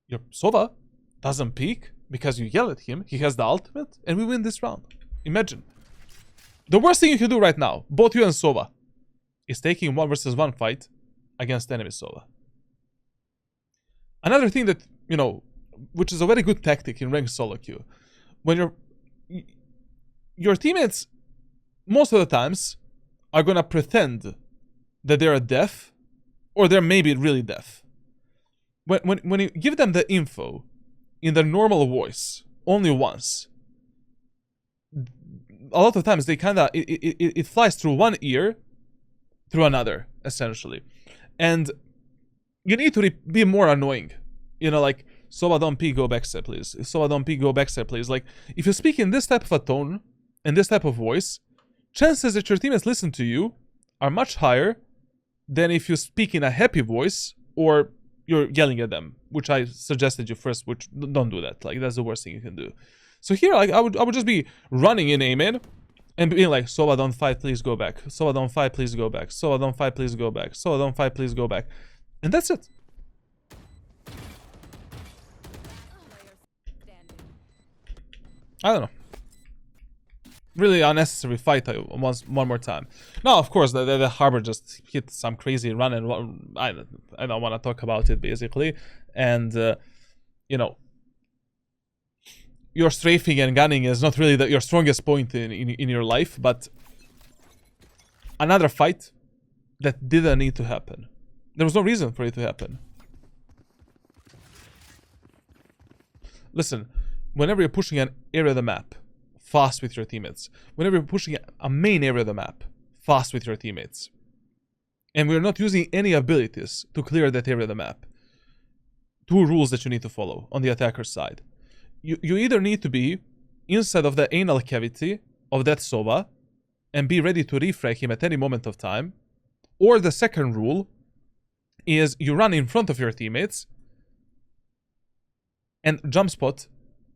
Your Sova doesn't peek because you yell at him, he has the ultimate, and we win this round. Imagine. The worst thing you can do right now, both you and Sova, is taking 1 versus 1 fight against enemy Sova. Another thing that, you know, which is a very good tactic in ranked solo queue, when your teammates, most of the times, are gonna pretend that they're deaf, or they're maybe really deaf. When you give them the info in their normal voice only once, a lot of times they kinda it flies through one ear through another, essentially. And you need to be more annoying. You know, like, Sova don't peek, go backside, please. Sova don't peek, go backside, please. Like, if you speak in this type of a tone and this type of voice, chances that your teammates listen to you are much higher than if you speak in a happy voice or you're yelling at them, which I suggested you first, which don't do that. Like, that's the worst thing you can do. So here, like, I would just be running in A main and being like, Sova don't fight, please go back. Sova don't fight, please go back. Sova don't fight, please go back. Sova don't fight, please go back. And that's it. I don't know. really unnecessary fight one more time. Now, of course, the Harbor just hit some crazy run, and I don't want to talk about it, basically. And, you know, your strafing and gunning is not really your strongest point in your life, but another fight that didn't need to happen. There was no reason for it to happen. Listen, whenever you're pushing an area of the map, fast with your teammates. Whenever you're pushing a main area of the map, fast with your teammates. And we're not using any abilities to clear that area of the map. Two rules that you need to follow on the attacker side. You either need to be inside of the anal cavity of that Sova and be ready to refrag him at any moment of time. Or the second rule is you run in front of your teammates and jump spot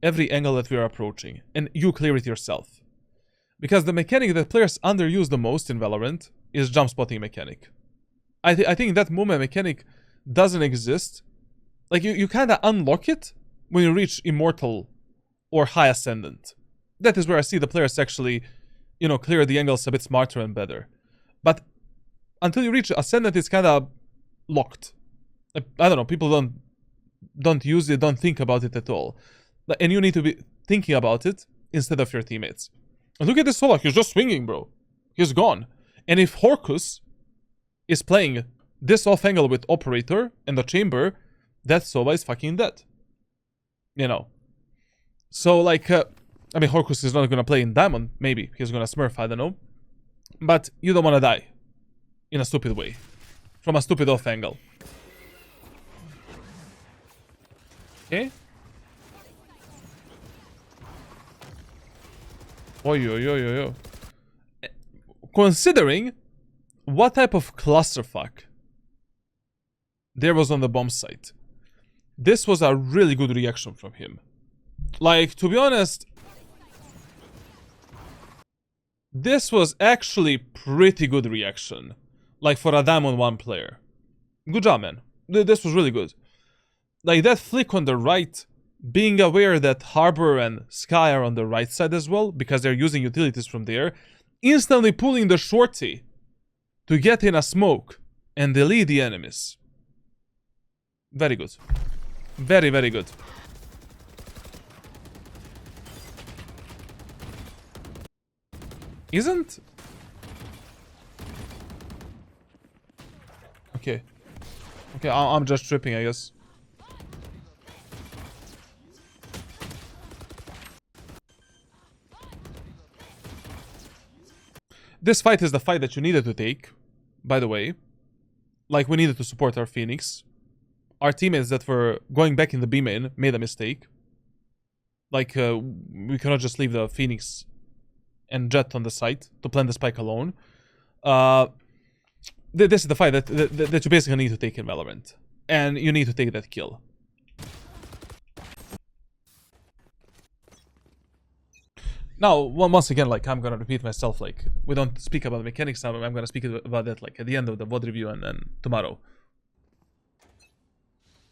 every angle that we are approaching, and you clear it yourself. Because the mechanic that players underuse the most in Valorant is jump spotting mechanic. I think that movement mechanic doesn't exist. Like, you kind of unlock it when you reach Immortal or High Ascendant. That is where I see the players actually, you know, clear the angles a bit smarter and better. But until you reach Ascendant, it's kind of locked. I don't know, people don't use it, don't think about it at all. And you need to be thinking about it instead of your teammates. And look at this Solak, he's just swinging, bro. He's gone. And if Horcus is playing this off angle with Operator and the Chamber, that Sova is fucking dead. You know. So, like, I mean, Horcus is not gonna play in Diamond, maybe. He's gonna Smurf, I don't know. But you don't wanna die. In a stupid way. From a stupid off angle. Okay? Oy. Considering what type of clusterfuck there was on the bomb site, this was a really good reaction from him. Like, to be honest, this was actually pretty good reaction. Like, for a Diamond 1 player. Good job, man. This was really good. Like, that flick on the right, being aware that Harbor and Sky are on the right side as well, because they're using utilities from there, instantly pulling the shorty to get in a smoke and delete the enemies. Very good. Very, very good. Isn't... Okay. Okay, I'm just tripping, I guess. This fight is the fight that you needed to take, by the way. Like, we needed to support our Phoenix. Our teammates that were going back in the B main made a mistake. Like, we cannot just leave the Phoenix and Jett on the site to plant the spike alone. This is the fight that you basically need to take in Valorant. And you need to take that kill. Now, once again, like, I'm gonna repeat myself, like, we don't speak about the mechanics now, I'm gonna speak about that, like, at the end of the VOD review and then tomorrow.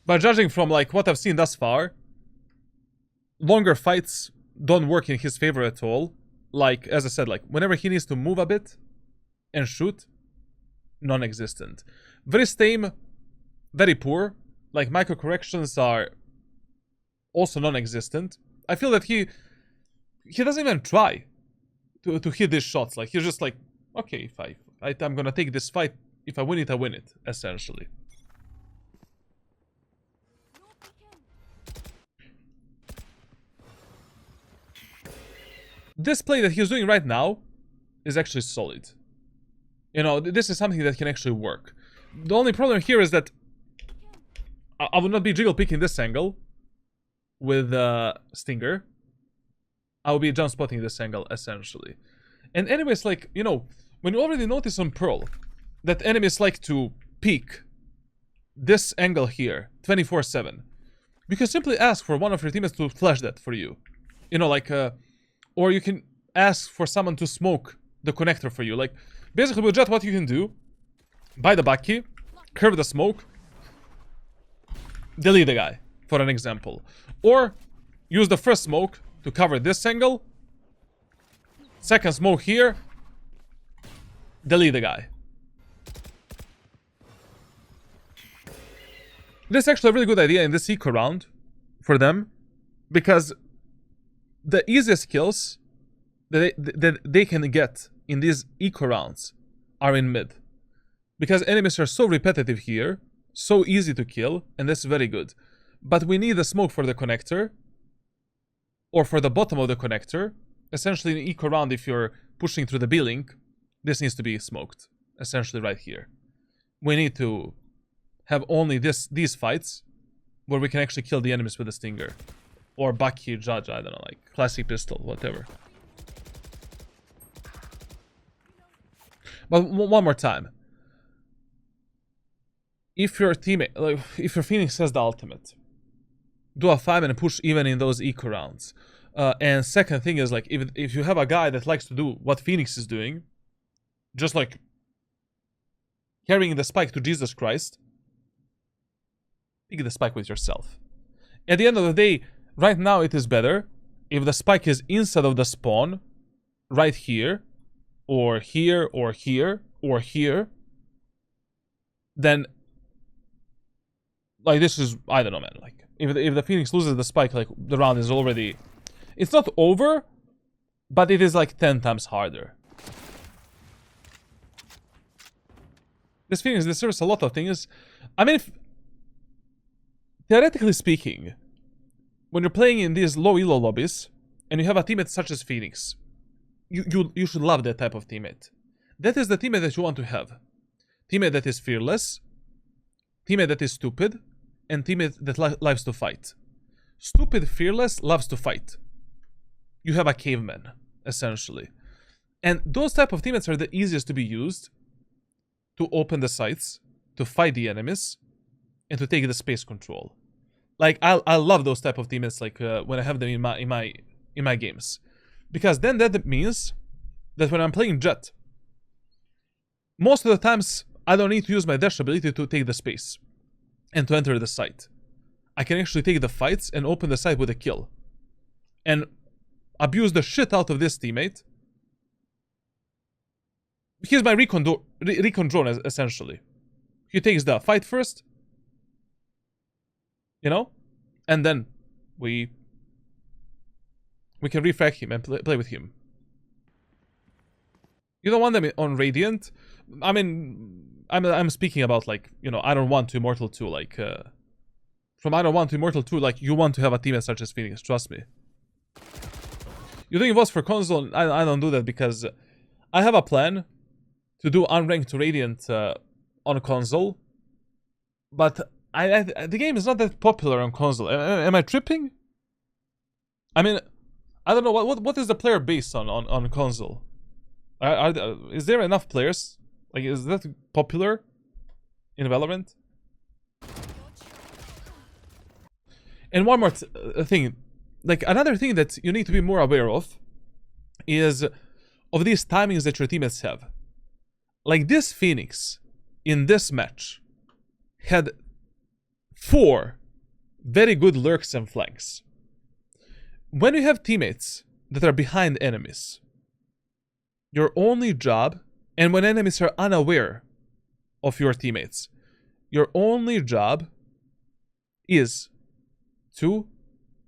But judging from, like, what I've seen thus far, longer fights don't work in his favor at all. Like, as I said, like, whenever he needs to move a bit and shoot, non-existent. Very tame, very poor. Like, micro corrections are also non-existent. I feel that he doesn't even try to hit these shots. Like, he's just like, okay, if I'm gonna take this fight. If I win it, I win it, essentially. This play that he's doing right now is actually solid. You know, this is something that can actually work. The only problem here is that I would not be jiggle picking this angle with Stinger. I will be jump spotting this angle, essentially. And anyways, like, you know, when you already notice on Pearl that enemies like to peek this angle here, 24/7, you can simply ask for one of your teammates to flash that for you. You know, like, or you can ask for someone to smoke the connector for you. Like, basically with Jett, what you can do, buy the back key, curve the smoke, delete the guy, for an example. Or use the first smoke to cover this angle, Second smoke here. Delete the guy. This is actually a really good idea in this eco round for them, because the easiest kills that they can get in these eco rounds are in mid. Because enemies are so repetitive here, so easy to kill, and that's very good. But we need a smoke for the connector, or for the bottom of the connector. Essentially, in eco round, if you're pushing through the B-link, this needs to be smoked. Essentially right here. We need to have only these fights where we can actually kill the enemies with a stinger. Or Baki, Judge, I don't know, like classic pistol, whatever. But one more time. If your teammate, like, if your Phoenix has the ultimate, do a 5-minute push even in those eco rounds. And second thing is, like, if you have a guy that likes to do what Phoenix is doing, just like carrying the spike to Jesus Christ, pick the spike with yourself. At the end of the day, right now it is better if the spike is inside of the spawn, right here, or here, or here, or here, then, like, this is, I don't know, man, like, if the Phoenix loses the spike, like, the round is already, it's not over, but it is like 10 times harder. This Phoenix deserves a lot of things. I mean, theoretically speaking, when you're playing in these low elo lobbies, and you have a teammate such as Phoenix, you should love that type of teammate. That is the teammate that you want to have. Teammate that is fearless, teammate that is stupid, and teammate that loves to fight. Stupid, fearless, loves to fight. You have a caveman, essentially. And those type of teammates are the easiest to be used to open the sights, to fight the enemies, and to take the space control. Like, I love those type of teammates, like, when I have them in my games. Because then that means that when I'm playing Jett, most of the times I don't need to use my dash ability to take the space and to enter the site. I can actually take the fights and open the site with a kill. And abuse the shit out of this teammate. Here's my recon drone, essentially. He takes the fight first. You know? And then we can refrag him and play with him. You don't want them on Radiant. I mean, I'm speaking about, like, you know, Iron 1 to Immortal 2, like, from Iron 1 to Immortal 2, like, you want to have a teammate such as Phoenix, trust me. You're doing VODs for console, I don't do that because I have a plan to do unranked to Radiant on console, but the game is not that popular on console. Am I tripping? I mean, I don't know, what is the player base on console? Is there enough players? Like, is that popular in Valorant? And one more thing, like, another thing that you need to be more aware of is of these timings that your teammates have. Like, this Phoenix in this match had 4 very good lurks and flanks. When you have teammates that are behind enemies, your only job, and when enemies are unaware of your teammates, your only job is to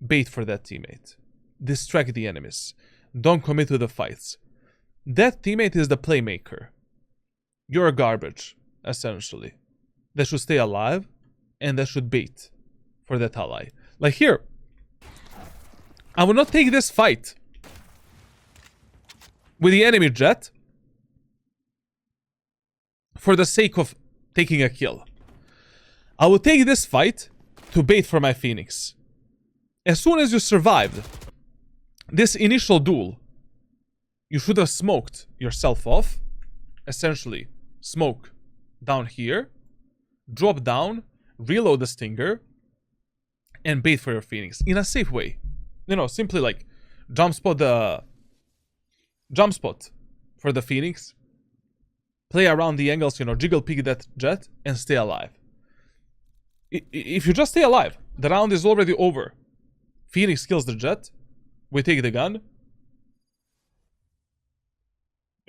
bait for that teammate. Distract the enemies. Don't commit to the fights. That teammate is the playmaker. You're garbage, essentially. That should stay alive, and that should bait for that ally. Like here, I will not take this fight with the enemy Jett for the sake of taking a kill. I will take this fight to bait for my Phoenix. As soon as you survived this initial duel, you should have smoked yourself off. Essentially, smoke down here, drop down, reload the stinger, and bait for your Phoenix in a safe way. You know, simply like jump spot for the Phoenix, play around the angles, you know, jiggle pick that Jett, and stay alive. If you just stay alive, the round is already over. Phoenix kills the Jett, we take the gun,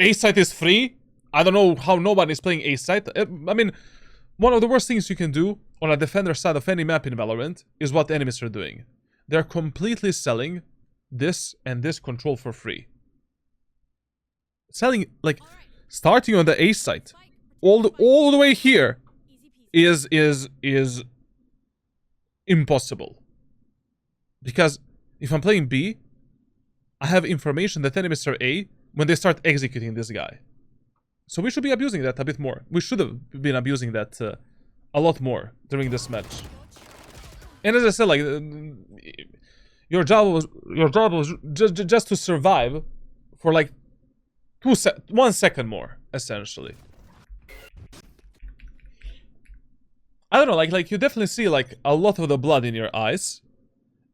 A-site is free? I don't know how nobody's playing A-site. I mean, one of the worst things you can do on a defender side of any map in Valorant is what the enemies are doing. They're completely selling this and this control for free. Selling, like, starting on the A-site, all the way here is impossible. Because if I'm playing B, I have information that enemies are A when they start executing this guy. So we should be abusing that a bit more. We should have been abusing that a lot more during this match. And as I said, like, your job was just to survive for like 1 second more, essentially. I don't know, like you definitely see like a lot of the blood in your eyes.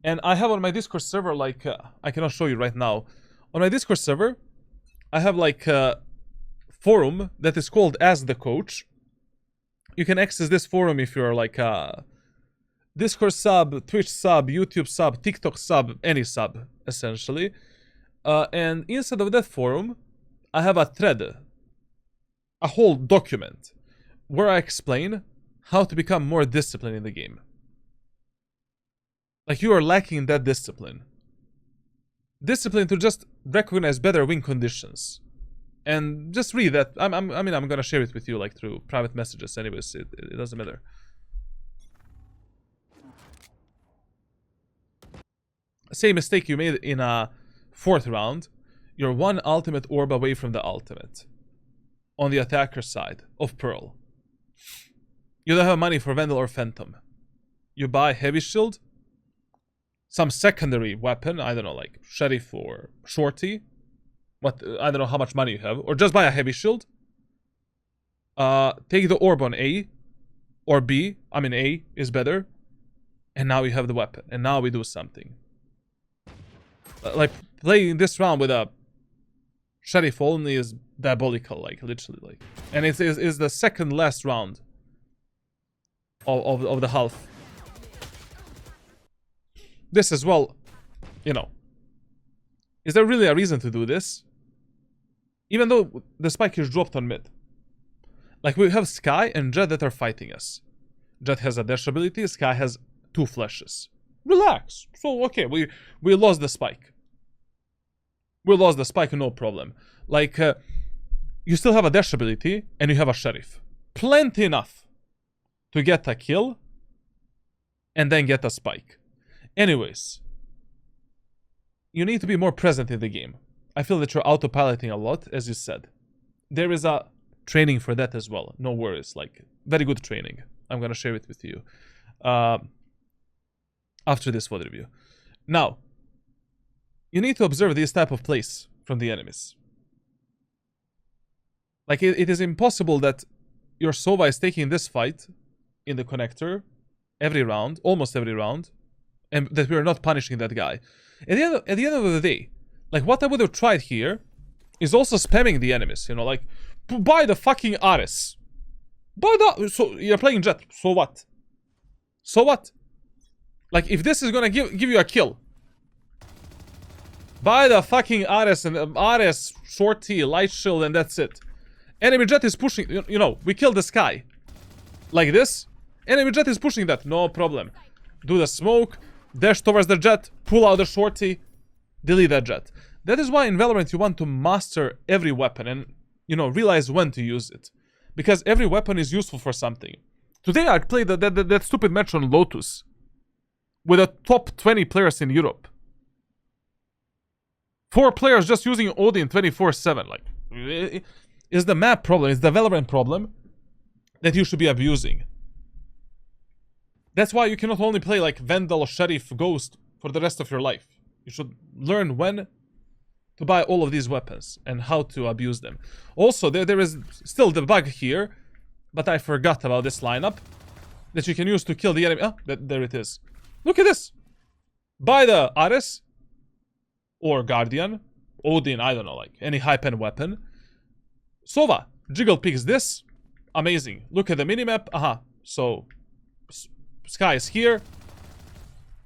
And I have on my Discord server, like, I cannot show you right now. On my Discord server, I have like a forum that is called As the Coach. You can access this forum if you're like a Discord sub, Twitch sub, YouTube sub, TikTok sub, any sub, essentially. And inside of that forum, I have a thread, a whole document, where I explain how to become more disciplined in the game. Like, you are lacking that discipline. Discipline to just recognize better win conditions. And just read that. I mean, I'm gonna share it with you, like, through private messages. Anyways, it doesn't matter. Same mistake you made in a 4th round. You're 1 ultimate orb away from the ultimate. On the attacker side of Pearl. You don't have money for Vandal or Phantom. You buy Heavy Shield, some secondary weapon, I don't know, like Sheriff or Shorty. What, I don't know how much money you have. Or just buy a Heavy Shield. Take the orb on A or B. I mean, A is better. And now you have the weapon. And now we do something. Like, playing this round with a Sheriff only is diabolical, like, literally, like. And it's the second last round of the half. This as well, you know. Is there really a reason to do this? Even though the spike is dropped on mid. Like, we have Skye and Jett that are fighting us. Jett has a dash ability, Skye has 2 flashes. Relax. So, okay, we lost the spike. We lost the spike, no problem. Like, you still have a dash ability, and you have a Sheriff. Plenty enough to get a kill, and then get a spike. Anyways, you need to be more present in the game. I feel that you're autopiloting a lot, as you said. There is a training for that as well. No worries. Like, very good training. I'm gonna share it with you after this VOD review. Now, you need to observe this type of plays from the enemies. Like, it is impossible that your Sova is taking this fight in the connector every round, almost every round, and that we are not punishing that guy. At the end of the day, like, what I would have tried here is also spamming the enemies, you know, like, buy the fucking Ares. Buy the... So, you're playing Jett, so what? So what? Like, if this is gonna give you a kill, buy the fucking Ares and Ares, Shorty, Light Shield, and that's it. Enemy Jett is pushing, you know, we kill this guy. Like this. Enemy Jett is pushing that, no problem. Do the smoke, dash towards the Jett, pull out the Shorty, delete that Jett. That is why in Valorant you want to master every weapon and, you know, realize when to use it. Because every weapon is useful for something. Today I played that stupid match on Lotus. With the top 20 players in Europe. 4 players just using Odin 24/7. Like, it's the map problem, it's the Valorant problem that you should be abusing. That's why you cannot only play like Vandal, Sheriff, Ghost for the rest of your life. You should learn when to buy all of these weapons and how to abuse them. Also, there is still the bug here, but I forgot about this lineup that you can use to kill the enemy. Oh, there it is. Look at this. Buy the Ares or Guardian, Odin, I don't know, like any high-pen weapon. Sova, Jiggle picks this. Amazing. Look at the minimap. Aha. So, Skye is here.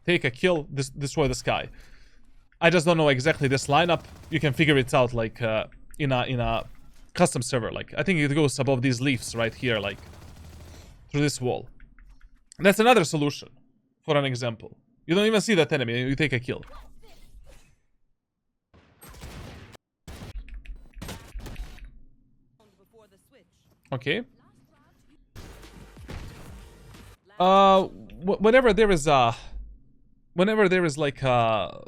Take a kill. Destroy the Skye. I just don't know exactly this lineup. You can figure it out, like, in a custom server. Like, I think it goes above these leaves right here, like through this wall. And that's another solution for an example. You don't even see that enemy, you take a kill. Okay. Whenever there is like a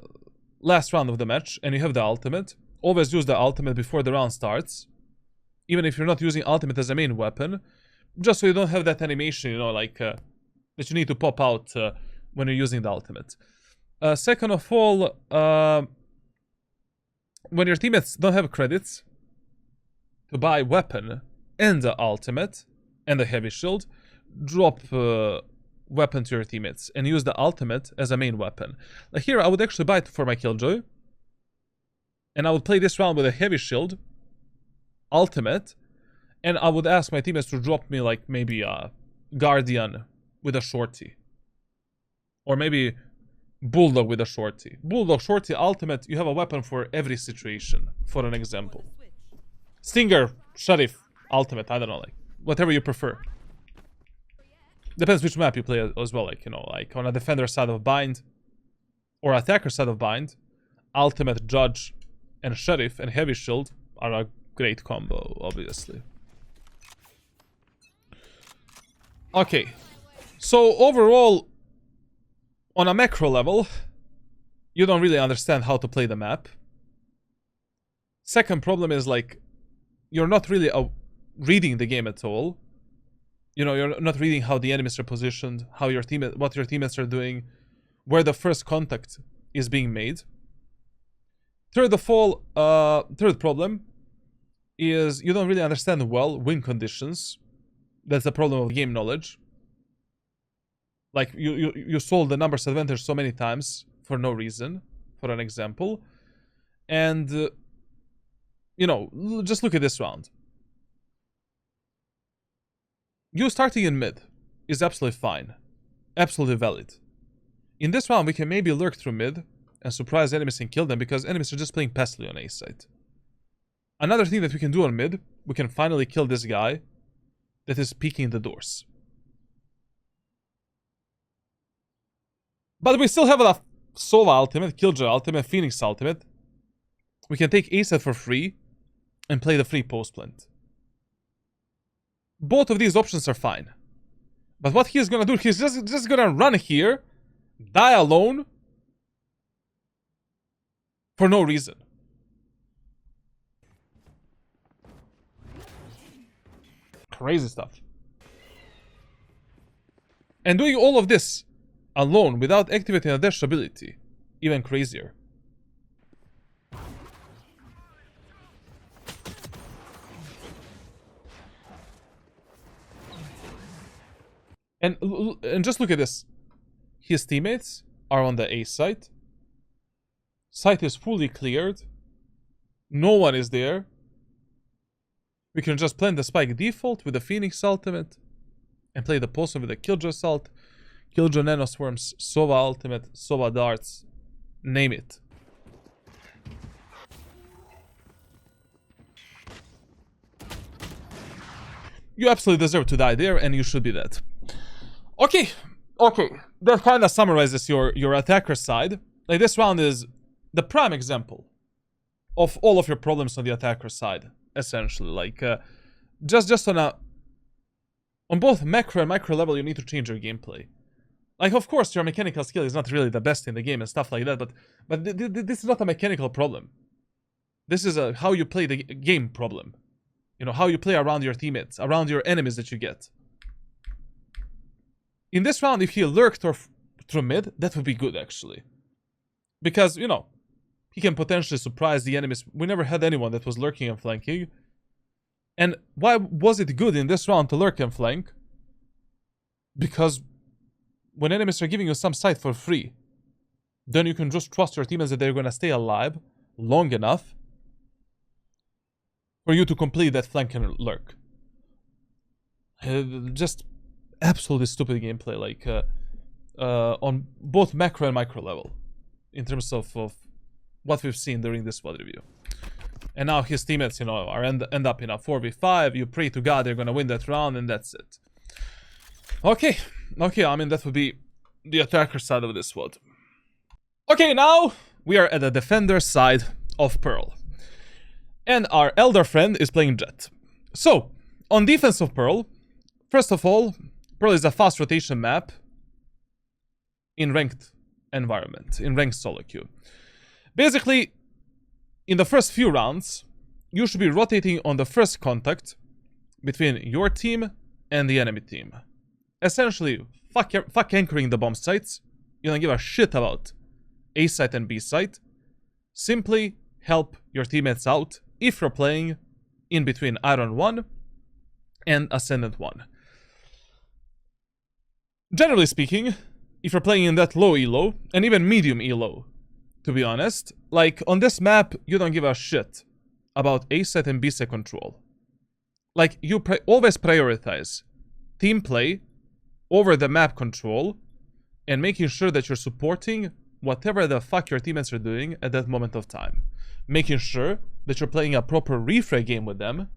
last round of the match and you have the ultimate, always use the ultimate before the round starts. Even if you're not using ultimate as a main weapon, just so you don't have that animation, you know, like that you need to pop out when you're using the ultimate. Second of all, when your teammates don't have credits to buy weapon and the ultimate and the heavy shield, drop weapon to your teammates and use the ultimate as a main weapon. Like here, I would actually buy it for my Killjoy, and I would play this round with a heavy shield, ultimate, and I would ask my teammates to drop me like maybe a Guardian with a shorty, or maybe Bulldog with a shorty. Bulldog, shorty, ultimate. You have a weapon for every situation. For an example, Stinger, Sheriff, ultimate. I don't know, like whatever you prefer. Depends which map you play as well. Like, you know, like on a defender side of bind or attacker side of bind, ultimate, judge, and sheriff and heavy shield are a great combo, obviously. Okay, so overall, on a macro level, you don't really understand how to play the map. Second problem is, like, you're not really reading the game at all. You know, you're not reading how the enemies are positioned, how your what your teammates are doing, where the first contact is being made. Third problem is you don't really understand well win conditions. That's the problem of game knowledge. Like, you sold the numbers advantage so many times for no reason, for an example. And, you know, just look at this round. You starting in mid is absolutely fine. Absolutely valid. In this round, we can maybe lurk through mid and surprise enemies and kill them because enemies are just playing passively on A side. Another thing that we can do on mid, we can finally kill this guy that is peeking the doors. But we still have a Sova ultimate, Killjoy ultimate, Phoenix ultimate. We can take A side for free and play the free post plant. Both of these options are fine. But what he's gonna do, he's just gonna run here, die alone, for no reason. Crazy stuff. And doing all of this alone without activating a dash ability, even crazier. And just look at this. His teammates are on the A site. Site is fully cleared. No one is there. We can just plant the spike default with the Phoenix ultimate and play the post with the Killjoy assault, Killjoy nanoswarms, Sova ultimate, Sova darts, name it. You absolutely deserve to die there, and you should be dead. Okay, that kind of summarizes your attacker side. Like, this round is the prime example of all of your problems on the attacker side, essentially. Like, just on both macro and micro level, you need to change your gameplay. Like, of course, your mechanical skill is not really the best in the game and stuff like that, but this is not a mechanical problem. This is a how you play the game problem. You know, how you play around your teammates, around your enemies that you get. In this round, if he lurked through mid, that would be good, actually. Because, you know, he can potentially surprise the enemies. We never had anyone that was lurking and flanking. And why was it good in this round to lurk and flank? Because when enemies are giving you some sight for free, then you can just trust your teammates that they're going to stay alive long enough for you to complete that flank and lurk. Just absolutely stupid gameplay, like on both macro and micro level, in terms of what we've seen during this VOD review. And now his teammates, you know, are end up in a 4v5. You pray to God they're gonna win that round, and that's it. Okay, I mean, that would be the attacker side of this VOD. Okay, now we are at the defender side of Pearl. And our elder friend is playing Jett. So, on defense of Pearl, first of all, Pearl is a fast rotation map in ranked environment, in ranked solo queue. Basically, in the first few rounds, you should be rotating on the first contact between your team and the enemy team. Essentially, fuck anchoring the bomb sites. You don't give a shit about A site and B site. Simply help your teammates out if you're playing in between Iron 1 and Ascendant 1. Generally speaking, if you're playing in that low elo, and even medium elo, to be honest, like on this map, you don't give a shit about A site and B site control. Like, you always prioritize team play over the map control and making sure that you're supporting whatever the fuck your teammates are doing at that moment of time. Making sure that you're playing a proper refrag game with them,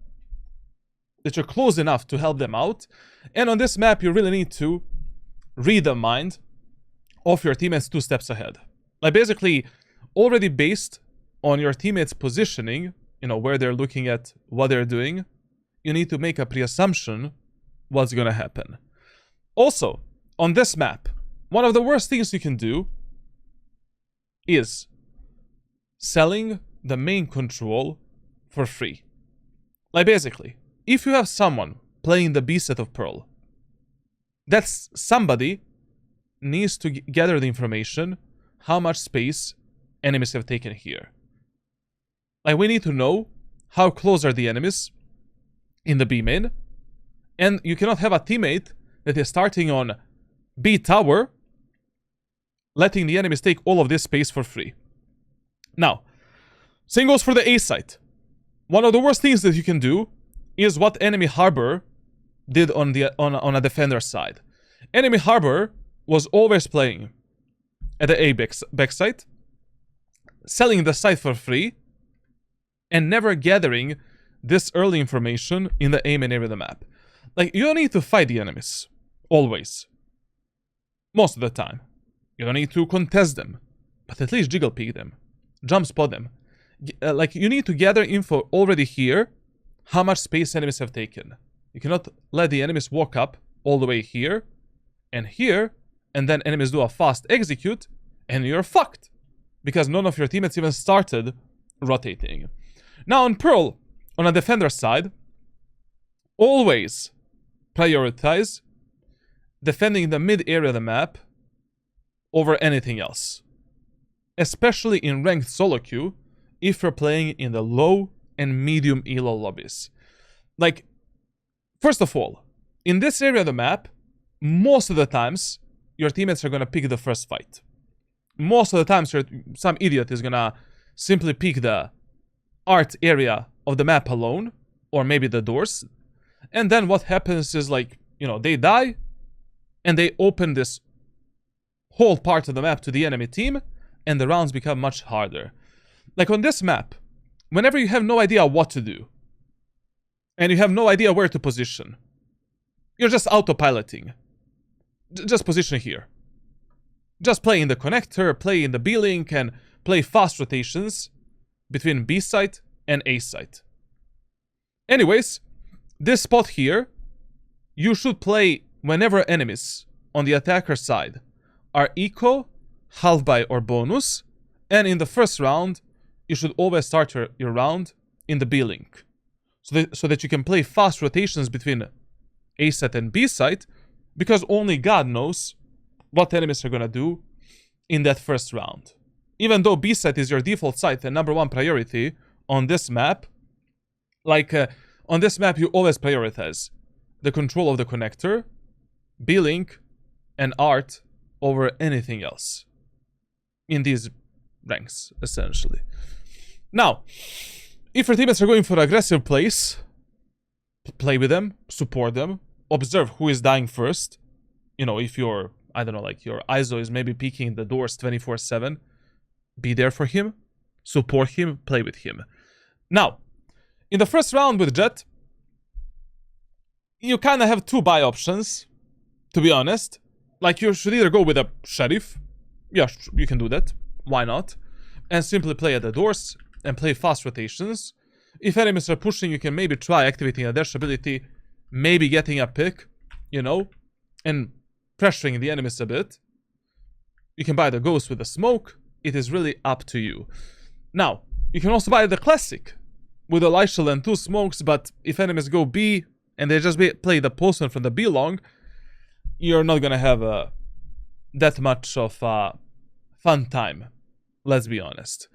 that you're close enough to help them out, and on this map you really need to read the mind of your teammates 2 steps ahead. Like, basically, already based on your teammates' positioning, you know, where they're looking at, what they're doing, you need to make a pre-assumption what's gonna happen. Also, on this map, one of the worst things you can do is selling the main control for free. Like, basically, if you have someone playing the B set of Pearl, that's somebody needs to gather the information how much space enemies have taken here. Like, we need to know how close are the enemies in the B main, and you cannot have a teammate that is starting on B tower, letting the enemies take all of this space for free. Now, same goes for the A site. One of the worst things that you can do is what Enemy Harbor did on a defender side. Enemy Harbor was always playing at the A backside, selling the site for free, and never gathering this early information in the A main area of the map. Like, you don't need to fight the enemies. Always. Most of the time. You don't need to contest them. But at least jiggle peek them. Jump spot them. Like, you need to gather info already here, how much space enemies have taken. You cannot let the enemies walk up all the way here, and then enemies do a fast execute, and you're fucked. Because none of your teammates even started rotating. Now on Pearl, on a defender side, always prioritize defending the mid area of the map over anything else. Especially in ranked solo queue, if you're playing in the low and medium elo lobbies. Like, first of all, in this area of the map, most of the times, your teammates are gonna pick the first fight. Most of the times, some idiot is gonna simply pick the art area of the map alone, or maybe the doors. And then what happens is, like, you know, they die, and they open this whole part of the map to the enemy team, and the rounds become much harder. Like, on this map, whenever you have no idea what to do, and you have no idea where to position, you're just autopiloting. Just position here. Just play in the connector, play in the B-link, and play fast rotations between B site and A site. Anyways, this spot here, you should play whenever enemies on the attacker side are eco, half buy, or bonus, and in the first round, you should always start your round in the B-link, so that you can play fast rotations between A site and B site, because only God knows what enemies are gonna do in that first round. Even though B site is your default site and #1 priority on this map, like, on this map you always prioritize the control of the connector, B-link, and art over anything else in these ranks, essentially. Now, if your teammates are going for aggressive plays, play with them, support them, observe who is dying first. You know, if you're, I don't know, like your ISO is maybe peeking the doors 24/7, be there for him, support him, play with him. Now, in the first round with Jett, you kind of have two buy options, to be honest. Like, you should either go with a Sheriff. Yeah, you can do that. Why not? And simply play at the doors and play fast rotations. If enemies are pushing, you can maybe try activating a dash ability, maybe getting a pick, you know, and pressuring the enemies a bit. You can buy the Ghost with the smoke. It is really up to you. Now, you can also buy the classic with a light shield and 2 smokes, but if enemies go B and they just play the postman from the B long, you're not gonna have that much of fun time. Let's be honest.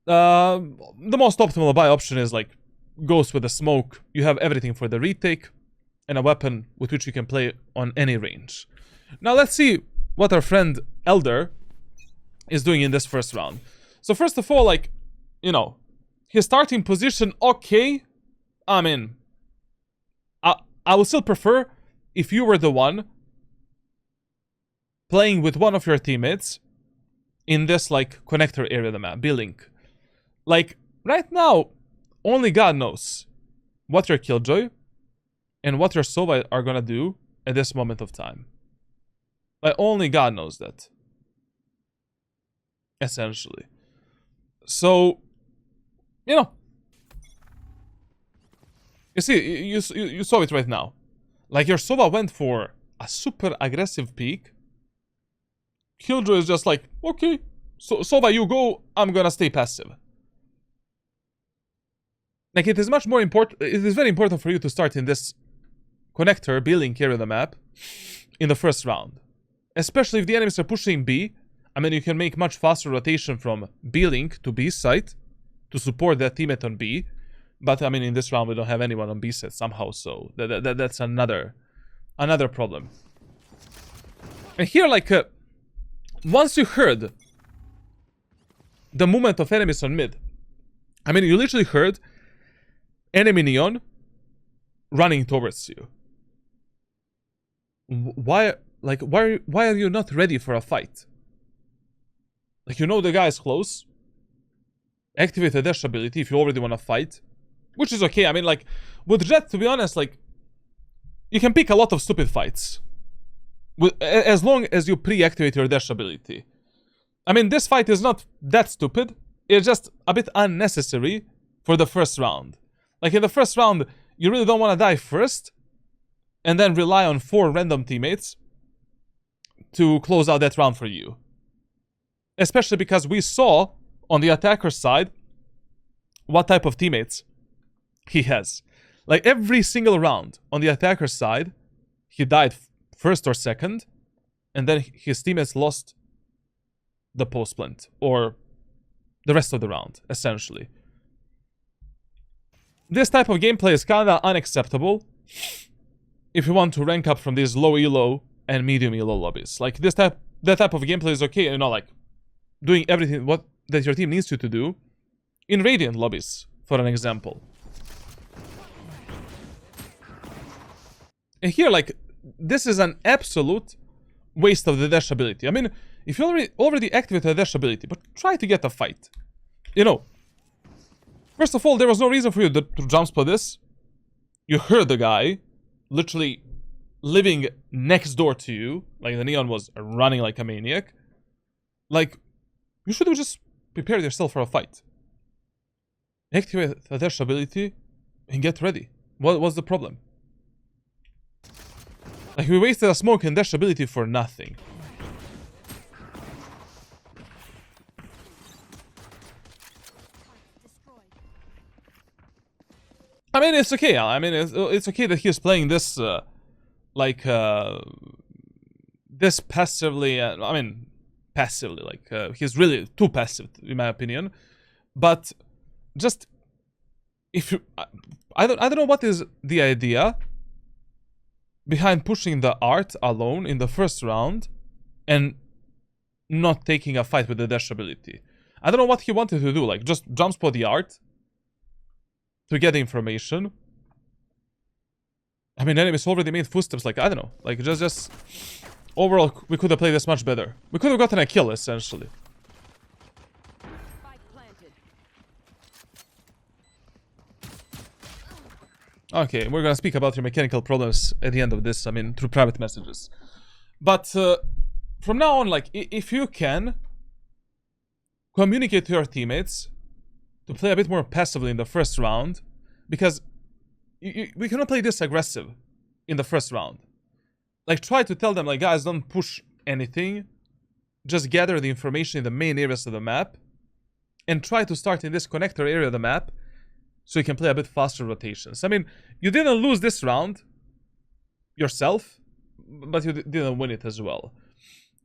The most optimal buy option is like Ghost with the smoke. You have everything for the retake and a weapon with which you can play on any range. Now let's see what our friend Elder is doing in this first round. So first of all, like, you know, his starting position, okay. I mean, I would still prefer if you were the one playing with one of your teammates in this, like, connector area of the map, B-Link. Like, right now, only God knows what your Killjoy and what your Sova are gonna do at this moment of time. Like, only God knows that. Essentially. So, you know. You see, you saw it right now. Like, your Sova went for a super aggressive peek. Killjoy is just like, okay, so Sova, you go, I'm gonna stay passive. Like, it is much more important, it is very important for you to start in this connector, B-Link area of the map, in the first round. Especially if the enemies are pushing B. I mean, you can make much faster rotation from B-Link to B site to support that teammate on B. But, I mean, in this round, we don't have anyone on B site somehow, so that's another problem. And here, like, once you heard the movement of enemies on mid, I mean, you literally heard enemy Neon running towards you. Why are you not ready for a fight? Like, you know the guy is close. Activate the dash ability if you already want to fight. Which is okay. I mean, like, with Jett, to be honest, like, you can pick a lot of stupid fights. As long as you pre-activate your dash ability. I mean, this fight is not that stupid. It's just a bit unnecessary for the first round. Like, in the first round, you really don't want to die first. And then rely on 4 random teammates to close out that round for you. Especially because we saw on the attacker side what type of teammates he has. Like, every single round on the attacker side, he died first or second, and then his teammates lost the post plant, or the rest of the round, essentially. This type of gameplay is kinda unacceptable if you want to rank up from these low elo and medium elo lobbies. Like, that type of gameplay is okay, you know, like, doing everything that your team needs you to do in Radiant lobbies, for an example. And here, like, this is an absolute waste of the dash ability. I mean, if you already activate the dash ability, but try to get a fight. You know, first of all, there was no reason for you to jump spot this. You heard the guy literally living next door to you. Like, the Neon was running like a maniac. Like, you should have just prepared yourself for a fight. Activate the dash ability and get ready. What's the problem? Like, we wasted a smoke and dash ability for nothing. I mean, it's okay. I mean, it's okay that he's playing this, this passively. I mean, passively. Like, he's really too passive, in my opinion. But just if you, I don't know what is the idea behind pushing the art alone in the first round and not taking a fight with the dash ability. I don't know what he wanted to do. Like, just jump spot the art to get information. I mean, enemies already made footsteps. Like, I don't know. Like, just overall, we could have played this much better. We could have gotten a kill, essentially. Okay, we're gonna speak about your mechanical problems at the end of this, I mean, through private messages. But from now on, like, if you can communicate to your teammates to play a bit more passively in the first round, because we cannot play this aggressive in the first round. Like, try to tell them, like, guys, don't push anything. Just gather the information in the main areas of the map. And try to start in this connector area of the map so you can play a bit faster rotations. I mean, you didn't lose this round yourself, but you didn't win it as well.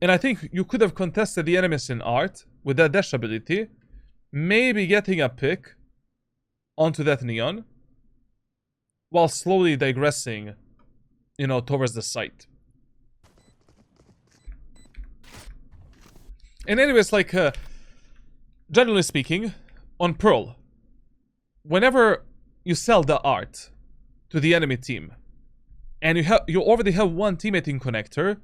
And I think you could have contested the enemies in art with that dash ability, maybe getting a pick onto that neon, while slowly digressing, you know, towards the site. And anyways, like, generally speaking, on Pearl, whenever you sell the art to the enemy team, and you already have one teammate in connector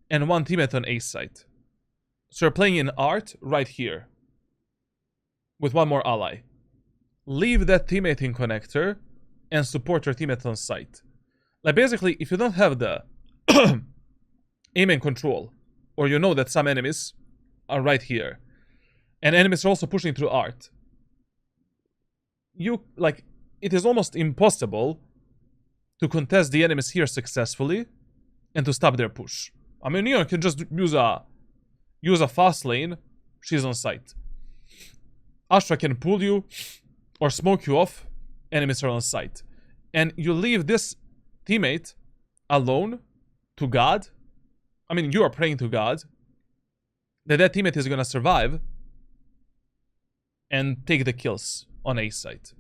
and one teammate on A site, so you're playing in art right here with one more ally. Leave that teammate in connector and support your teammate on site. Like, basically, if you don't have the aim and control, or you know that some enemies are right here, and enemies are also pushing through art, it is almost impossible to contest the enemies here successfully and to stop their push. I mean, Neon can just use a fast lane. She's on site. Astra can pull you or smoke you off. Enemies are on site. And you leave this teammate alone to God. I mean, you are praying to God that teammate is gonna survive and take the kills on A site.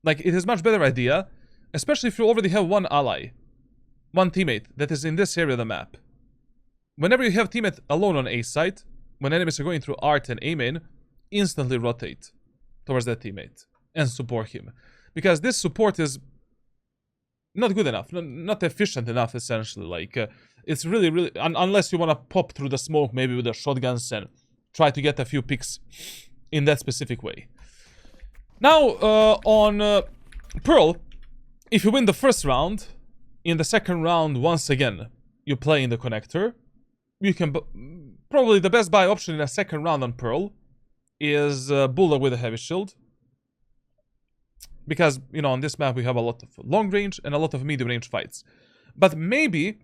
Like, it is much better idea, especially if you already have one ally, one teammate that is in this area of the map. Whenever you have teammate alone on A site, when enemies are going through art and aim in, instantly rotate towards that teammate and support him. Because this support is not good enough, not efficient enough, essentially. Like, it's really, unless you want to pop through the smoke, maybe with the shotguns, and try to get a few picks in that specific way. Now, on Pearl, if you win the first round, in the second round, once again, you play in the connector. You can... probably the best buy option in a second round on Pearl is Bulldog with a heavy shield. Because, you know, on this map we have a lot of long range and a lot of medium range fights. But maybe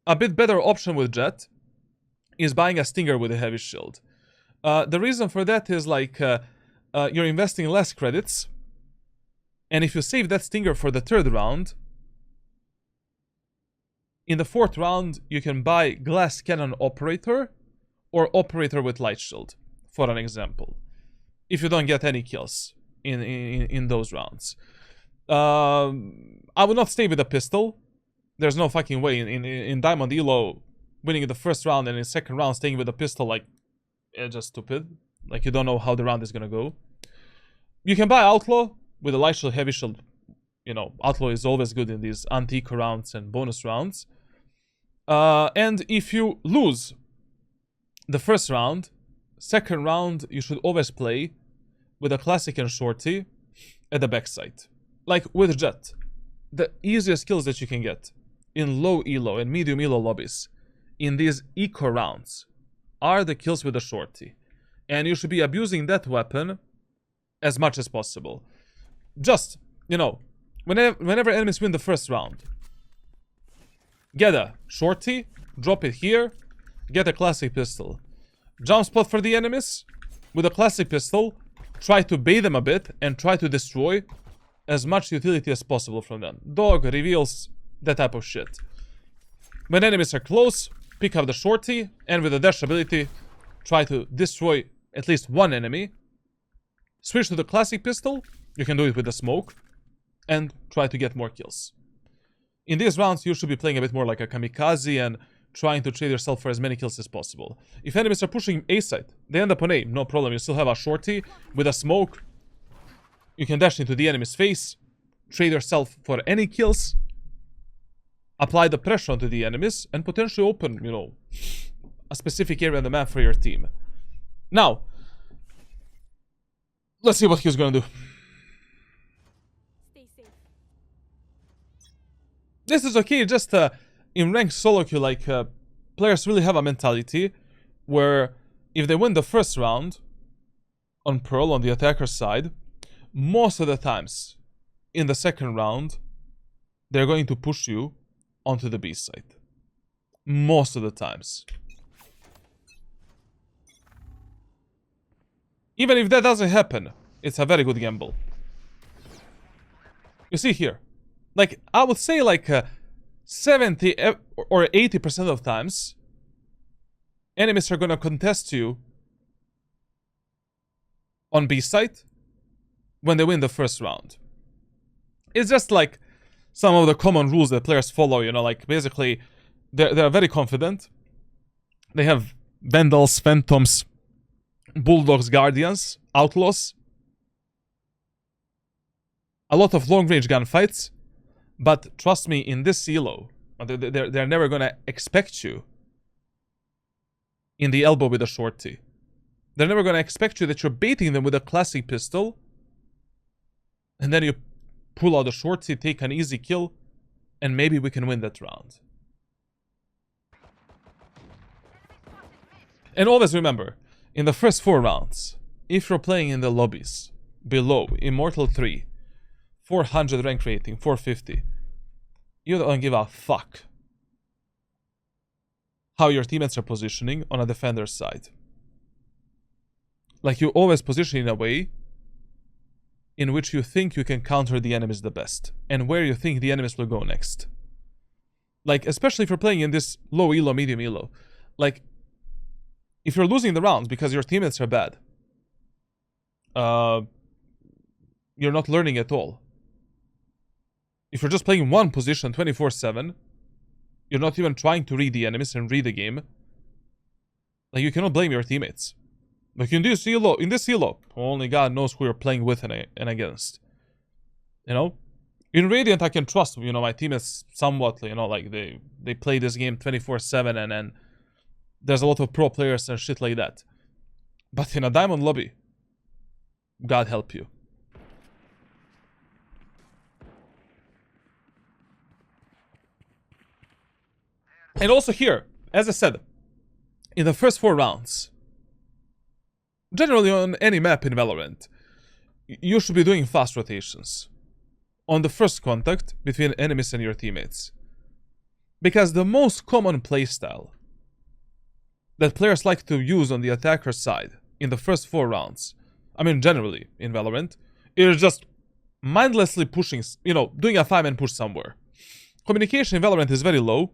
a bit better option with Jett is buying a Stinger with a heavy shield. The reason for that is, like, you're investing less credits. And if you save that Stinger for the third round, in the fourth round, you can buy Glass Cannon Operator or Operator with Light Shield, for an example. If you don't get any kills in those rounds. I would not stay with a pistol. There's no fucking way. In Diamond Elo, winning the first round and in the second round staying with a pistol, like, it's just stupid. Like, you don't know how the round is gonna go. You can buy Outlaw with a Light Shield, Heavy Shield. You know, Outlaw is always good in these antique rounds and bonus rounds. And if you lose the first round, second round, you should always play with a Classic and Shorty at the backside. Like with Jett, the easiest kills that you can get in low elo and medium elo lobbies in these eco rounds are the kills with the Shorty. And you should be abusing that weapon as much as possible. Just, you know, whenever enemies win the first round, get a Shorty, drop it here, get a Classic pistol. Jump spot for the enemies with a Classic pistol, try to bait them a bit and try to destroy as much utility as possible from them. Dog, reveals, that type of shit. When enemies are close, pick up the Shorty and with the dash ability, try to destroy at least one enemy. Switch to the Classic pistol, you can do it with the smoke, and try to get more kills. In these rounds, you should be playing a bit more like a kamikaze and trying to trade yourself for as many kills as possible. If enemies are pushing A side, they end up on A, no problem. You still have a Shorty with a smoke. You can dash into the enemy's face, trade yourself for any kills, apply the pressure onto the enemies, and potentially open, you know, a specific area on the map for your team. Now, let's see what he's gonna do. Stay safe. This is okay, just in ranked solo queue, like, players really have a mentality where if they win the first round on Pearl on the attacker side, most of the times in the second round, they're going to push you onto the B side. Most of the times. Even if that doesn't happen, it's a very good gamble. You see here, like, I would say like 70 or 80% of times, enemies are gonna contest you on B side when they win the first round. It's just like some of the common rules that players follow, you know, like basically they're very confident. They have Vandals, Phantoms, Bulldogs, Guardians, Outlaws. A lot of long-range gunfights. But trust me, in this elo, they're never gonna expect you in the elbow with a shorty. They're never gonna expect you that you're baiting them with a classic pistol. And then you pull out a shorty, take an easy kill, and maybe we can win that round. And always remember, in the first 4 rounds, if you're playing in the lobbies below Immortal 3, 400 rank rating, 450, you don't give a fuck how your teammates are positioning on a defender's side. Like, you always position in a way in which you think you can counter the enemies the best, and where you think the enemies will go next. Like, especially if you're playing in this low elo, medium elo. Like, if you're losing the rounds because your teammates are bad, you're not learning at all. If you're just playing one position 24/7, you're not even trying to read the enemies and read the game. Like, you cannot blame your teammates. Like, in this elo, only God knows who you're playing with and against. You know? In Radiant, I can trust, you know, my teammates somewhat, you know, like, they play this game 24/7 and there's a lot of pro players and shit like that. But in a Diamond lobby, God help you. And also here, as I said, in the first 4 rounds, generally on any map in Valorant, you should be doing fast rotations on the first contact between enemies and your teammates. Because the most common playstyle that players like to use on the attacker side in the first 4 rounds, I mean generally in Valorant, is just mindlessly pushing, you know, doing a 5-man push somewhere. Communication in Valorant is very low.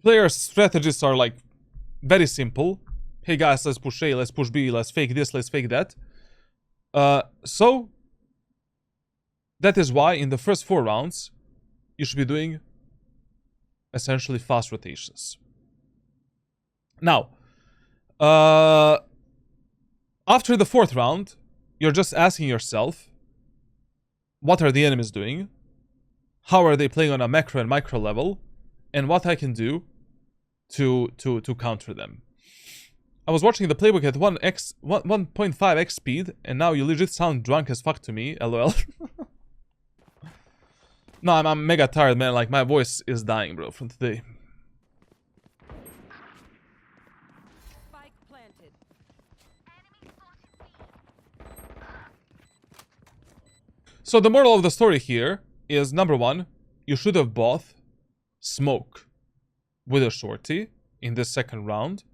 Players' strategies are like very simple. Hey guys, let's push A, let's push B, let's fake this, let's fake that. So that is why in the first 4 rounds, you should be doing essentially fast rotations. Now, after the 4th round, you're just asking yourself, what are the enemies doing? How are they playing on a macro and micro level? And what I can do to counter them. I was watching the playbook at 1.5x speed, and now you legit sound drunk as fuck to me, lol. No, I'm mega tired, man. Like, my voice is dying, bro, from today. Spike planted. So the moral of the story here is, number 1, you should have bought smoke with a shorty in this second round.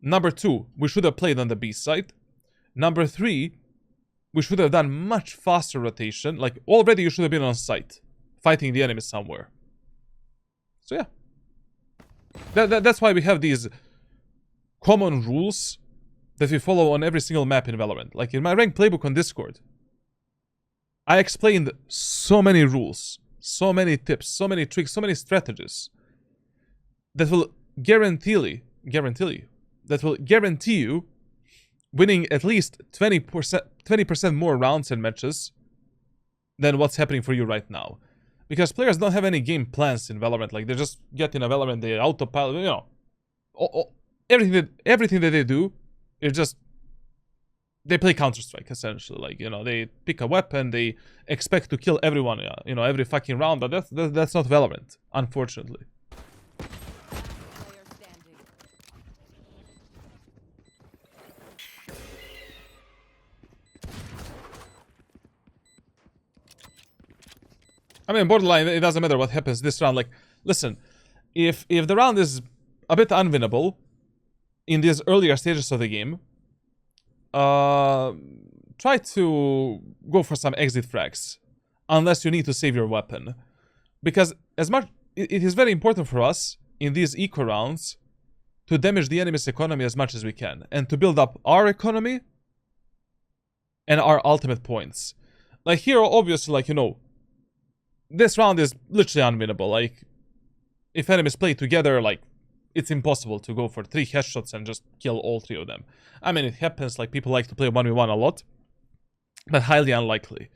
Number 2, we should have played on the B side. Number 3, we should have done much faster rotation. Like, already you should have been on site, fighting the enemy somewhere. So yeah. That's why we have these common rules that we follow on every single map in Valorant. Like, in my ranked playbook on Discord, I explained so many rules, so many tips, so many tricks, so many strategies that will guarantee you winning at least 20% more rounds and matches than what's happening for you right now. Because players don't have any game plans in Valorant. Like, they just get in a Valorant, they autopilot, you know. Everything that they do is just they play Counter-Strike, essentially. Like, you know, they pick a weapon, they expect to kill everyone, you know, every fucking round, but that's not Valorant, unfortunately. Player standing. I mean, borderline, it doesn't matter what happens this round. Like, listen, if the round is a bit unwinnable in these earlier stages of the game, try to go for some exit frags, unless you need to save your weapon, because it is very important for us in these eco rounds to damage the enemy's economy as much as we can, and to build up our economy and our ultimate points. Like here, obviously, like, you know, this round is literally unwinnable. Like, if enemies play together, like, it's impossible to go for 3 headshots and just kill all 3 of them. I mean, it happens, like, people like to play 1v1 a lot, but highly unlikely.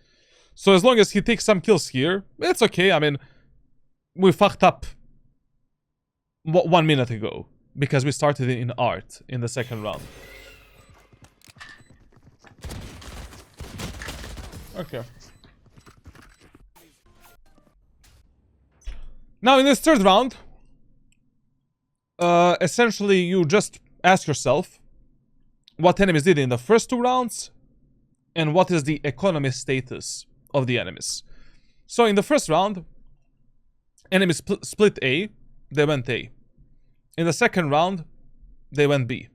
So as long as he takes some kills here, it's okay. I mean, we fucked up 1 minute ago, because we started in art in the second round. Okay. Now, in this third round, essentially, you just ask yourself what enemies did in the first 2 rounds and what is the economy status of the enemies. So, in the first round, enemies split A, they went A. In the second round, they went B.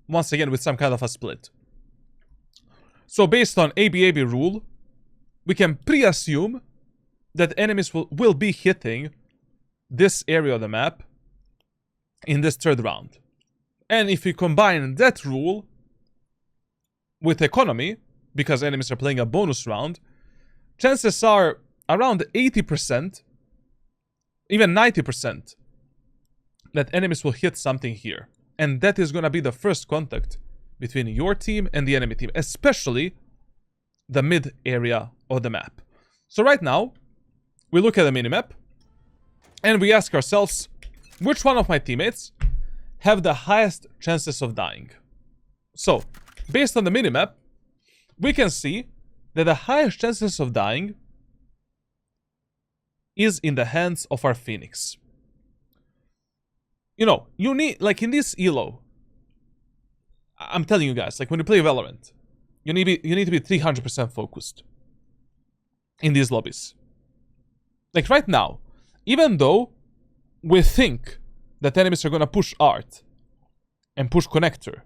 Once again, with some kind of a split. So, based on AB rule, we can pre-assume that enemies will be hitting this area of the map in this third round. And if you combine that rule with economy, because enemies are playing a bonus round, chances are around 80%, even 90%, that enemies will hit something here. And that is going to be the first contact between your team and the enemy team, especially the mid area of the map. So right now, we look at the minimap, and we ask ourselves, which one of my teammates have the highest chances of dying? So, based on the minimap, we can see that the highest chances of dying is in the hands of our Phoenix. You know, you need, like in this elo, I'm telling you guys, like when you play Valorant, you need to be 300% focused in these lobbies. Like right now, even though we think that enemies are gonna push art and push connector,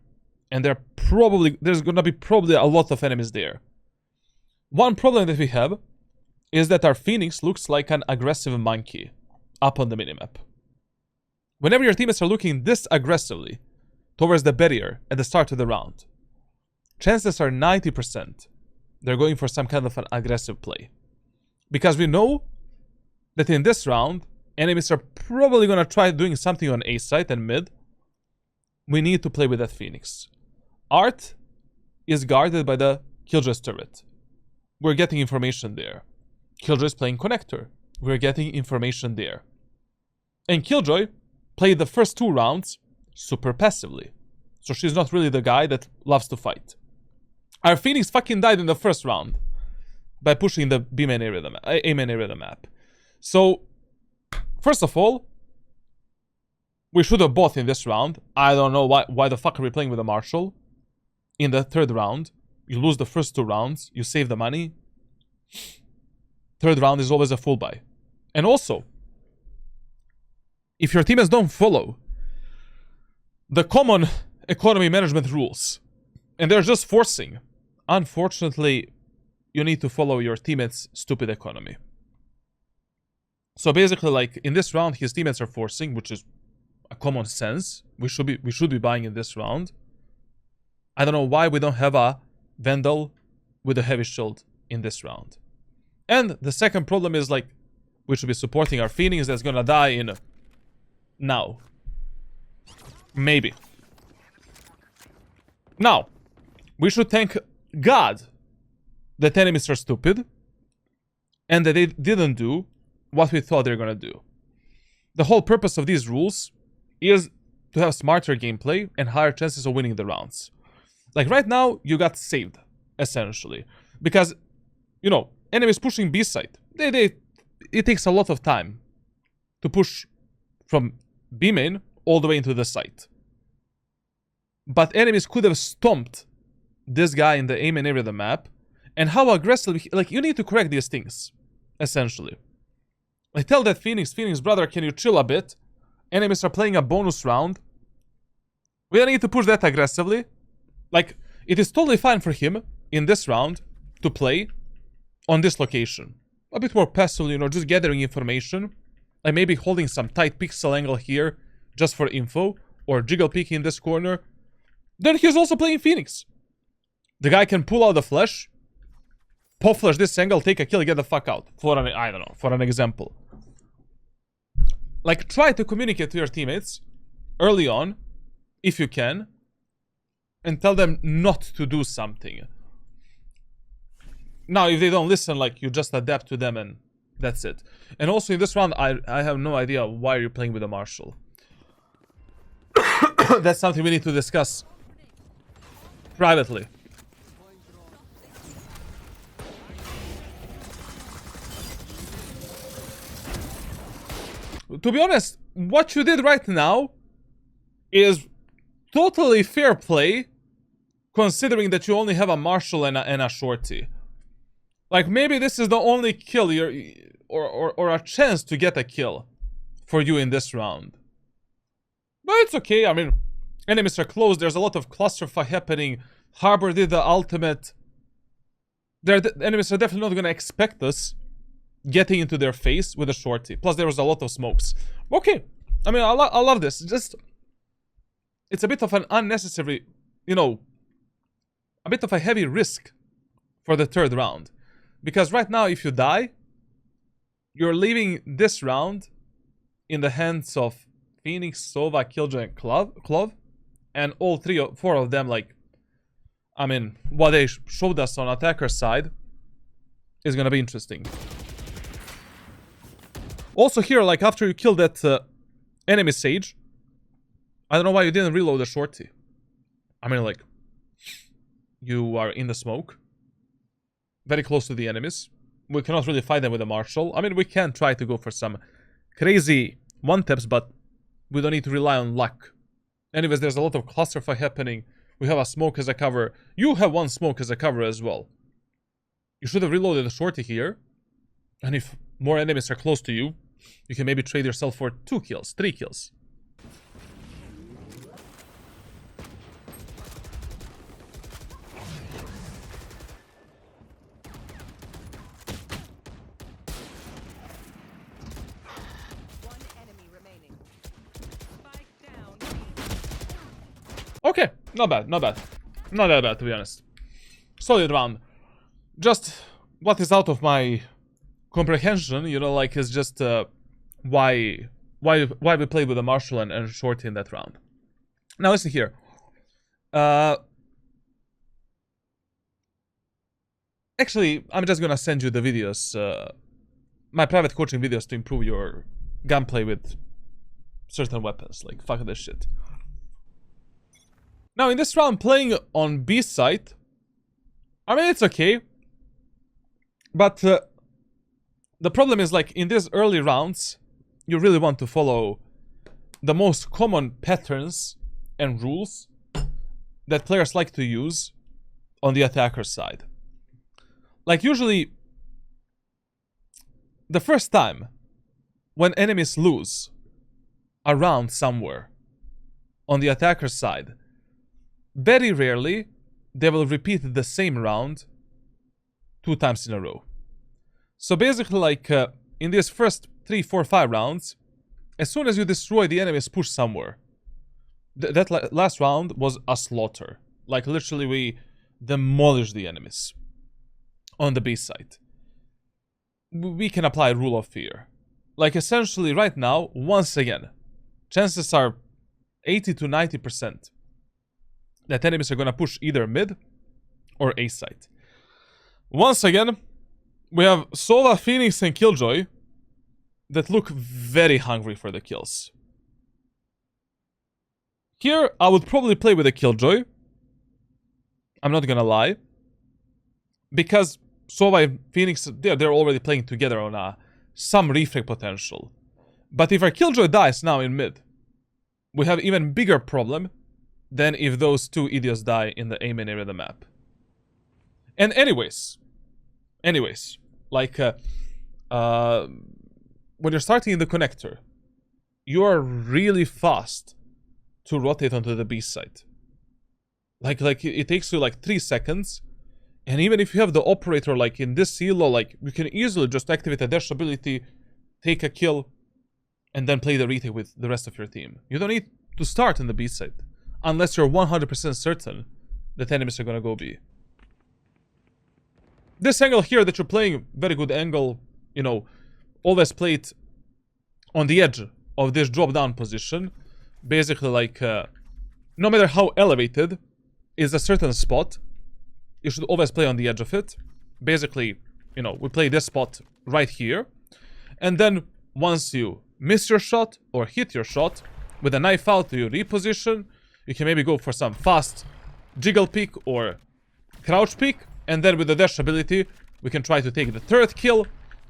and there's gonna be probably a lot of enemies there. One problem that we have is that our Phoenix looks like an aggressive monkey up on the minimap. Whenever your teammates are looking this aggressively towards the barrier at the start of the round, chances are 90% they're going for some kind of an aggressive play. Because we know that in this round, enemies are probably going to try doing something on A site and mid. We need to play with that Phoenix. Art is guarded by the Killjoy's turret. We're getting information there. Killjoy is playing connector. We're getting information there. And Killjoy played the first 2 rounds super passively. So she's not really the guy that loves to fight. Our Phoenix fucking died in the first round by pushing the B-main area of the A-main area of the map. So, first of all, we should have bought in this round. I don't know why the fuck are we playing with a Marshall in the third round. You lose the first 2 rounds, you save the money. Third round is always a full buy. And also, if your teammates don't follow the common economy management rules, and they're just forcing, unfortunately, you need to follow your teammates' stupid economy. So basically, like in this round, his teammates are forcing, which is a common sense. We should be buying in this round. I don't know why we don't have a Vandal with a heavy shield in this round. And the second problem is like we should be supporting our Phoenix that's gonna die in now. Maybe. Now, we should thank God that enemies are stupid and that they didn't do what we thought they were gonna do. The whole purpose of these rules is to have smarter gameplay and higher chances of winning the rounds. Like right now, you got saved, essentially. Because, you know, enemies pushing B side. It takes a lot of time to push from B main all the way into the site. But enemies could have stomped this guy in the A main area of the map. And how aggressively, like, you need to correct these things, essentially. Like, tell that Phoenix, brother, can you chill a bit? Enemies are playing a bonus round. We don't need to push that aggressively. Like, it is totally fine for him in this round to play on this location. A bit more passively, you know, just gathering information. Like maybe holding some tight pixel angle here just for info. Or jiggle peeking in this corner. Then he's also playing Phoenix. The guy can pull out the flash. Pop flash this angle, take a kill, get the fuck out. For an, I don't know, for an example. Like, try to communicate to your teammates early on, if you can, and tell them not to do something. Now, if they don't listen, like, you just adapt to them and that's it. And also in this round, I have no idea why you're playing with a Marshall. That's something we need to discuss privately. To be honest, what you did right now is totally fair play, considering that you only have a Marshall and a Shorty. Like, maybe this is the only kill you're, or a chance to get a kill for you in this round. But it's okay, I mean, enemies are close, there's a lot of clusterfuck happening. Harbor did the ultimate. Enemies are definitely not gonna expect us getting into their face with a Shorty. Plus, there was a lot of smokes. Okay, I mean, I love this. Just, it's a bit of an unnecessary, you know, a bit of a heavy risk for the third round. Because right now, if you die, you're leaving this round in the hands of Phoenix, Sova, Killjoy, and Clove. And all four of them, like, I mean, what they showed us on attacker side is gonna be interesting. Also here, like, after you kill that enemy Sage, I don't know why you didn't reload the Shorty. I mean, like, you are in the smoke, very close to the enemies. We cannot really fight them with a Marshall. I mean, we can try to go for some crazy one-taps, but we don't need to rely on luck. Anyways, there's a lot of clusterfuck happening. We have a smoke as a cover. You have one smoke as a cover as well. You should have reloaded the Shorty here. And if more enemies are close to you, you can maybe trade yourself for 2 kills, 3 kills. One enemy remaining. Spike down. Okay, not bad, not bad. Not that bad, to be honest. Solid round. Just what is out of my comprehension, you know, like, is just why we played with a Marshall and Shorty in that round. Now listen here. Actually, I'm just gonna send you the videos, my private coaching videos to improve your gunplay with certain weapons. Like, fuck this shit. Now in this round, playing on B side, I mean, it's okay. But the problem is, like, in these early rounds, you really want to follow the most common patterns and rules that players like to use on the attacker side. Like, usually, the first time when enemies lose a round somewhere on the attacker side, very rarely they will repeat the same round 2 times in a row. So basically, like, in these first 3, 4, 5 rounds, as soon as you destroy the enemy's push somewhere, that last round was a slaughter. Like, literally, we demolished the enemies on the B side. We can apply rule of fear. Like, essentially, right now, once again, chances are 80 to 90% that enemies are gonna push either mid or A side. Once again, we have Sova, Phoenix, and Killjoy that look very hungry for the kills. Here, I would probably play with a Killjoy. I'm not gonna lie. Because Sova and Phoenix, they're already playing together on some refrag potential. But if our Killjoy dies now in mid, we have even bigger problem than if those two idiots die in the A main area of the map. And anyways, like, when you're starting in the connector, you are really fast to rotate onto the B side. Like it takes you like 3 seconds, and even if you have the operator like in this silo, like you can easily just activate a dash ability, take a kill, and then play the retake with the rest of your team. You don't need to start in the B side, unless you're 100% certain that enemies are gonna go B. This angle here that you're playing, very good angle, you know, always play it on the edge of this drop-down position. Basically, like, no matter how elevated is a certain spot, you should always play on the edge of it. Basically, you know, we play this spot right here. And then, once you miss your shot or hit your shot, with a knife out, you reposition. You can maybe go for some fast jiggle peek or crouch peek. And then with the dash ability, we can try to take the third kill.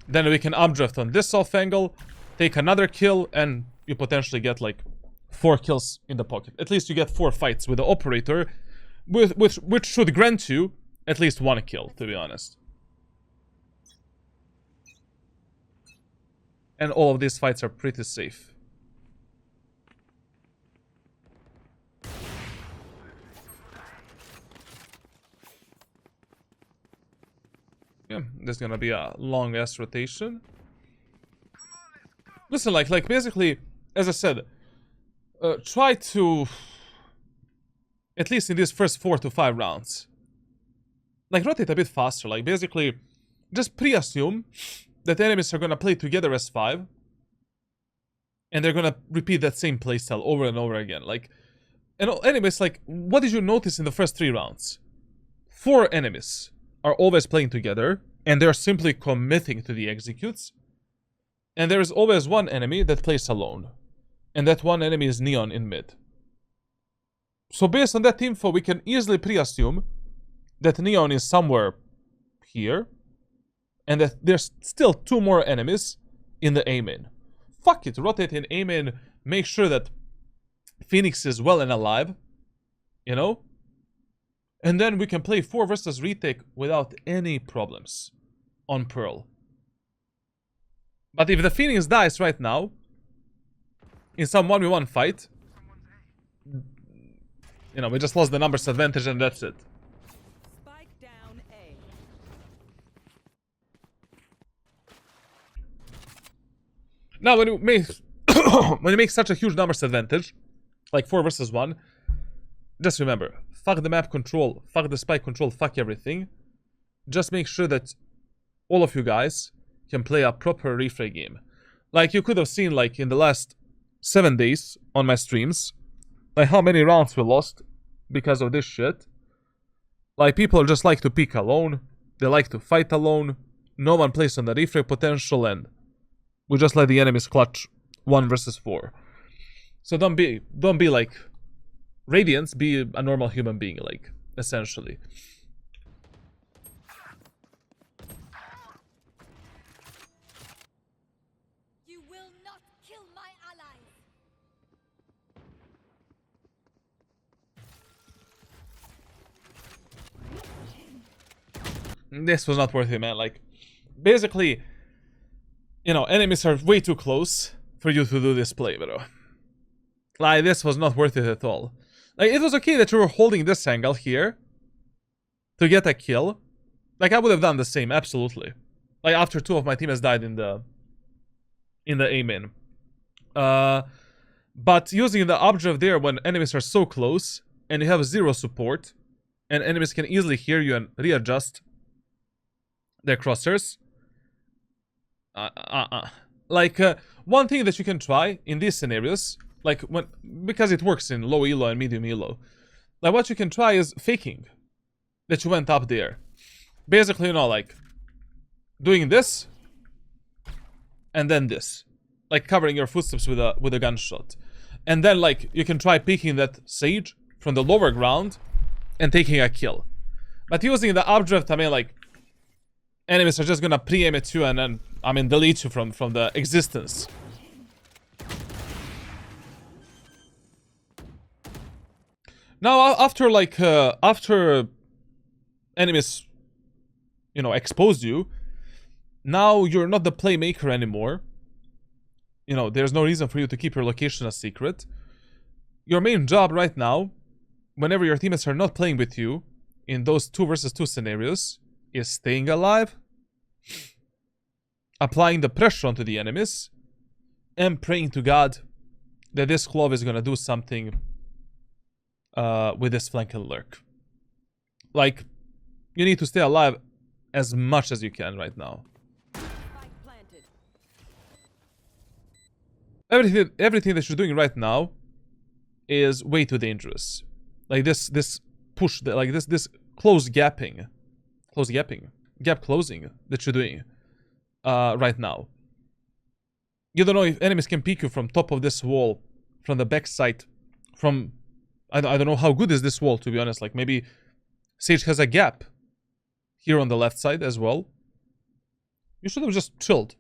Then we can updraft on this off angle, take another kill, and you potentially get like 4 kills in the pocket. At least you get 4 fights with the operator, which should grant you at least 1 kill, to be honest. And all of these fights are pretty safe. Yeah, there's gonna be a long ass rotation. Listen, like basically, as I said, try to, at least in these first 4 to 5 rounds, like rotate a bit faster. Like basically, just pre-assume that enemies are gonna play together as 5, and they're gonna repeat that same playstyle over and over again. Like, and enemies, like, what did you notice in the first 3 rounds? 4 enemies are always playing together, and they're simply committing to the executes. And there is always one enemy that plays alone. And that one enemy is Neon in mid. So based on that info, we can easily pre-assume that Neon is somewhere here, and that there's still 2 more enemies in the A main. Fuck it, rotate in A main, make sure that Phoenix is well and alive, you know? And then we can play 4 versus retake without any problems on Pearl. But if the Phoenix dies right now, in some 1v1 fight, you know, we just lost the numbers advantage and that's it. Spike down A. Now, when you make when you make such a huge numbers advantage, like 4 versus 1, just remember, fuck the map control, fuck the spike control, fuck everything. Just make sure that all of you guys can play a proper refrag game. Like you could have seen, like in the last 7 days on my streams, like how many rounds we lost because of this shit. Like people just like to pick alone, they like to fight alone, no one plays on the refrag potential, and we just let the enemies clutch 1 versus 4. So don't be like Radiance, be a normal human being, like, essentially. You will not kill my allies. This was not worth it, man. Like, basically, you know, enemies are way too close for you to do this play, bro. Like, this was not worth it at all. Like, it was okay that you were holding this angle here to get a kill. Like, I would have done the same, absolutely. Like, after 2 of my teammates died in the A main. But using the updraft there when enemies are so close and you have 0 support and enemies can easily hear you and readjust their crosshairs. Like, one thing that you can try in these scenarios, like because it works in low elo and medium elo, like what you can try is faking that you went up there. Basically, you know, like doing this and then this, like covering your footsteps with a gunshot, and then like you can try peeking that sage from the lower ground and taking a kill. But using the updraft, I mean, like, enemies are just gonna pre-aim at you and then, I mean, delete you from the existence. Now, after, like, after enemies, you know, expose you, now you're not the playmaker anymore. You know, there's no reason for you to keep your location a secret. Your main job right now, whenever your teammates are not playing with you, in those 2 versus 2 scenarios, is staying alive, applying the pressure onto the enemies, and praying to God that this Clove is gonna do something with this flank and lurk. Like, you need to stay alive as much as you can right now. Everything that you're doing right now is way too dangerous. Like this push, like this gap closing that you're doing right now. You don't know if enemies can peek you from top of this wall, from the backside, from I don't know how good is this wall, to be honest. Like maybe Sage has a gap here on the left side as well. You should have just chilled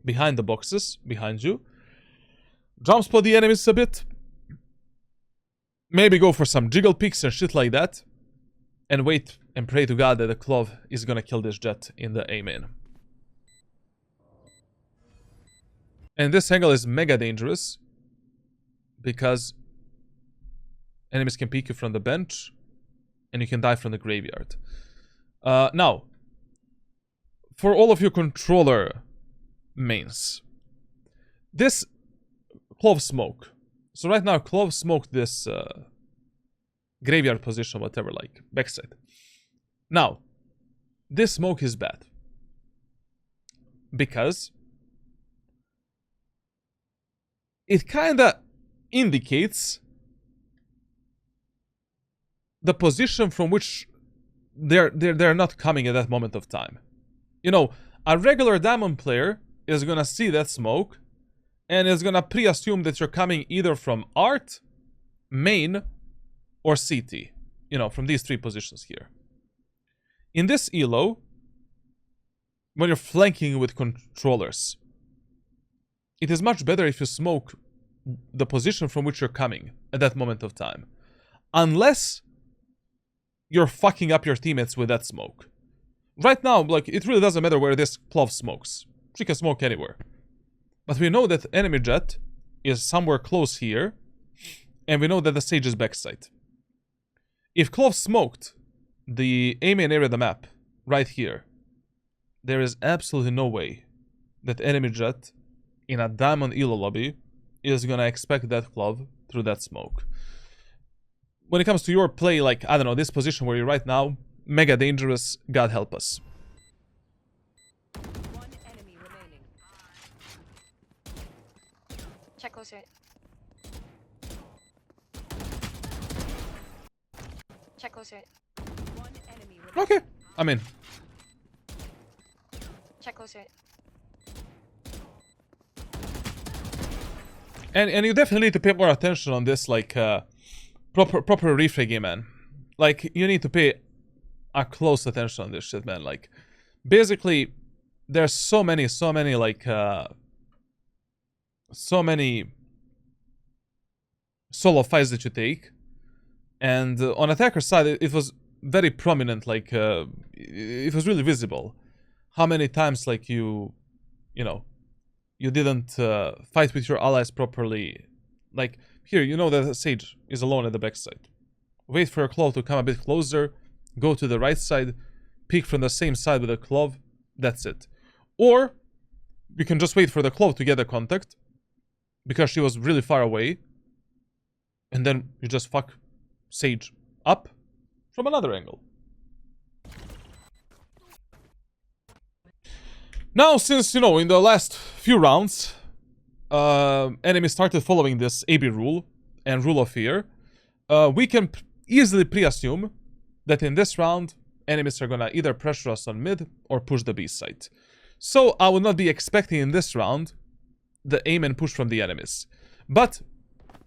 behind the boxes behind you. Jump spot the enemies a bit. Maybe go for some jiggle picks and shit like that. And wait and pray to God that the Clove is gonna kill this Jett in the A main. And this angle is mega dangerous because enemies can peek you from the bench and you can die from the graveyard. Now, for all of you controller mains, this Clove smoke. So right now, Clove smoked this graveyard position, whatever, like backside. Now, this smoke is bad because it kinda indicates the position from which they're not coming at that moment of time. You know, a regular diamond player is gonna see that smoke and is gonna pre-assume that you're coming either from art, main, or CT. You know, from these 3 positions here. In this elo, when you're flanking with controllers, it is much better if you smoke the position from which you're coming at that moment of time. Unless you're fucking up your teammates with that smoke. Right now, like, it really doesn't matter where this Clove smokes. She can smoke anywhere. But we know that enemy Jett is somewhere close here. And we know that the Sage is backside. If Clove smoked the A main area of the map, right here, there is absolutely no way that enemy Jett in a diamond elo lobby is gonna expect that Clove through that smoke. When it comes to your play, like, I don't know, this position where you're right now, mega dangerous, God help us. One enemy remaining. Check closer. Check closer. One enemy remaining. Okay, I'm in. Check closer. And you definitely need to pay more attention on this, like, proper refrag game, man. Like, you need to pay a close attention on this shit, man. Like, basically, there's so many, like, so many solo fights that you take. And on attacker side, it was very prominent, like, it was really visible. How many times, like, you know, you didn't fight with your allies properly. Like, here, you know that Sage is alone at the backside. Wait for your Clove to come a bit closer, go to the right side, peek from the same side with the Clove, that's it. Or, you can just wait for the Clove to get the contact, because she was really far away, and then you just fuck Sage up from another angle. Now, since, you know, in the last few rounds, enemies started following this AB rule and rule of fear, we can easily pre-assume that in this round, enemies are gonna either pressure us on mid or push the B site. So I would not be expecting in this round the aim and push from the enemies. But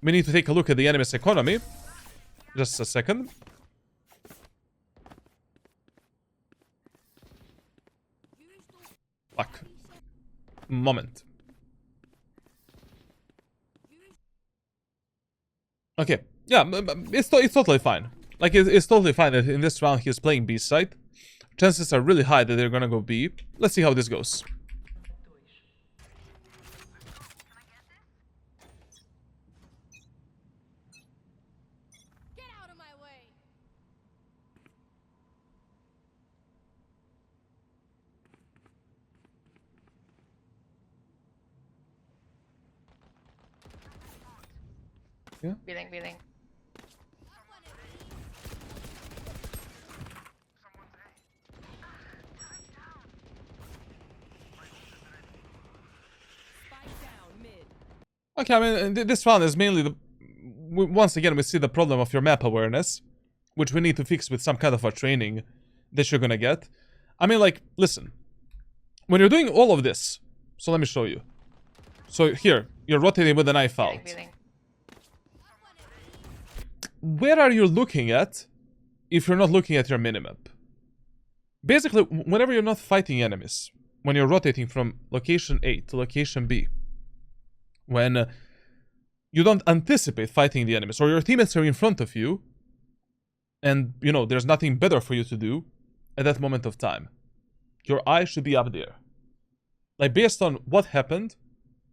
we need to take a look at the enemy's economy. Just a second. Fuck. Moment. Okay. Yeah, it's totally fine. Like, it's totally fine that in this round he's playing B side. Chances are really high that they're gonna go B. Let's see how this goes. Get out of my way. Beeling. Spike down mid. Okay, I mean, this round is mainly the... Once again, we see the problem of your map awareness, which we need to fix with some kind of a training that you're gonna get. I mean, like, listen. When you're doing all of this... So let me show you. So here, you're rotating with the knife out. Beeling. Where are you looking at if you're not looking at your minimap? Basically, whenever you're not fighting enemies, when you're rotating from location A to location B, when you don't anticipate fighting the enemies, or your teammates are in front of you, and, you know, there's nothing better for you to do at that moment of time, your eye should be up there. Like, based on what happened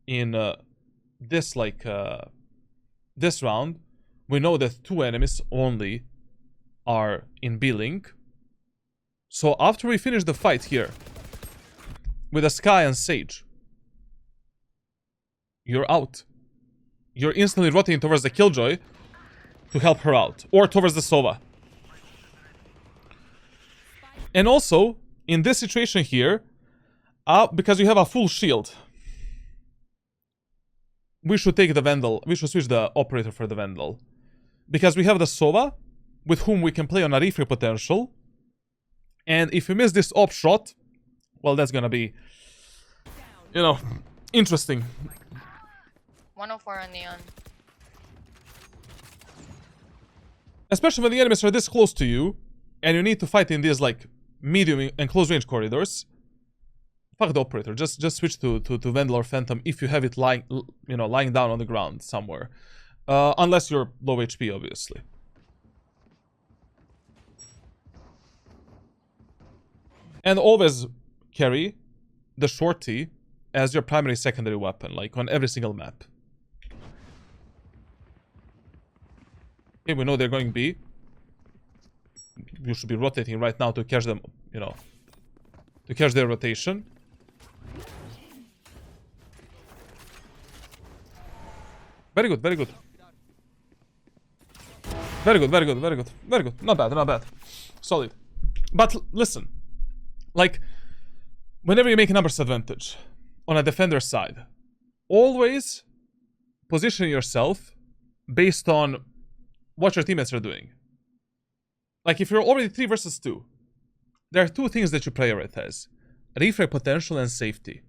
in this round, we know that 2 enemies only are in B-Link. So after we finish the fight here with a Sky and Sage, you're out. You're instantly rotating towards the Killjoy to help her out, or towards the Sova. And also, in this situation here, because you have a full shield, we should take the Vandal. We should switch the Operator for the Vandal. Because we have the Sova, with whom we can play on a refrag potential. And if we miss this op shot, well, that's gonna be, you know, interesting. 104 on Neon. Especially when the enemies are this close to you, and you need to fight in these, like, medium and close range corridors. Fuck the Operator. Just switch to Vandal or Phantom if you have it lying down on the ground somewhere. Unless you're low HP, obviously. And always carry the shorty as your primary secondary weapon, like on every single map. Okay, we know they're going B. You should be rotating right now to catch them, you know, to catch their rotation. Very good, very good. Very good, very good, very good, very good. Not bad, not bad. Solid. But listen, like, whenever you make a numbers advantage on a defender side, always position yourself based on what your teammates are doing. Like, if you're already 3 versus 2, there are 2 things that you prioritize: refrag potential and safety.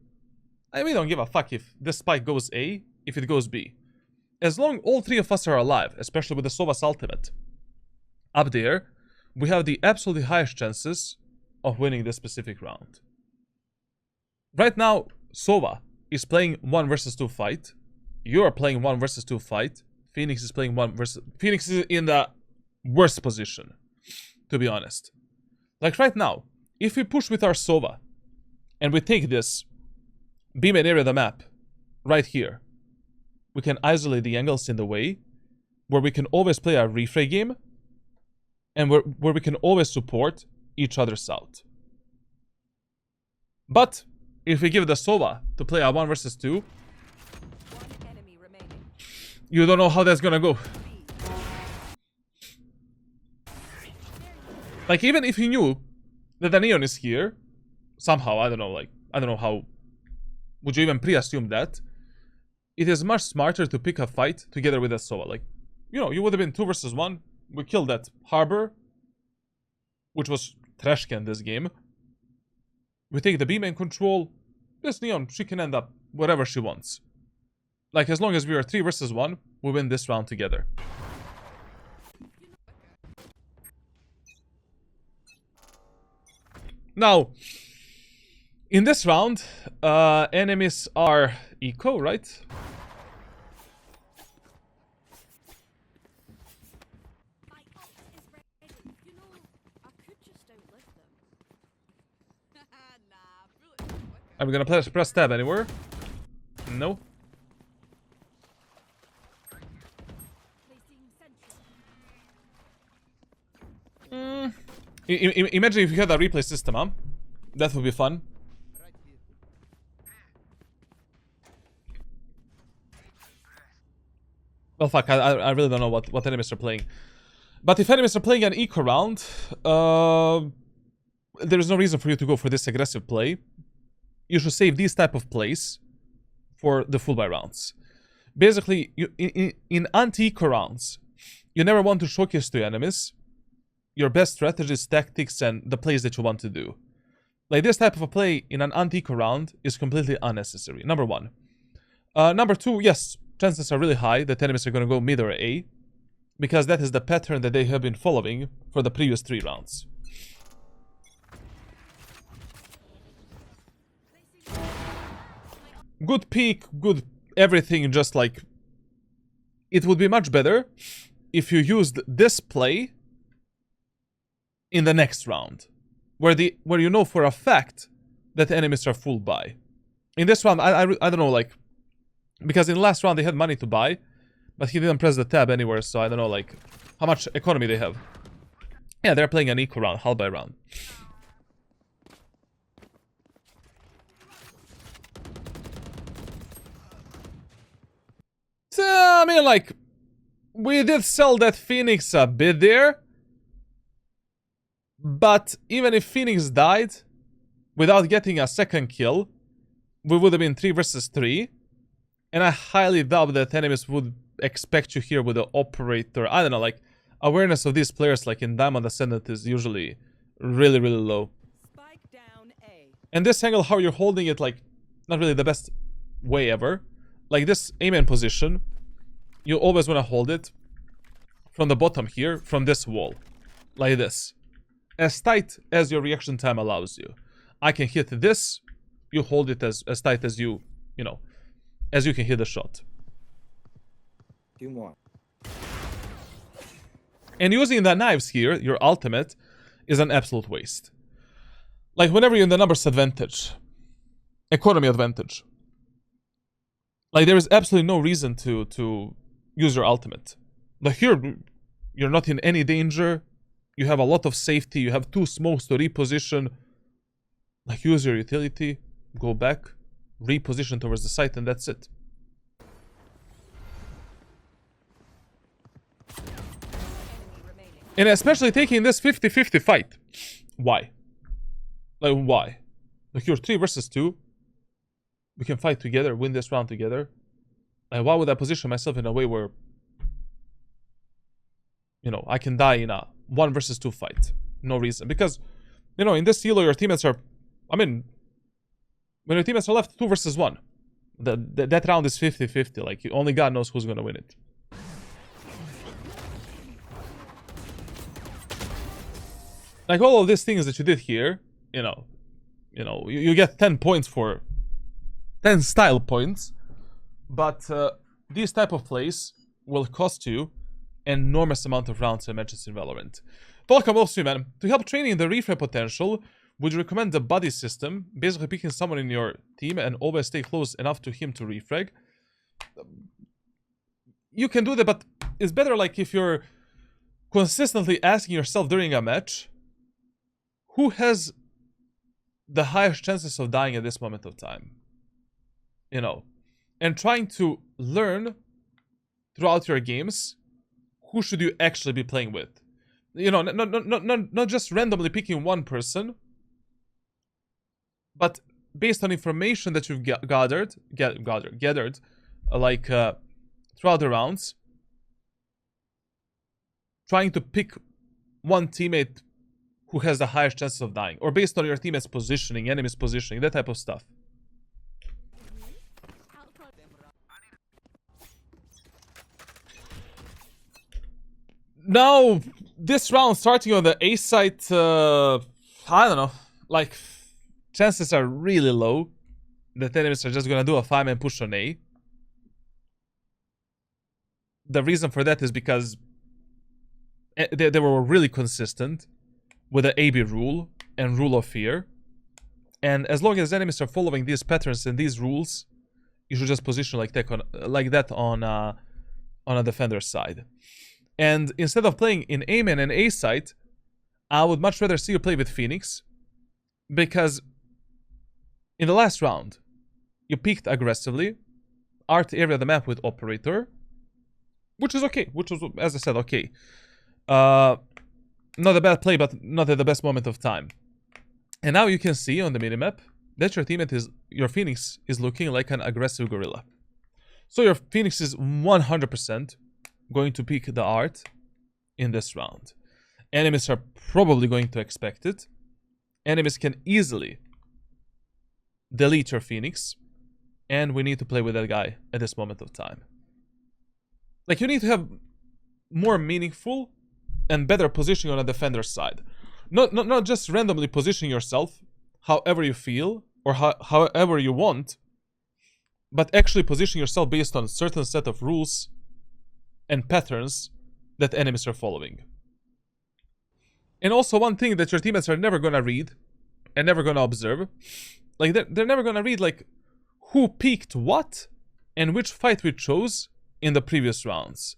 I really don't give a fuck if this spike goes A, if it goes B. As long all 3 of us are alive, especially with the Sova's ultimate up there, we have the absolutely highest chances of winning this specific round. Right now, Sova is playing 1 versus 2 fight. You are playing 1 versus 2 fight. Phoenix is playing 1 versus... Phoenix is in the worst position, to be honest. Like right now, if we push with our Sova and we take this B-main area of the map right here, we can isolate the angles in the way where we can always play a refrag game and where we can always support each other's out. But if we give the Sova to play a 1 versus 2, One enemy remaining. you don't know how that's gonna go. Like, even if you knew that the Neon is here, somehow, I don't know how would you even pre-assume that, it is much smarter to pick a fight together with a Sova. Like, you know, you would have been 2 versus 1. We killed that Harbor, which was trash can this game. We take the B-main control. This Neon, she can end up wherever she wants. Like, as long as we are 3 versus 1, we win this round together. Now, In this round, enemies are eco, right? My ult is ready. You know, I could just outlive them. Nah, bullets are quicker. Are we gonna press tab anywhere? No. Placing sentry. Imagine if you had a replay system, huh? That would be fun. Well, fuck, I really don't know what enemies are playing. But if enemies are playing an eco round, there is no reason for you to go for this aggressive play. You should save these type of plays for the full buy rounds. Basically, in anti-eco rounds, you never want to showcase to your enemies your best strategies, tactics, and the plays that you want to do. Like, this type of a play in an anti-eco round is completely unnecessary, number one. Number two, yes, chances are really high that enemies are going to go mid or A, because that is the pattern that they have been following for the previous 3 rounds. Good peak, good everything, just like... It would be much better if you used this play in the next round, where you know for a fact that enemies are full buy. In this round, I don't know, like... Because in the last round they had money to buy, but he didn't press the tab anywhere, so I don't know, like, how much economy they have. Yeah, they're playing an eco round, half by round. So, I mean, like, we did sell that Phoenix a bit there. But even if Phoenix died without getting a second kill, we would have been 3 versus 3. And I highly doubt that enemies would expect you here with the operator. I don't know, like, awareness of these players, like in Diamond Ascendant, is usually really, really low. Spike down A. And this angle, how you're holding it, like, not really the best way ever. Like this aim position, you always want to hold it from the bottom here, from this wall. Like this. As tight as your reaction time allows you. I can hit this, you hold it as tight as you know, as you can hit the shot. 2 more. And using the knives here, your ultimate, is an absolute waste. Like, whenever you're in the numbers advantage, economy advantage, like, there is absolutely no reason to use your ultimate. Like, here, you're not in any danger, you have a lot of safety, you have 2 smokes to reposition. Like, use your utility, go back, reposition towards the site, and that's it. Enemy remaining. And especially taking this 50-50 fight. Why? Like, why? Like, you're 3 versus 2. We can fight together, win this round together. Like, why would I position myself in a way where, you know, I can die in a 1 versus 2 fight? No reason. Because, you know, in this elo, your teammates are... I mean, when your teammates are left 2 versus 1, that round is 50-50. Like, only God knows who's gonna win it. Like, all of these things that you did here, you know, you get 10 points for 10 style points, but these type of plays will cost you an enormous amount of rounds and matches in Valorant. Welcome also, man. To help training the refrag potential, would you recommend the buddy system? Basically picking someone in your team and always stay close enough to him to refrag. You can do that, but it's better like if you're consistently asking yourself during a match, who has the highest chances of dying at this moment of time? You know, and trying to learn throughout your games, who should you actually be playing with? You know, not just randomly picking one person, but based on information that you've gathered, like throughout the rounds, trying to pick one teammate who has the highest chances of dying, or based on your teammate's positioning, enemy's positioning, that type of stuff. Now, this round starting on the A site, I don't know, like, chances are really low that enemies are just gonna do a 5-man push on A. The reason for that is because they were really consistent with the AB rule and rule of fear. And as long as enemies are following these patterns and these rules, you should just position like that on a defender's side. And instead of playing in A-man and A site, I would much rather see you play with Phoenix, because in the last round, you peeked aggressively, art area the map with Operator, which is okay, which was, as I said, okay. Not a bad play, but not at the best moment of time. And now you can see on the minimap that your Phoenix is looking like an aggressive gorilla. So your Phoenix is 100% going to peek the art in this round. Enemies are probably going to expect it. Enemies can easily delete your Phoenix, and we need to play with that guy at this moment of time. Like, you need to have more meaningful and better positioning on a defender's side. Not just randomly positioning yourself however you feel or however you want, but actually positioning yourself based on a certain set of rules and patterns that enemies are following. And also one thing that your teammates are never gonna read and never gonna observe, like they're never gonna read like who peaked what and which fight we chose in the previous rounds.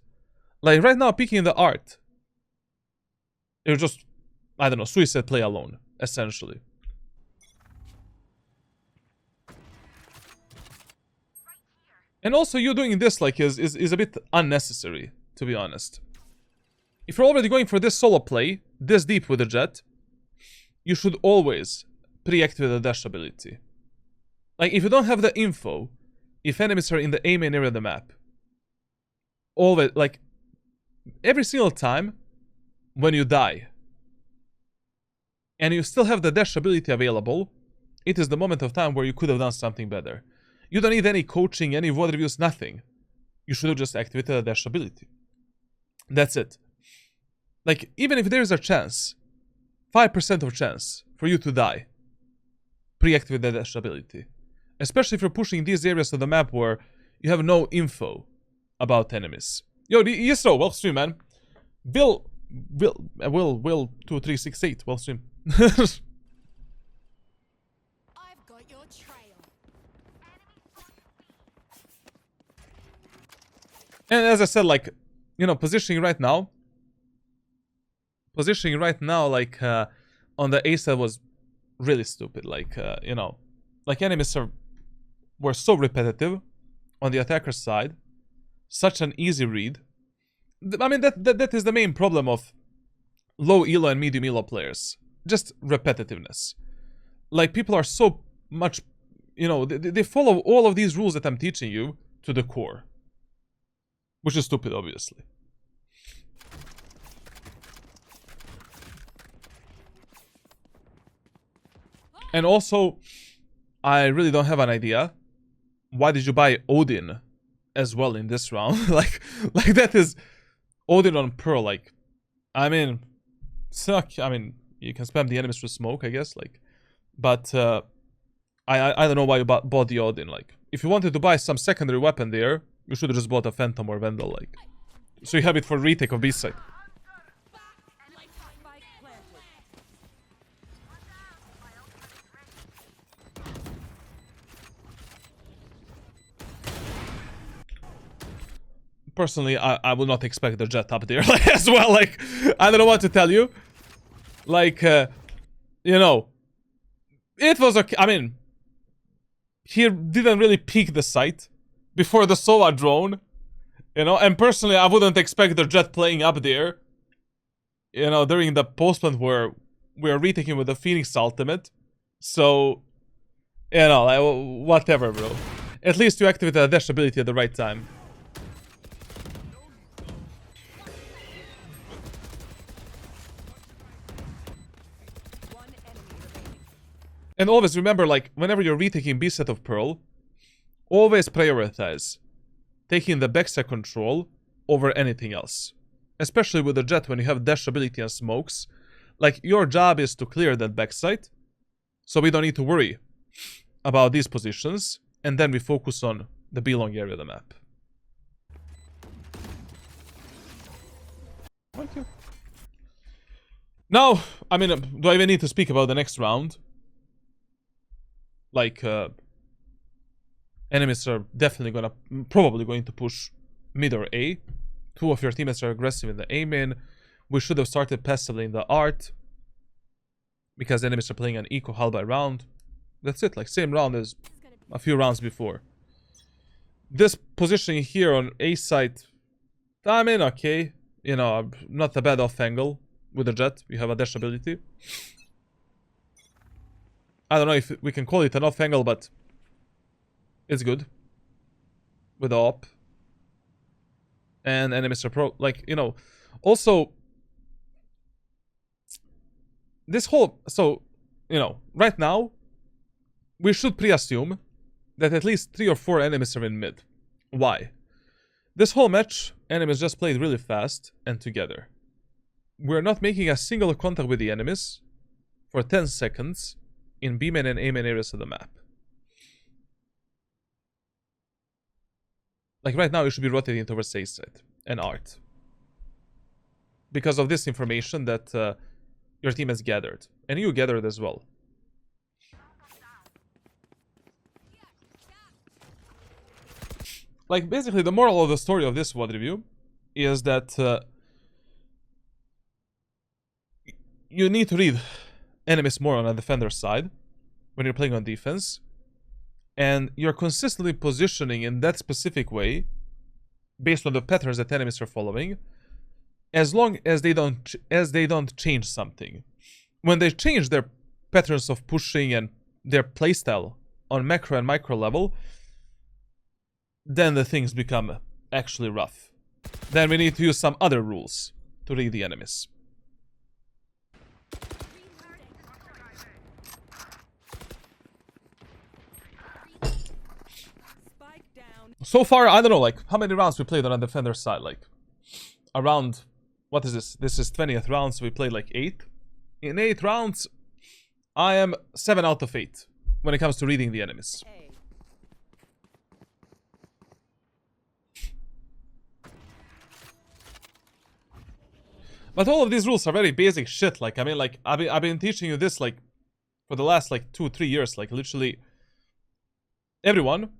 Like right now, peeking the art, it was just, I don't know, suicide play alone, essentially. And also you doing this like is a bit unnecessary, to be honest. If you're already going for this solo play, this deep with the Jett, you should always pre-activate the dash ability. Like, if you don't have the info, if enemies are in the A-main area of the map, always, like, every single time when you die, and you still have the dash ability available, it is the moment of time where you could have done something better. You don't need any coaching, any VOD reviews, nothing. You should have just activated the dash ability. That's it. Like, even if there is a chance, 5% of chance for you to die, pre-activate the dash ability. Especially if you're pushing these areas of the map where you have no info about enemies. Yo, Yisro, well stream, man. Will 2368, well stream. I've got your trail. And as I said, like, you know, positioning right now, like, on the A side was really stupid. Like, you know, like enemies were so repetitive on the attacker side, such an easy read. I mean, that is the main problem of low elo and medium elo players. Just repetitiveness. Like, people are so much, you know, they follow all of these rules that I'm teaching you to the core. Which is stupid, obviously. And also, I really don't have an idea. Why did you buy Odin as well in this round? like that is Odin on Pearl. Like, I mean, suck. I mean, you can spam the enemies with smoke, I guess. Like, but I don't know why you bought the Odin. Like, if you wanted to buy some secondary weapon there, you should have just bought a Phantom or Vandal. Like, so you have it for retake of B side. Personally, I would not expect the Jett up there as well. Like, I don't know what to tell you. Like, you know, it was okay. I mean, he didn't really peek the site before the Sova drone, you know. And personally, I wouldn't expect the Jett playing up there, you know, during the post-plant where we are retaking with the Phoenix ultimate. So, you know, like, whatever, bro. At least you activated the dash ability at the right time. And always remember, like, whenever you're retaking B set of Pearl, always prioritize taking the backside control over anything else. Especially with the Jett when you have dash ability and smokes. Like, your job is to clear that backside So we don't need to worry about these positions. And then we focus on the B-long area of the map. Thank you. Now, I mean, do I even need to speak about the next round? Like, enemies are definitely probably going to push mid or A. Two of your teammates are aggressive in the A main. We should have started passively in the art, because enemies are playing an eco halberd round. That's it, like same round as a few rounds before. This positioning here on A side, I mean, okay. You know, not a bad off angle with the Jett. You have a dash ability. I don't know if we can call it an off angle, but it's good. With the op. And enemies are like, you know. Also, this whole... So, you know, right now, we should pre-assume that at least 3 or 4 enemies are in mid. Why? This whole match, enemies just played really fast and together. We're not making a single contact with the enemies for 10 seconds in B-main and A-main areas of the map. Like right now, you should be rotating towards A side and art. Because of this information that your team has gathered. And you gathered as well. Like, basically, the moral of the story of this VOD review is that you need to read enemies more on a defender's side when you're playing on defense. And you're consistently positioning in that specific way based on the patterns that enemies are following, as long as they don't change something. When they change their patterns of pushing and their playstyle on macro and micro level, then the things become actually rough. Then we need to use some other rules to read the enemies. So far, I don't know, like, how many rounds we played on a defender side, like, around, what is this? This is 20th round, so we played like 8. In 8 rounds, I am 7 out of 8 when it comes to reading the enemies. But all of these rules are very basic shit. Like, I mean, like, I've been teaching you this, like, for the last, like, 2-3 years. Like, literally, everyone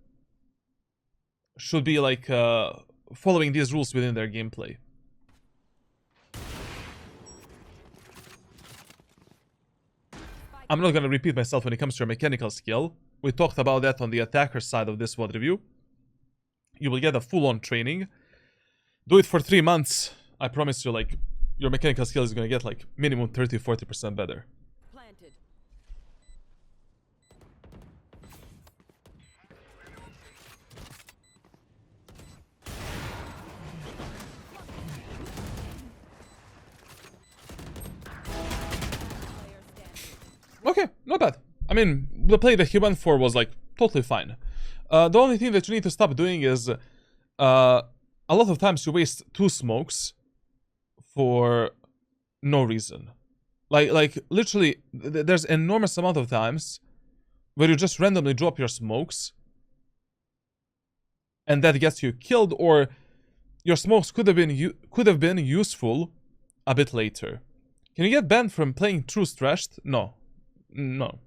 should be, like, following these rules within their gameplay. I'm not gonna repeat myself when it comes to your mechanical skill. We talked about that on the attacker side of this VOD review. You will get a full-on training. Do it for 3 months. I promise you, like, your mechanical skill is gonna get like minimum 30-40% better. Planted. Okay, not bad. I mean, the play that he went for was like totally fine. The only thing that you need to stop doing is a lot of times you waste 2 smokes for no reason. Like literally, there's enormous amount of times where you just randomly drop your smokes and that gets you killed, or your smokes could have been useful a bit later. Can you get banned from playing True Thrashed? No. No.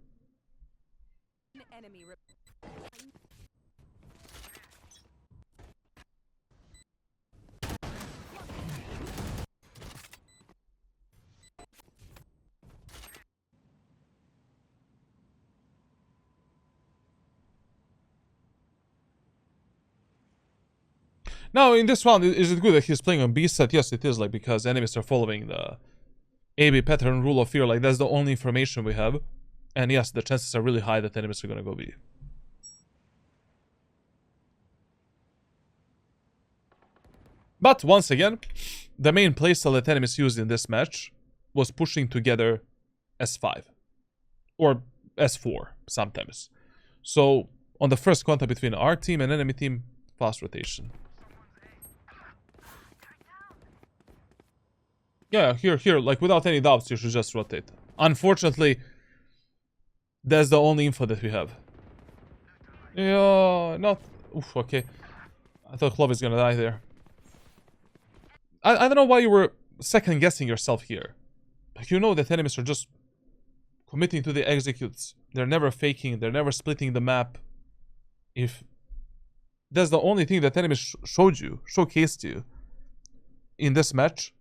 Now, in this round, is it good that he's playing on B set? Yes, it is, like, because enemies are following the AB pattern rule of fear. Like, that's the only information we have. And yes, the chances are really high that enemies are gonna go B. But, once again, the main playstyle that enemies used in this match was pushing together S5. Or S4, sometimes. So, on the first contact between our team and enemy team, fast rotation. Yeah, here, like, without any doubts, you should just rotate. Unfortunately, That's the only info that we have. Yeah, not... Oof, okay. I thought Clove is gonna die there. I don't know why you were second guessing yourself here. Like, you know that enemies are just committing to the executes. They're never faking, they're never splitting the map. If that's the only thing that enemies showcased you in this match,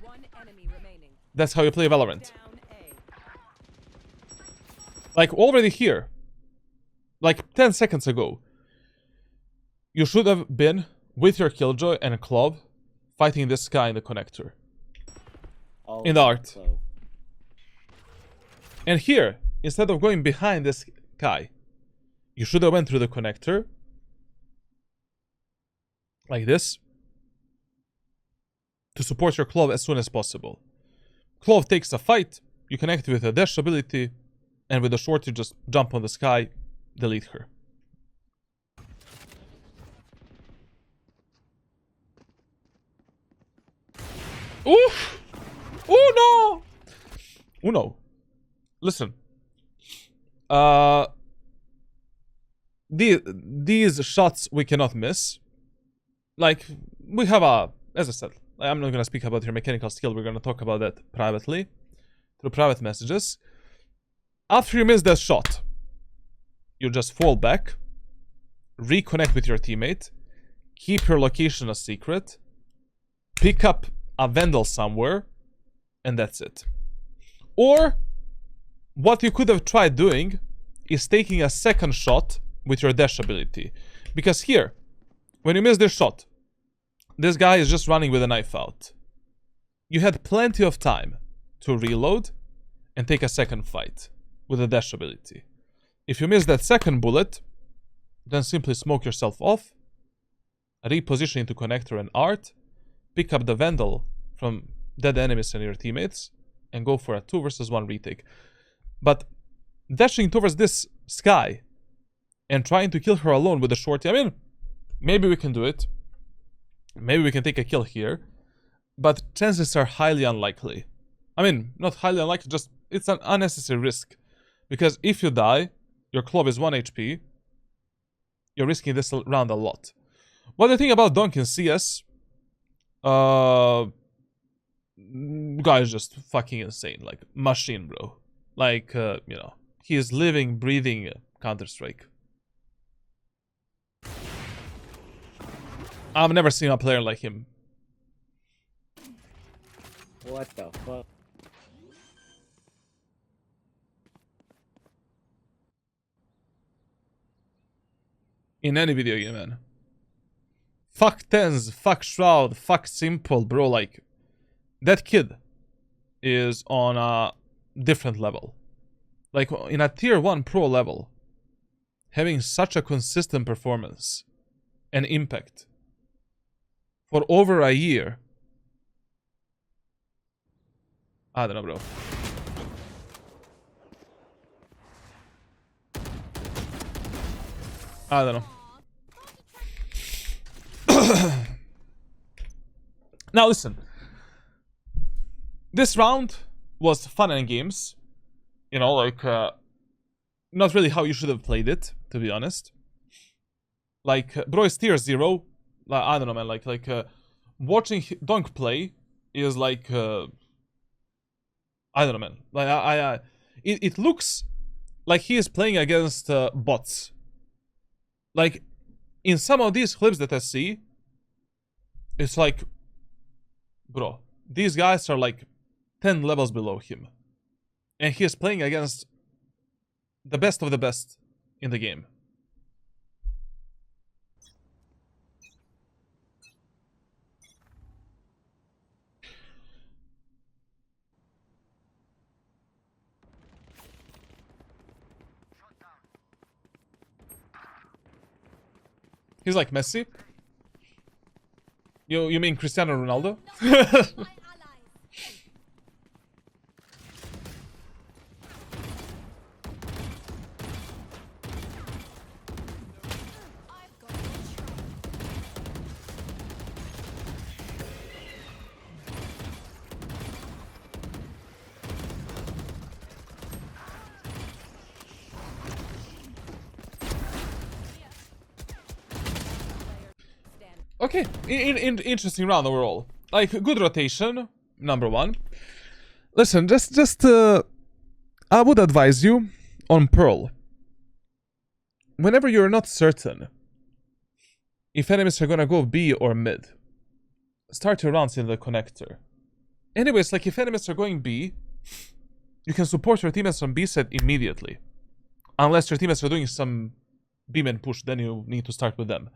One enemy remaining. that's how you play Valorant. Down A. Like, already here, like 10 seconds ago, you should have been with your Killjoy and Clove fighting this guy in the connector. All In the art. so. And here, instead of going behind this guy, you should have went through the connector. Like this. To support your Clove as soon as possible. Clove takes a fight, you connect with a dash ability, and with the short you just jump on the sky, delete her. Oof! Oh no! Oh no. Listen. These shots we cannot miss. Like, we have a... As I said, I'm not gonna speak about your mechanical skill, we're gonna talk about that privately. Through private messages. After you miss that shot, you just fall back, reconnect with your teammate, keep your location a secret, pick up a Vandal somewhere, and that's it. Or, what you could have tried doing is taking a second shot with your dash ability. Because here, when you miss this shot, this guy is just running with a knife out. You had plenty of time to reload and take a second fight with a dash ability. If you miss that second bullet, then simply smoke yourself off, reposition into connector and art, pick up the Vandal from dead enemies and your teammates, and go for a 2 versus 1 retake. But dashing towards this sky and trying to kill her alone with a shorty, I mean, maybe we can do it. Maybe we can take a kill here. But chances are highly unlikely. I mean, not highly unlikely, just it's an unnecessary risk. Because if you die, your Clove is 1 HP. You're risking this round a lot. What do you think about Dunk in CS? Guy is just fucking insane. Like, machine, bro. Like, you know, he is living, breathing Counter-Strike. I've never seen a player like him. What the fuck? In any video game, man. Fuck Tens, fuck Shroud, fuck Simple, bro. Like, that kid is on a different level. Like, in a tier 1 pro level, having such a consistent performance and impact for over a year. I don't know, bro. I don't know. Now listen. This round was fun and games. You know, like, not really how you should have played it, to be honest. Like, bro is tier 0. Like, I don't know, man. Like, watching Dunk play is like, I don't know, man. Like, it looks like he is playing against bots. Like, in some of these clips that I see, it's like, bro, these guys are like 10 levels below him. And he is playing against the best of the best in the game. He's like Messi. You mean Cristiano Ronaldo? My allies. I've got it. Okay, interesting round overall. Like, good rotation, number one. Listen, I would advise you on Pearl. Whenever you're not certain if enemies are gonna go B or mid, start your rounds in the connector. Anyways, like, if enemies are going B, you can support your teammates on B side immediately. Unless your teammates are doing some B-man push, then you need to start with them.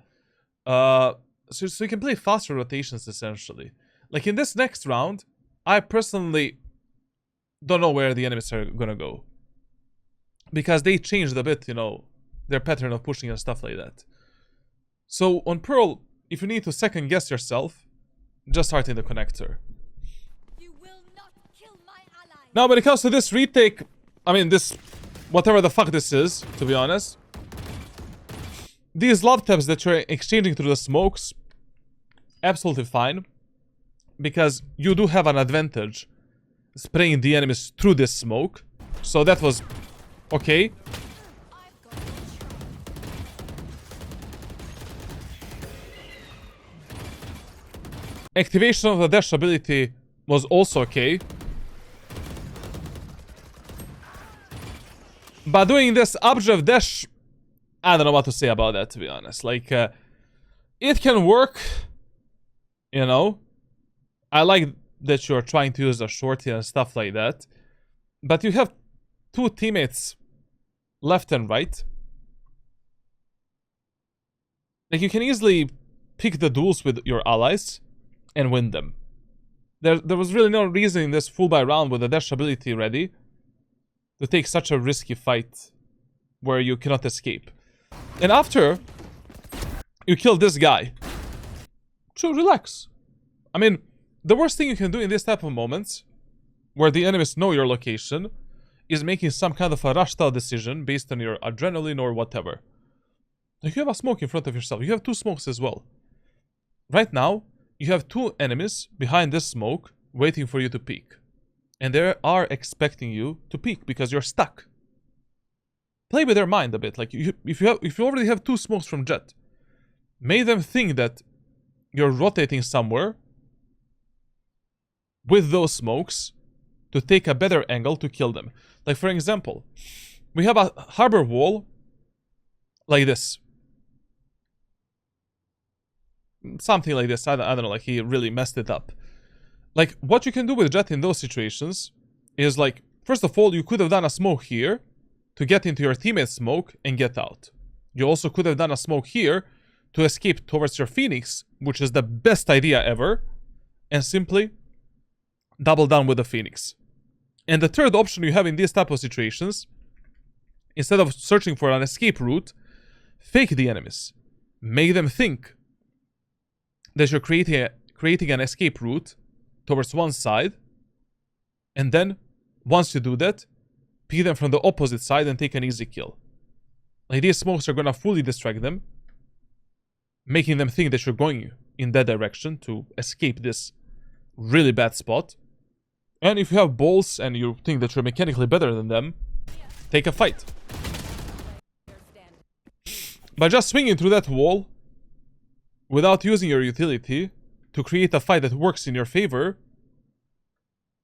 So you can play faster rotations, essentially. Like, in this next round, I personally don't know where the enemies are gonna go. Because they changed a bit, you know, their pattern of pushing and stuff like that. So, on Pearl, if you need to second guess yourself, just start in the connector. You will not kill my ally. Now, when it comes to this retake, I mean, this, whatever the fuck this is, to be honest, these love tabs that you're exchanging through the smokes, absolutely fine. Because you do have an advantage spraying the enemies through this smoke. So that was okay. Activation of the dash ability was also okay. But doing this updraft dash, I don't know what to say about that, to be honest. Like, it can work, you know. I like that you're trying to use a shorty and stuff like that. But you have two teammates left and right. Like, you can easily pick the duels with your allies and win them. There was really no reason in this full buy round with the dash ability ready to take such a risky fight where you cannot escape. And after you kill this guy, so relax. I mean, the worst thing you can do in this type of moments, where the enemies know your location, is making some kind of a rushed out decision based on your adrenaline or whatever. Like, you have a smoke in front of yourself. You have two smokes as well. Right now, you have two enemies behind this smoke waiting for you to peek. And they are expecting you to peek because you're stuck. Play with their mind a bit. Like, if you already have two smokes from Jett, make them think that you're rotating somewhere with those smokes to take a better angle to kill them. Like, for example, we have a harbor wall like this. Something like this. I don't know, like, he really messed it up. Like, what you can do with Jett in those situations is, like, first of all, you could have done a smoke here to get into your teammate's smoke and get out. You also could have done a smoke here to escape towards your Phoenix, which is the best idea ever, and simply double down with the Phoenix. And the third option you have in these type of situations, instead of searching for an escape route, fake the enemies. Make them think that you're creating an escape route towards one side, and then, once you do that, pick them from the opposite side and take an easy kill. Like, these smokes are gonna fully distract them, making them think that you're going in that direction to escape this really bad spot. And if you have balls and you think that you're mechanically better than them, take a fight. By just swinging through that wall, without using your utility to create a fight that works in your favor,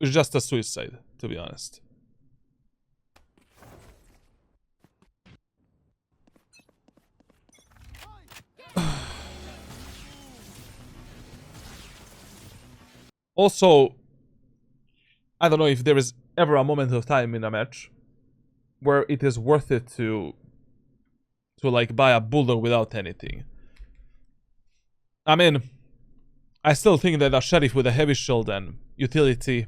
is just a suicide, to be honest. Also, I don't know if there is ever a moment of time in a match where it is worth it to like buy a bulldog without anything. I mean, I still think that a sheriff with a heavy shield and utility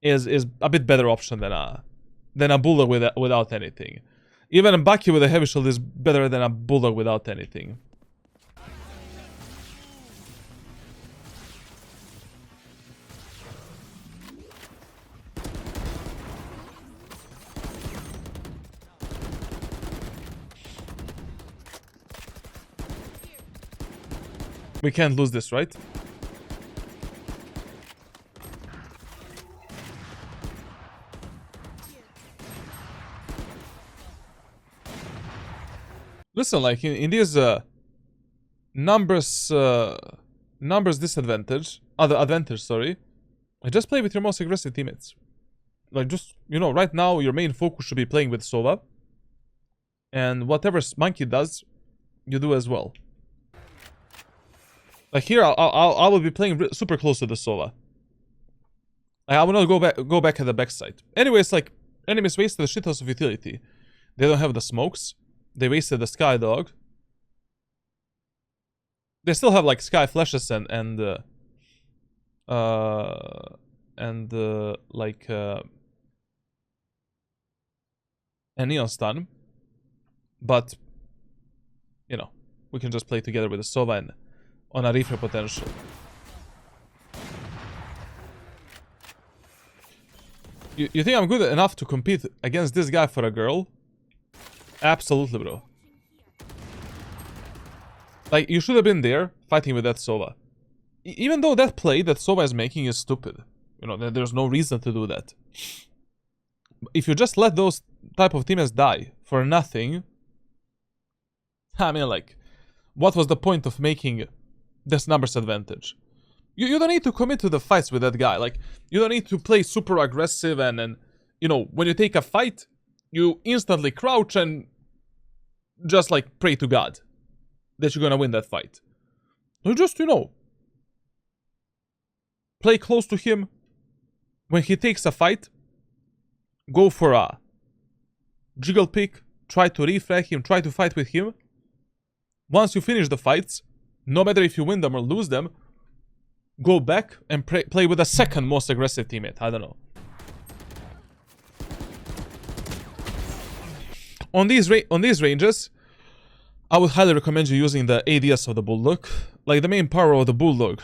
is a bit better option than a bulldog without anything. Even a Bucky with a heavy shield is better than a bulldog without anything. We can't lose this, right? Listen, like, in these numbers disadvantage, other advantage, sorry. Like, just play with your most aggressive teammates. Like, just, you know, right now your main focus should be playing with Sova. And whatever Monkey does, you do as well. Like here, I will be playing super close to the Sova. Like, I will not go back at the backside. Anyways, like, enemies wasted the shithouse of utility. They don't have the smokes. They wasted the Sky Dog. They still have like Sky Flashes and Neon Stun. But, you know, we can just play together with the Sova and on a refill potential. You think I'm good enough to compete against this guy for a girl? Absolutely, bro. Like, you should have been there fighting with that Sova. Even though that play that Sova is making is stupid. You know, there's no reason to do that. If you just let those type of teammates die for nothing... I mean, like, what was the point of making this numbers advantage? You don't need to commit to the fights with that guy. Like, you don't need to play super aggressive and you know, when you take a fight, you instantly crouch and just, like, pray to God that you're gonna win that fight. You just, you know, play close to him. When he takes a fight, go for a jiggle pick, try to refrag him, try to fight with him. Once you finish the fights, no matter if you win them or lose them, go back and play with the second most aggressive teammate. I don't know. On these ranges, I would highly recommend you using the ADS of the Bulldog. Like, the main power of the Bulldog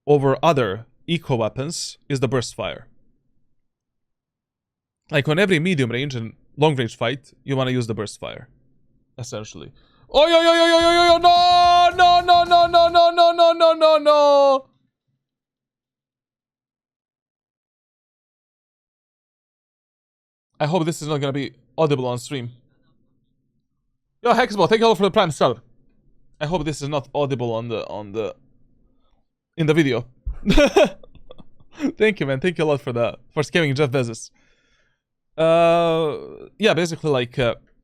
over other eco weapons is the burst fire. Like, on every medium range and long range fight, you want to use the burst fire, essentially. Oh, yo, no. I hope this is not gonna be audible on stream. Yo, Hexball, thank you all for the prime sub. I hope this is not audible in the video. Thank you, man. Thank you a lot for scamming Jeff Bezos. Yeah, basically, like,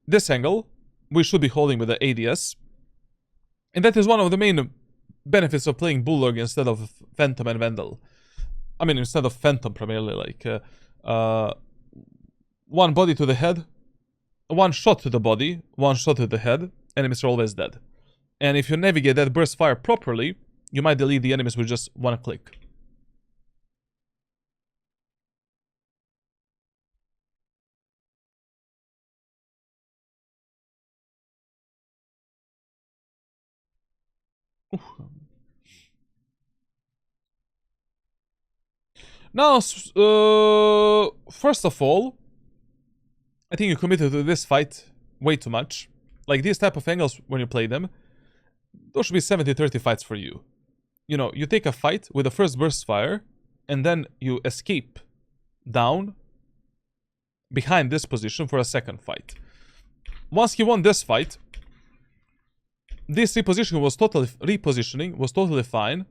this angle we should be holding with the ADS. And that is one of the main benefits of playing Bulldog instead of Phantom and Vandal. I mean, instead of Phantom primarily, like, one body to the head, one shot to the body, one shot to the head, enemies are always dead. And if you navigate that burst fire properly, you might delete the enemies with just one click. Now, first of all, I think you committed to this fight way too much. Like, these type of angles, when you play them, those should be 70-30 fights for you. You know, you take a fight with the first burst fire, and then you escape down behind this position for a second fight. Once you won this fight, this repositioning was totally fine.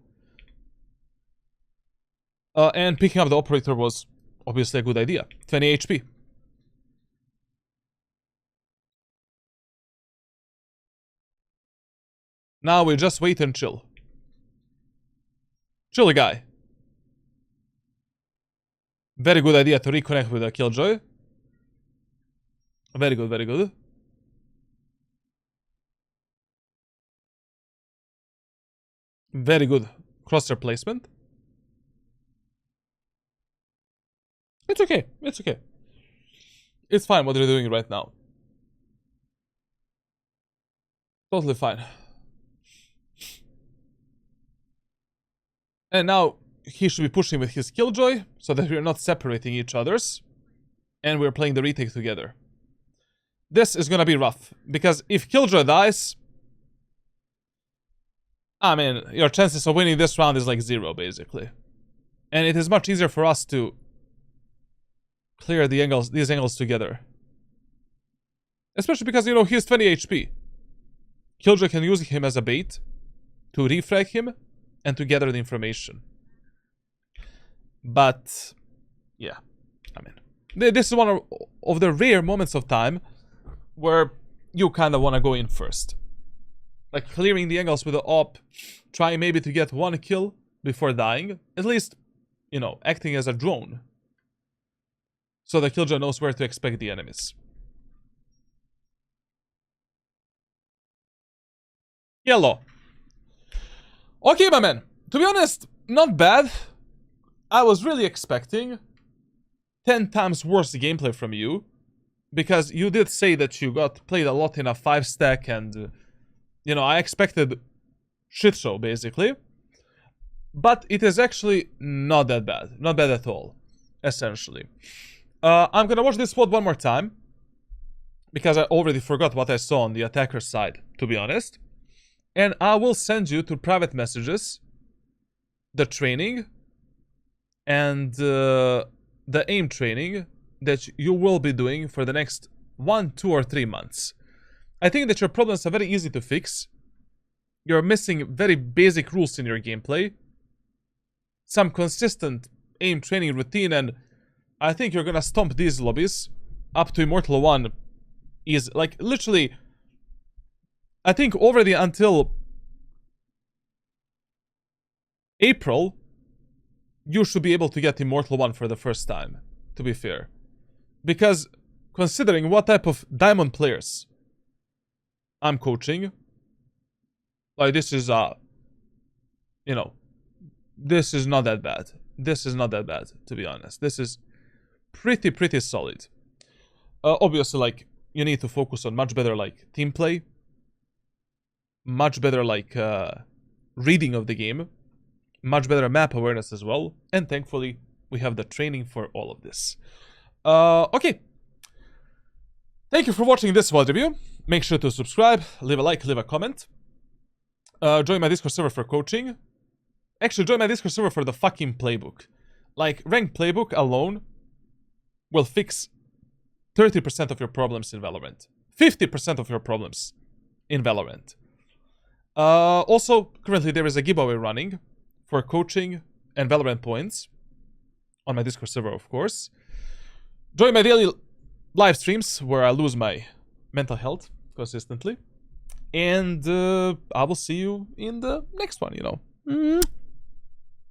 And picking up the operator was obviously a good idea. 20 HP. Now we just wait and chill. Chill, guy. Very good idea to reconnect with a Killjoy. Very good, very good. Very good crosshair placement. It's okay. It's okay. It's fine what they're doing right now. Totally fine. And now he should be pushing with his Killjoy so that we're not separating each other's. And we're playing the retake together. This is gonna be rough. Because if Killjoy dies, I mean, your chances of winning this round is like 0, basically. And it is much easier for us to clear these angles together. Especially because, you know, he's 20 HP. Killjoy can use him as a bait to refrag him and to gather the information. But yeah, I mean, this is one of the rare moments of time where you kind of want to go in first. Like clearing the angles with the op, trying maybe to get one kill before dying. At least, you know, acting as a drone. So the killjoy knows where to expect the enemies. Yellow. Okay, my man. To be honest, not bad. I was really expecting 10 times worse gameplay from you. Because you did say that you got played a lot in a 5-stack and... you know, I expected shit show, basically. But it is actually not that bad. Not bad at all, essentially. I'm gonna watch this VOD one more time. Because I already forgot what I saw on the attacker side, to be honest. And I will send you to private messages the training and the aim training that you will be doing for the next 1, 2, or 3 months. I think that your problems are very easy to fix. You're missing very basic rules in your gameplay. Some consistent aim training routine, and I think you're gonna stomp these lobbies up to Immortal 1 is like literally... I think already until April, you should be able to get Immortal 1 for the first time, to be fair. Because considering what type of diamond players I'm coaching, like this is, you know, this is not that bad. This is not that bad, to be honest. This is pretty solid. Obviously, like, you need to focus on much better, like, team play. Much better, like, reading of the game. Much better map awareness as well. And thankfully, we have the training for all of this. Okay. Thank you for watching this VOD review. Make sure to subscribe, leave a like, leave a comment. Join my Discord server for coaching. Actually, join my Discord server for the fucking playbook. Like, ranked playbook alone will fix 30% of your problems in Valorant. 50% of your problems in Valorant. Also, currently there is a giveaway running for coaching and Valorant points on my Discord server, of course. Join my daily live streams where I lose my mental health consistently. And I will see you in the next one, you know.